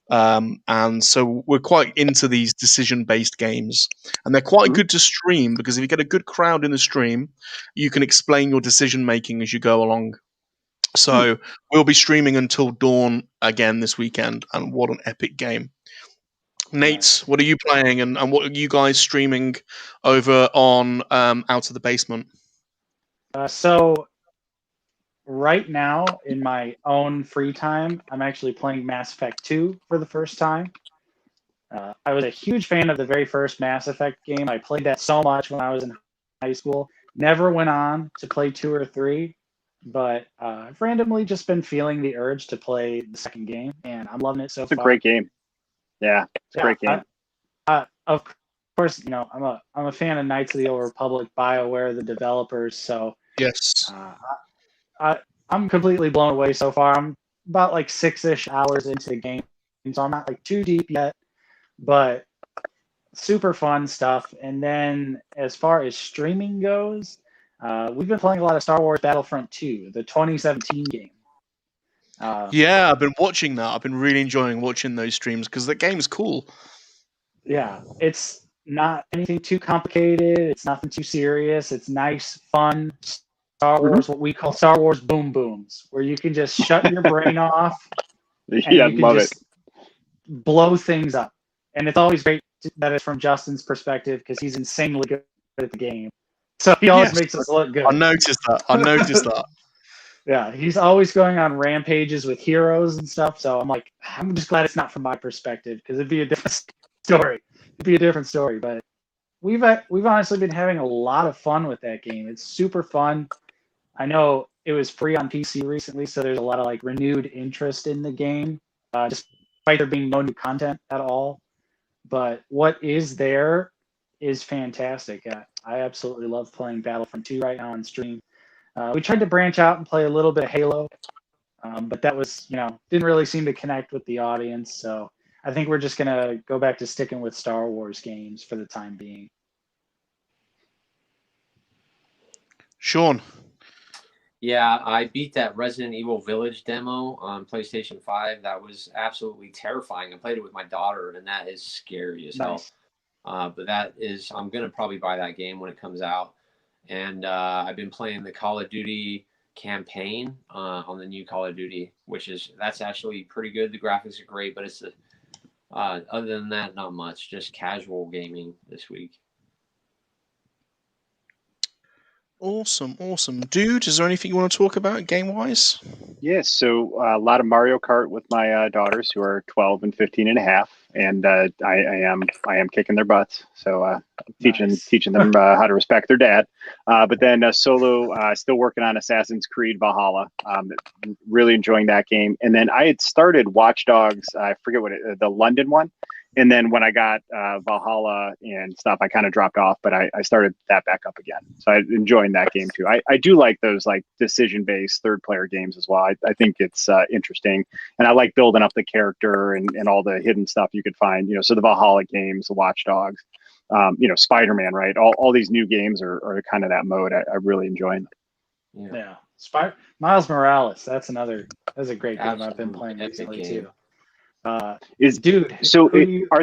And so we're quite into these decision-based games. And they're quite good to stream, because if you get a good crowd in the stream, you can explain your decision-making as you go along. So we'll be streaming Until Dawn again this weekend, and what an epic game. Nate, what are you playing, and what are you guys streaming over on Out of the Basement? So right now, in my own free time, I'm actually playing Mass Effect 2 for the first time. I was a huge fan of the very first Mass Effect game. I played that so much when I was in high school. Never went on to play 2 or 3, but I've randomly just been feeling the urge to play the second game, and I'm loving it so far. It's a great game. Yeah, it's a great game. Of course, I'm a fan of Knights of the Old Republic, BioWare, the developers. So yes, I'm completely blown away so far. I'm about like 6-ish hours into the game, so I'm not like too deep yet, but super fun stuff. And then as far as streaming goes, we've been playing a lot of Star Wars Battlefront 2, the 2017 game. Yeah, I've been watching that. I've been really enjoying watching those streams because the game's cool. Yeah, it's not anything too complicated. It's nothing too serious. It's nice, fun Star Wars, what we call Star Wars boom booms, where you can just shut your brain off and Yeah, you can love just it. blow things up. And it's always great that it's from Justin's perspective, because he's insanely good at the game. So he always makes us look good. I noticed that. Yeah, he's always going on rampages with heroes and stuff. So I'm like, I'm just glad it's not from my perspective, because it'd be a different story. But we've honestly been having a lot of fun with that game. It's super fun. I know it was free on PC recently, so there's a lot of like renewed interest in the game, despite there being no new content at all. But what is there is fantastic. I absolutely love playing Battlefront 2 right now on stream. We tried to branch out and play a little bit of Halo, but that was, didn't really seem to connect with the audience. So I think we're just going to go back to sticking with Star Wars games for the time being. Sean. Yeah, I beat that Resident Evil Village demo on PlayStation 5. That was absolutely terrifying. I played it with my daughter, and that is scary as hell. But I'm going to probably buy that game when it comes out. And I've been playing the Call of Duty campaign on the new Call of Duty, that's actually pretty good. The graphics are great, but it's other than that, not much. Just casual gaming this week. Awesome. Dude, is there anything you want to talk about game-wise? Yes, so a lot of Mario Kart with my daughters who are 12 and 15 and a half, and I am kicking their butts. So teaching them how to respect their dad. But then solo, still working on Assassin's Creed Valhalla. Really enjoying that game. And then I had started Watch Dogs. I forget the London one. And then when I got Valhalla and stuff, I kind of dropped off, but I started that back up again. So I'm enjoying that game too. I do like those like decision-based third-player games as well. I think it's interesting, and I like building up the character and all the hidden stuff you could find. So the Valhalla games, the Watch Dogs, Spider-Man, right? All these new games are kind of that mode. I really enjoy them. Yeah. Miles Morales. That's a great game I've been playing recently too. Are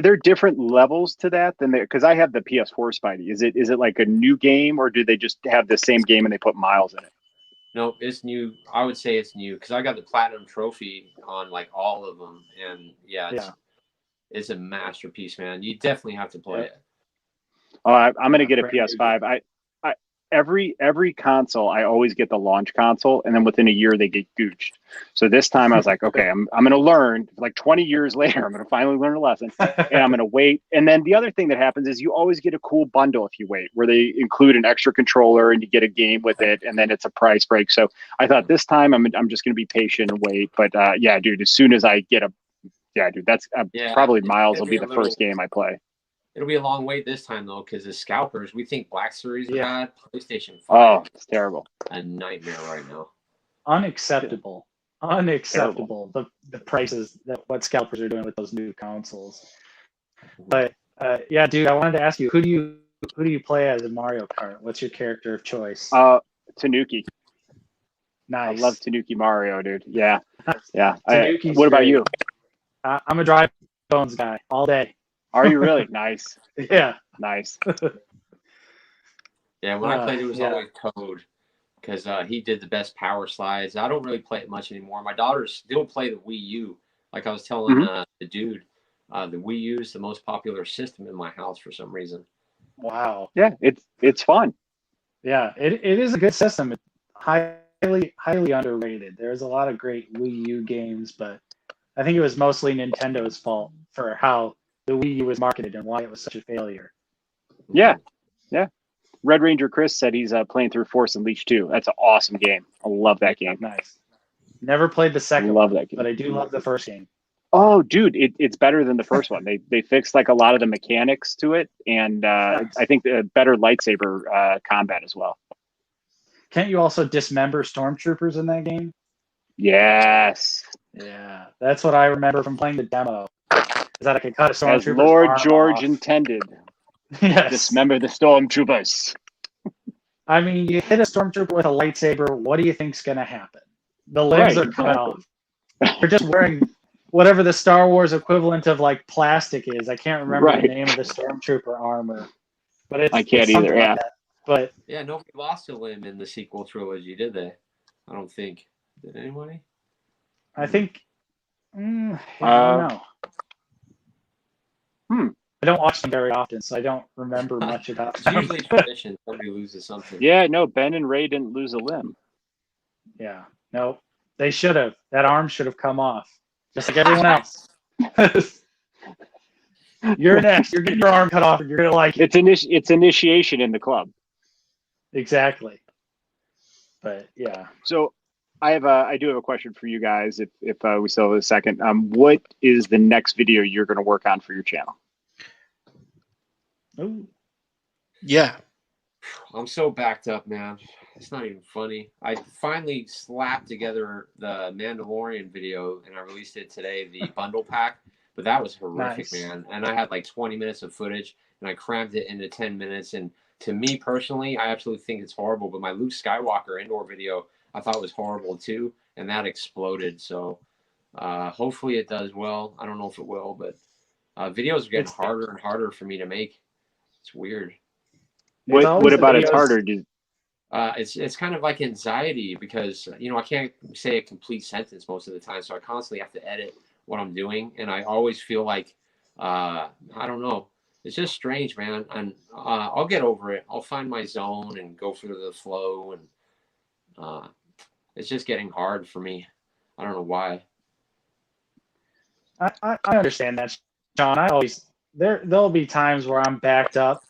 there different levels to that than because I have the PS4 Spidey? Is it like a new game, or do they just have the same game and they put Miles in it? No, it's new. I would say it's new because I got the platinum trophy on like all of them, and it's a masterpiece, man. You definitely have to play it. Oh, I'm gonna get a PS5. Every console, I always get the launch console, and then within a year they get gooched. So this time I was like, okay, I'm going to learn. Like 20 years later, I'm going to finally learn a lesson, and I'm going to wait. And then the other thing that happens is you always get a cool bundle if you wait, where they include an extra controller and you get a game with it, and then it's a price break. So I thought this time I'm just going to be patient and wait. But dude, as soon as I get that's probably Miles will be the first game I play. It'll be a long wait this time, though, because the scalpers, we think Black Series are bad. PlayStation 5. Oh, it's terrible. A nightmare right now. Unacceptable. The prices that what scalpers are doing with those new consoles. But dude, I wanted to ask you, who do you play as in Mario Kart? What's your character of choice? Tanuki. Nice. I love Tanuki Mario, dude. Yeah. What about you? I'm a dry bones guy all day. Are you really? Nice. Yeah. Nice. Yeah, when I played, it was always Toad because he did the best power slides. I don't really play it much anymore. My daughters still play the Wii U. Like I was telling the dude, the Wii U is the most popular system in my house for some reason. Wow. Yeah, it's fun. Yeah, it is a good system. It's highly underrated. There's a lot of great Wii U games, but I think it was mostly Nintendo's fault for how the Wii U was marketed and why it was such a failure. Yeah. Red Ranger Chris said he's playing through Force Unleashed 2. That's an awesome game. I love that game. Nice. Never played the second one, that game. But I do love the first game. Oh, dude, it's better than the first one. They fixed like a lot of the mechanics to it, and I think the better lightsaber combat as well. Can't you also dismember stormtroopers in that game? Yes. Yeah, that's what I remember from playing the demo. Is that I could cut a stormtrooper? As Lord George intended. Yes. Dismember the stormtroopers. I mean, you hit a stormtrooper with a lightsaber. What do you think's going to happen? The limbs are cut off. They're just wearing whatever the Star Wars equivalent of like plastic is. I can't remember the name of the stormtrooper armor, but I can't either. Yeah. Like but nobody lost a limb in the sequel trilogy, did they? I don't think. Did anybody? I think. I don't know. I don't watch them very often, so I don't remember much about them. Usually tradition, somebody loses something. Yeah, no, Ben and Ray didn't lose a limb. Yeah, no, they should have. That arm should have come off, just like everyone else. You're next. You're getting your arm cut off, and you're gonna like it. It's initiation in the club. Exactly. But yeah. So I do have a question for you guys. If we still have a second, what is the next video you're going to work on for your channel? Ooh. Yeah. I'm so backed up, man. It's not even funny. I finally slapped together the Mandalorian video and I released it today, the bundle pack. But that was horrific, Nice. man. And I had like 20 minutes of footage and I crammed it into 10 minutes. And to me personally, I absolutely think it's horrible. But my Luke Skywalker indoor video, I thought was horrible too. And that exploded. So hopefully it does well. I don't know if it will, but videos are getting harder and harder for me to make. It's weird. What about it's harder? It's kind of like anxiety because, you know, I can't say a complete sentence most of the time. So I constantly have to edit what I'm doing. And I always feel like, I don't know. It's just strange, man. And I'll get over it. I'll find my zone and go through the flow. And it's just getting hard for me. I don't know why. I understand that, Sean. There'll be times where I'm backed up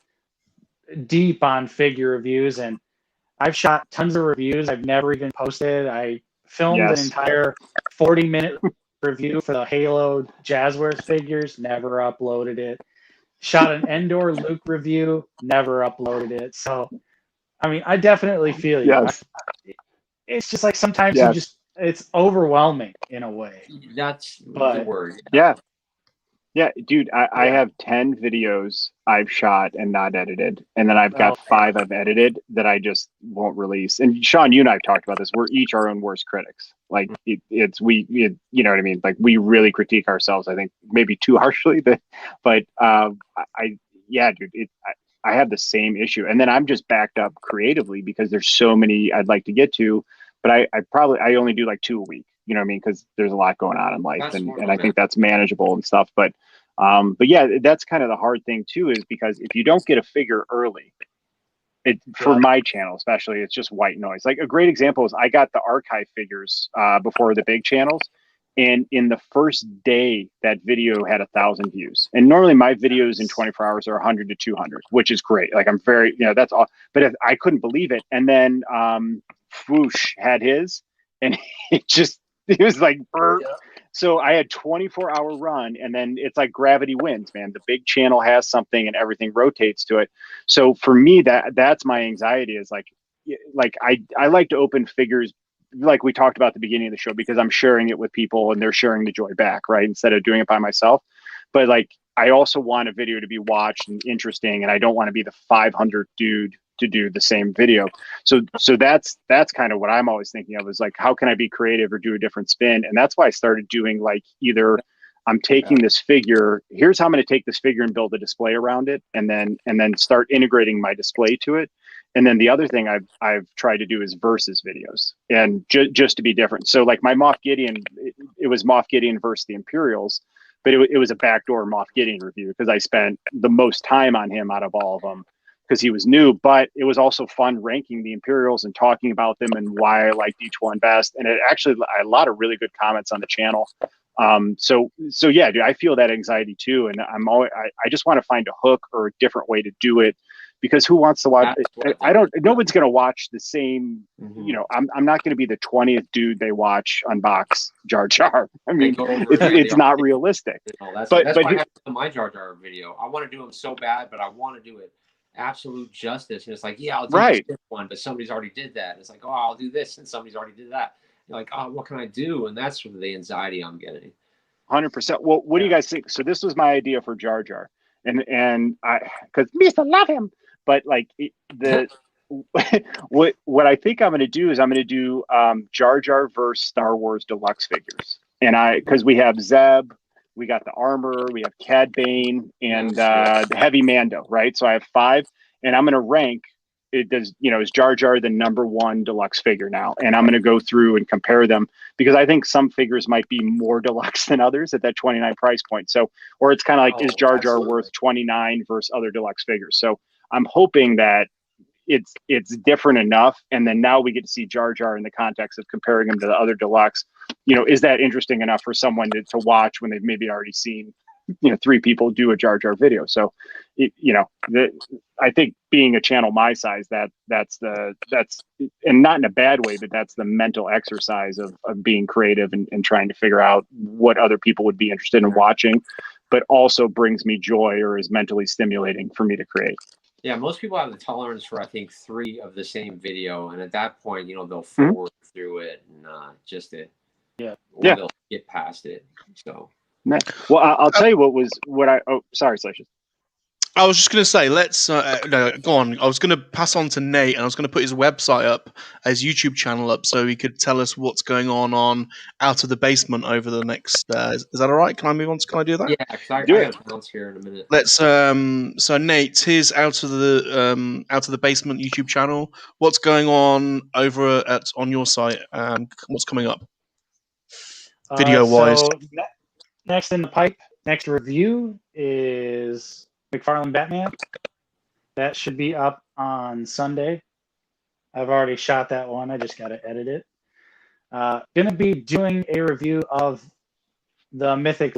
deep on figure reviews, and I've shot tons of reviews I've never even posted. I filmed an entire 40-minute review for the Halo Jazzwares figures, never uploaded it. Shot an Endor Luke review, never uploaded it. So, I mean, I definitely feel you. Yes. It's just like sometimes you just, it's overwhelming in a way. That's the word. Yeah. Yeah, dude, I have 10 videos I've shot and not edited. And then I've got 5 I've edited that I just won't release. And Sean, you and I have talked about this. We're each our own worst critics. Like you know what I mean? Like we really critique ourselves, I think maybe too harshly, but I have the same issue. And then I'm just backed up creatively because there's so many I'd like to get to, but I only do like 2 a week. You know what I mean? Because there's a lot going on in life, and I think that's manageable and stuff. But yeah, that's kind of the hard thing too, is because if you don't get a figure early, for my channel especially, it's just white noise. Like a great example is I got the archive figures before the big channels, and in the first day that video had 1,000 views. And normally my videos in 24 hours are 100 to 200, which is great. Like I'm very, you know, that's all. But I couldn't believe it. And then Whoosh had his, and it was like burp. So I had 24-hour run, and then it's like gravity wins, man. The big channel has something and everything rotates to it. So for me, that's my anxiety, is like I like to open figures like we talked about at the beginning of the show, because I'm sharing it with people and they're sharing the joy back, right? Instead of doing it by myself. But like, I also want a video to be watched and interesting, and I don't want to be the 500 dude to do the same video. So that's kind of what I'm always thinking of, is like, how can I be creative or do a different spin? And that's why I started doing, like, either I'm taking this figure, here's how I'm going to take this figure and build a display around it, and then start integrating my display to it. And then the other thing I've tried to do is versus videos, and just to be different. So like my Moff Gideon, it was Moff Gideon versus the Imperials, but it was a backdoor Moff Gideon review because I spent the most time on him out of all of them, because he was new. But it was also fun ranking the Imperials and talking about them and why I liked each one best. And it actually, I had a lot of really good comments on the channel. So yeah, dude, I feel that anxiety too. And I just want to find a hook or a different way to do it, because who wants to watch? No one's going to watch the same, you know, I'm not going to be the 20th dude they watch unbox Jar Jar. I mean, it's not realistic. That's why I have my Jar Jar video. I want to do them so bad, but I want to do it absolute justice. And it's like, yeah, I'll do this one, but somebody's already did that. And it's like, oh, I'll do this, and somebody's already did that. You're like, oh, what can I do? And that's the anxiety I'm getting. 100%. Well, what do you guys think? So this was my idea for Jar Jar, and I, because Misa love him, but like what I think I'm going to do is I'm going to do Jar Jar versus Star Wars deluxe figures, and because we have Zeb, we got the armor, we have Cad Bane, and the heavy Mando, right? So I have 5, and I'm going to rank. It does, you know, is Jar Jar the #1 deluxe figure now? And I'm going to go through and compare them, because I think some figures might be more deluxe than others at that $29 price point. So, or it's kind of like, is Jar Jar worth $29 versus other deluxe figures? So I'm hoping that it's different enough, and then now we get to see Jar Jar in the context of comparing him to the other deluxe. You know, is that interesting enough for someone to watch when they've maybe already seen, you know, 3 people do a Jar Jar video? So, you know, I think being a channel my size, that's and not in a bad way, but that's the mental exercise of being creative and trying to figure out what other people would be interested in watching, but also brings me joy or is mentally stimulating for me to create. Yeah, most people have the tolerance for, I think, 3 of the same video, and at that point, they'll forward through it and or they'll get past it. So, well, I'll tell you sorry, Slash. I was just going to say, let's no, go on. I was going to pass on to Nate, and I was going to put his website up, his YouTube channel up, so he could tell us what's going on Out of the Basement over the next. Is that all right? Can I move on? Can I do that? Yeah, because I got to bounce here in a minute. Let's. So Nate, his Out of the Basement YouTube channel. What's going on over on your site? What's coming up? Video wise. So next in the pipe, next review is McFarlane Batman. That should be up on Sunday. I've already shot that one. I just got to edit it. Gonna be doing a review of the Mythic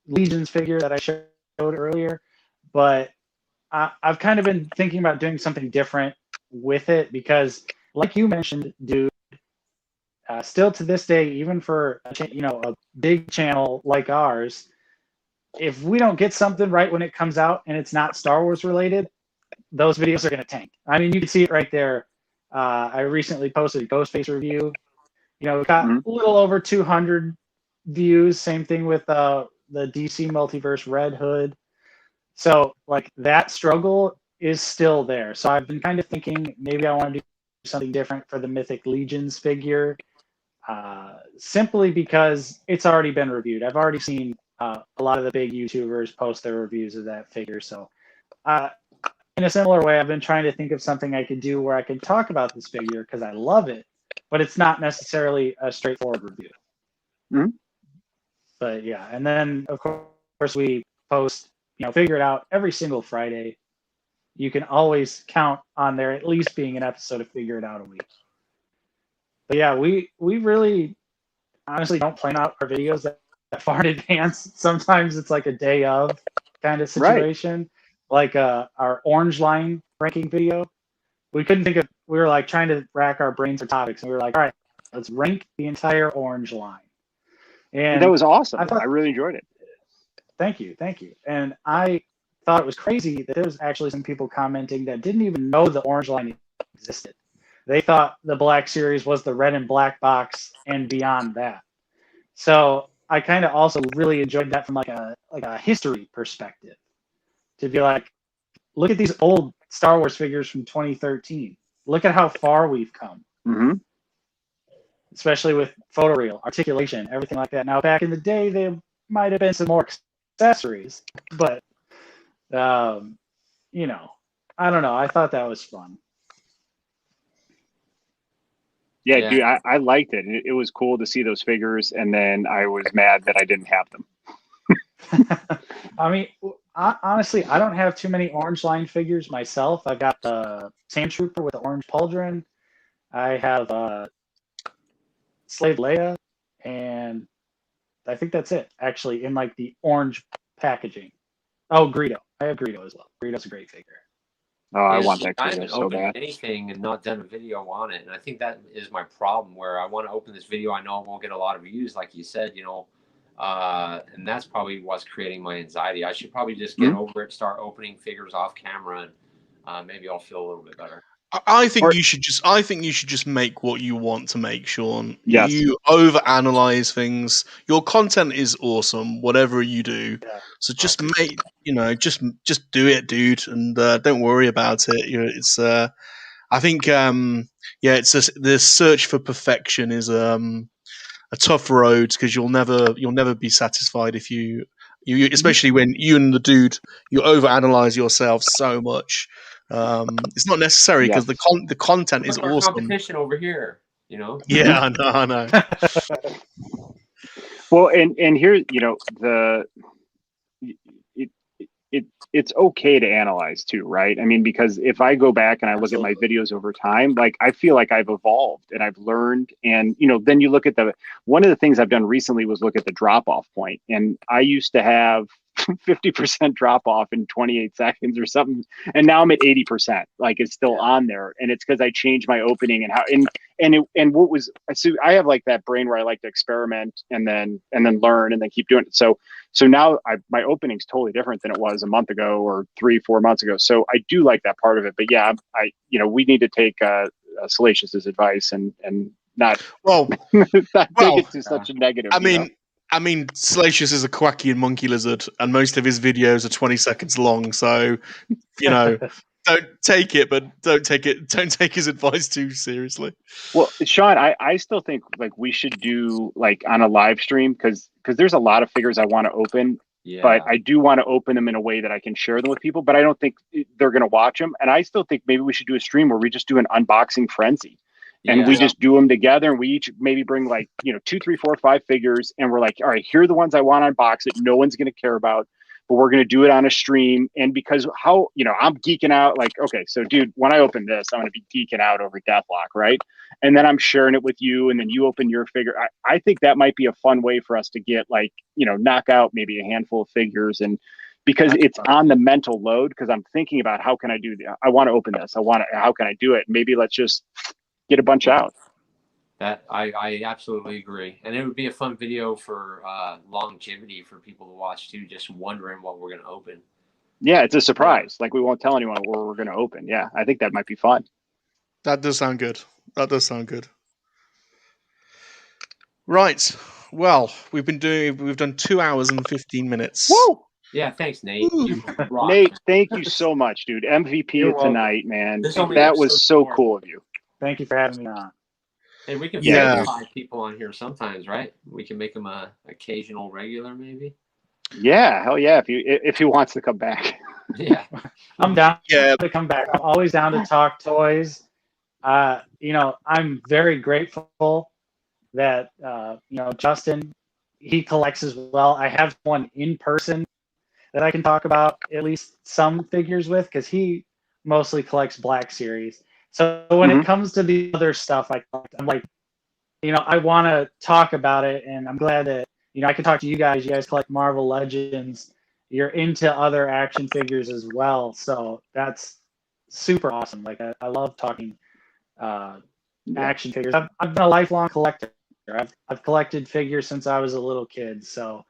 Legions figure that I showed earlier, but I've kind of been thinking about doing something different with it because, like you mentioned, dude, still to this day, even for a big channel like ours, if we don't get something right when it comes out and it's not Star Wars related, those videos are going to tank. I mean, you can see it right there. I recently posted a Ghostface review. It got a little over 200 views. Same thing with the DC Multiverse Red Hood. So, like, that struggle is still there. So I've been kind of thinking maybe I want to do something different for the Mythic Legions figure, simply because it's already been reviewed. I've already seen a lot of the big YouTubers post their reviews of that figure. So in a similar way, I've been trying to think of something I could do where I can talk about this figure because I love it, but it's not necessarily a straightforward review. Mm-hmm. But yeah, and then of course we post, Figure It Out every single Friday. You can always count on there at least being an episode of Figure It Out a week. But yeah, we really honestly don't plan out our videos that far in advance. Sometimes it's like a day of kind of situation. Right. Like our orange line ranking video. We were like trying to rack our brains for topics, and we were like, all right, let's rank the entire orange line. And that was awesome. I really enjoyed it. Thank you. And I thought it was crazy that there was actually some people commenting that didn't even know the orange line existed. They thought the Black Series was the red and black box and beyond that. So I kind of also really enjoyed that from like a history perspective. To be like, look at these old Star Wars figures from 2013. Look at how far we've come. Mm-hmm. Especially with photoreal, articulation, everything like that. Now, back in the day, there might have been some more accessories, but, I don't know. I thought that was fun. Yeah, dude, I liked it. It was cool to see those figures, and then I was mad that I didn't have them. I mean, honestly, I don't have too many orange line figures myself. I've got the Sand Trooper with the orange pauldron. I have Slave Leia, and I think that's it, actually, in like the orange packaging. Oh, Greedo. I have Greedo as well. Greedo's a great figure. Oh, I want that I Greedo haven't so opened bad. anything and not done a video on it, and I think that is my problem. Where I want to open this video, I know I won't get a lot of views, like you said, and that's probably what's creating my anxiety. I should probably just get over it, start opening figures off camera, and maybe I'll feel a little bit better. I think you should just make what you want to make, Sean. Yes. You overanalyze things. Your content is awesome, whatever you do. Yeah. So just make, just do it, dude, and don't worry about it. It's I think it's the search for perfection is a tough road because you'll never be satisfied if you especially when you and the dude you overanalyze yourself so much. It's not necessary because the content is awesome. Competition over here, Yeah, I know. Well, and here, it's okay to analyze too, right? I mean, because if I go back and I look at my videos over time, like I feel like I've evolved and I've learned, and then you look at one of the things I've done recently was look at the drop-off point, and I used to have 50% drop off in 28 seconds or something, and now I'm at 80%. Like it's still on there, and it's because I changed my opening and how and what was so I have like that brain where I like to experiment and then learn and then keep doing it. So So now my opening's totally different than it was a month ago or 3-4 months ago. So I do like that part of it. But yeah, we need to take Salacious's advice and not Well, not take it to such a negative. I mean, Salacious is a quacky and MoNKey-LiZaRD, and most of his videos are 20 seconds long. So, don't take it, but don't take his advice too seriously. Well, Sean, I still think like we should do like on a live stream because there's a lot of figures I want to open, but I do want to open them in a way that I can share them with people. But I don't think they're going to watch them, and I still think maybe we should do a stream where we just do an unboxing frenzy. And we just do them together, and we each maybe bring like 2, 3, 4, 5 figures, and we're like, all right, here are the ones I want to unbox it. No one's going to care about, but we're going to do it on a stream. And because I'm geeking out, like, okay, so dude, when I open this, I'm going to be geeking out over Deathlock, right? And then I'm sharing it with you, and then you open your figure. I think that might be a fun way for us to get like knock out maybe a handful of figures, and because it's on the mental load. Because I'm thinking about how can I do that? I want to open this. How can I do it? Maybe let's just get a bunch out. That I absolutely agree, and it would be a fun video for longevity for people to watch too. Just wondering what we're going to open. Yeah, it's a surprise. Like we won't tell anyone what we're going to open. Yeah, I think that might be fun. That does sound good. Right. Well, we've done 2 hours and 15 minutes. Woo! Yeah, thanks, Nate. You rock. Nate, thank you so much, dude. MVP of tonight, man. That was so cool of you. Thank you for having me on. Hey, we can get 5 people on here sometimes, right? We can make them a occasional regular, maybe. Yeah, hell yeah! If he wants to come back. Yeah, I'm down to come back. I'm always down to talk toys. I'm very grateful that Justin, he collects as well. I have one in person that I can talk about at least some figures with because he mostly collects Black Series. So when it comes to the other stuff I'm like, I want to talk about it, and I'm glad that, I can talk to you guys. You guys collect Marvel Legends. You're into other action figures as well. So that's super awesome. Like, I love talking action figures. I've been a lifelong collector. I've collected figures since I was a little kid. So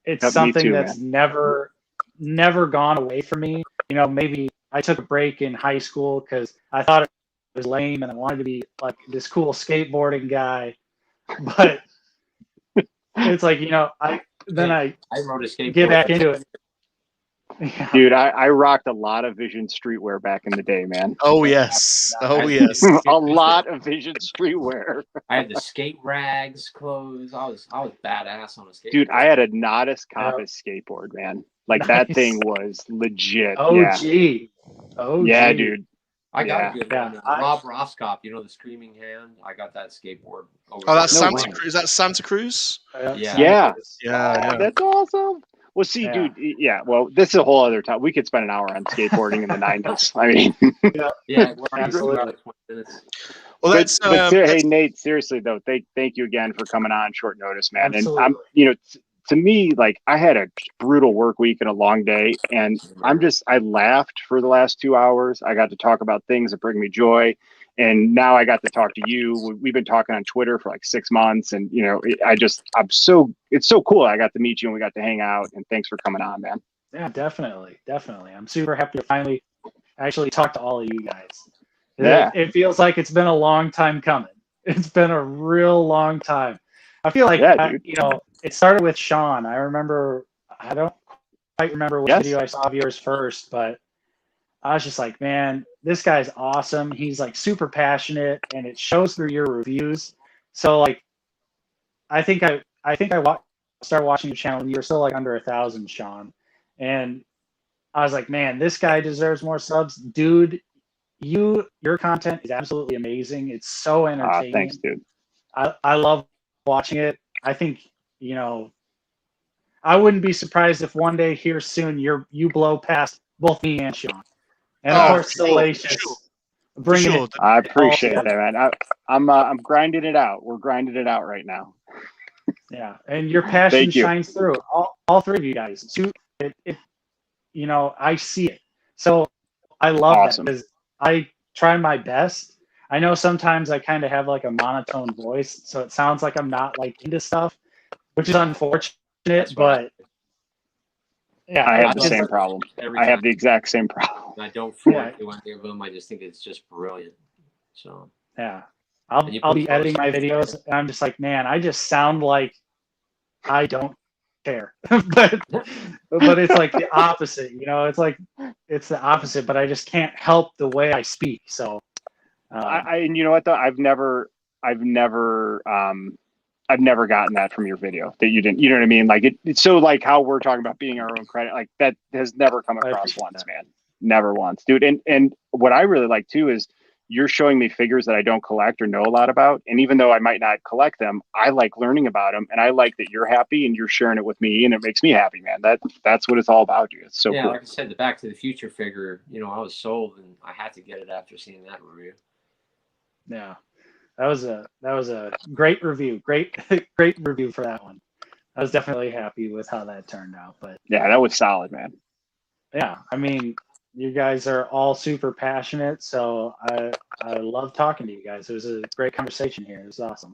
it's something that's never gone away from me. Maybe I took a break in high school because I thought it was lame and I wanted to be like this cool skateboarding guy. But it's like, I rode a skateboard. Get back into it. Yeah. Dude, I rocked a lot of Vision streetwear back in the day, man. Oh yes. Yes. A lot of Vision streetwear. I had the skate rags clothes. I was badass on a skateboard. Dude, I had a Nodus Compass skateboard, man. Like that thing was legit. OG. Yeah, dude. I got a good one. Rob Roskopf, the Screaming Hand. I got that skateboard. That's Santa Cruz. Is that Santa Cruz? Yeah. That's awesome. Well, see, dude. Yeah. Well, this is a whole other time. We could spend an hour on skateboarding in the 90s. I mean, absolutely. Well, hey, Nate. Seriously though, thank you again for coming on short notice, man. Absolutely. And I'm, to me, like I had a brutal work week and a long day, and I laughed for the last 2 hours. I got to talk about things that bring me joy, and now I got to talk to you. We've been talking on Twitter for like 6 months, and it's so cool. I got to meet you and we got to hang out, and thanks for coming on, man. Yeah, definitely. I'm super happy to finally actually talk to all of you guys. Yeah, it feels like it's been a long time coming. It's been a real long time. I feel like it started with Sean. I don't quite remember which video I saw of yours first, but I was just like, man, this guy's awesome. He's like super passionate, and it shows through your reviews. So like, I think I started watching your channel when you were still like under 1,000, Sean, and I was like, man, this guy deserves more subs, dude. Your content is absolutely amazing. It's so entertaining. Thanks, dude. I love watching it. I think, I wouldn't be surprised if one day here soon you blow past both me and Sean. And of course, Salacious. Sure. I appreciate that, man. I'm grinding it out. We're grinding it out right now. Yeah, and your passion shines through. All three of you guys. I see it. So I love that because I try my best. I know sometimes I kind of have like a monotone voice, so it sounds like I'm not like into stuff, which is unfortunate, but Yeah, I have the it's- same problem. Every I have time. the exact same problem. And I don't force do any of them. I just think it's just brilliant. So yeah. And you I'll put be editing my photos- videos, and I'm just like, man, I just sound like I don't care, but it's like the opposite. You know, it's like it's the opposite, but I just can't help the way I speak. So, And you know what though? I've never gotten that from your video that you didn't. You know what I mean? Like it's so like how we're talking about being our own credit. Like that has never come across once, man. Never once, dude. And what I really like too is you're showing me figures that I don't collect or know a lot about. And even though I might not collect them, I like learning about them, and I like that you're happy and you're sharing it with me, and it makes me happy, man. That's what it's all about, dude. It's so cool. Like I said, the Back to the Future figure. You know, I was sold, and I had to get it after seeing that review. Yeah, that was a great review. Great review for that one. I was definitely happy with how that turned out. But yeah, that was solid, man. Yeah, I mean, you guys are all super passionate, so I love talking to you guys. It was a great conversation here. It was awesome.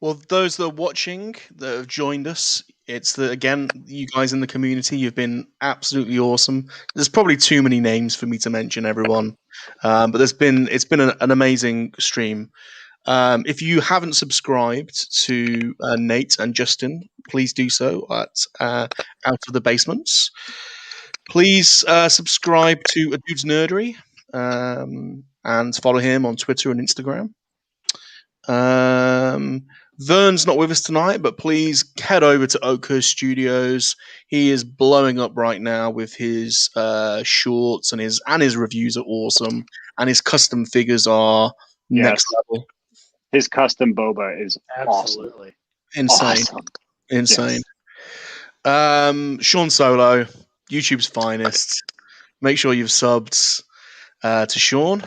Well, those that are watching that have joined us, it's again, you guys in the community, you've been absolutely awesome. There's probably too many names for me to mention everyone, but it's been an amazing stream. If you haven't subscribed to Nate and Justin, please do so at Out of the Basements. Please subscribe to A Dude's Nerdery and follow him on Twitter and Instagram. Vern's not with us tonight, but please head over to Oakhurst Studios. He is blowing up right now with his shorts, and his reviews are awesome, and his custom figures are next level. His custom boba is absolutely insane. Insane. Yes. Sean Solo, YouTube's finest. Make sure you've subbed to Sean.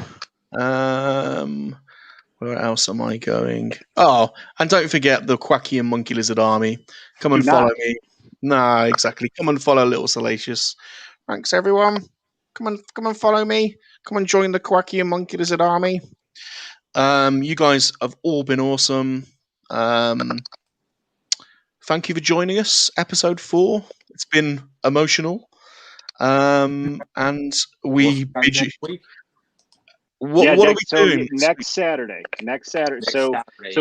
Where else am I going? Oh, and don't forget the Quacky and MoNKey-LiZaRD army. Come and follow me. No, exactly. Come and follow Little Salacious. Thanks, everyone. Come and follow me. Come and join the Quacky and MoNKey-LiZaRD army. You guys have all been awesome. Thank you for joining us. Episode 4. It's been emotional. And we bid you. What are we doing next Saturday? So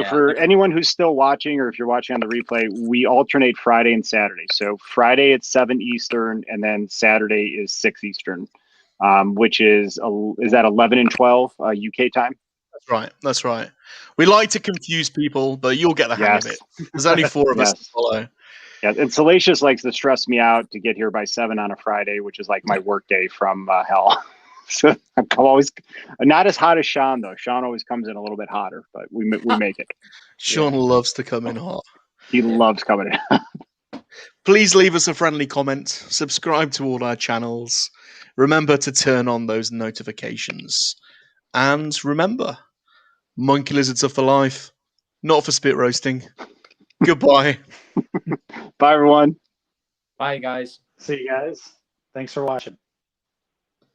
for anyone who's still watching, or if you're watching on the replay, we alternate Friday and Saturday. So Friday it's 7 Eastern, and then Saturday is 6 Eastern, which is that 11 and 12 UK time. That's right. We like to confuse people, but you'll get the hang of it. There's only 4 of us to follow. Yeah, and Salacious likes to stress me out to get here by 7 on a Friday, which is like my work day from hell. So I'm always not as hot as Sean, though. Sean always comes in a little bit hotter, but we make it. Sean loves to come in hot. He loves coming in. Please leave us a friendly comment. Subscribe to all our channels. Remember to turn on those notifications. And remember, monkey lizards are for life, not for spit roasting. Goodbye. Bye, everyone. Bye, guys. See you guys. Thanks for watching.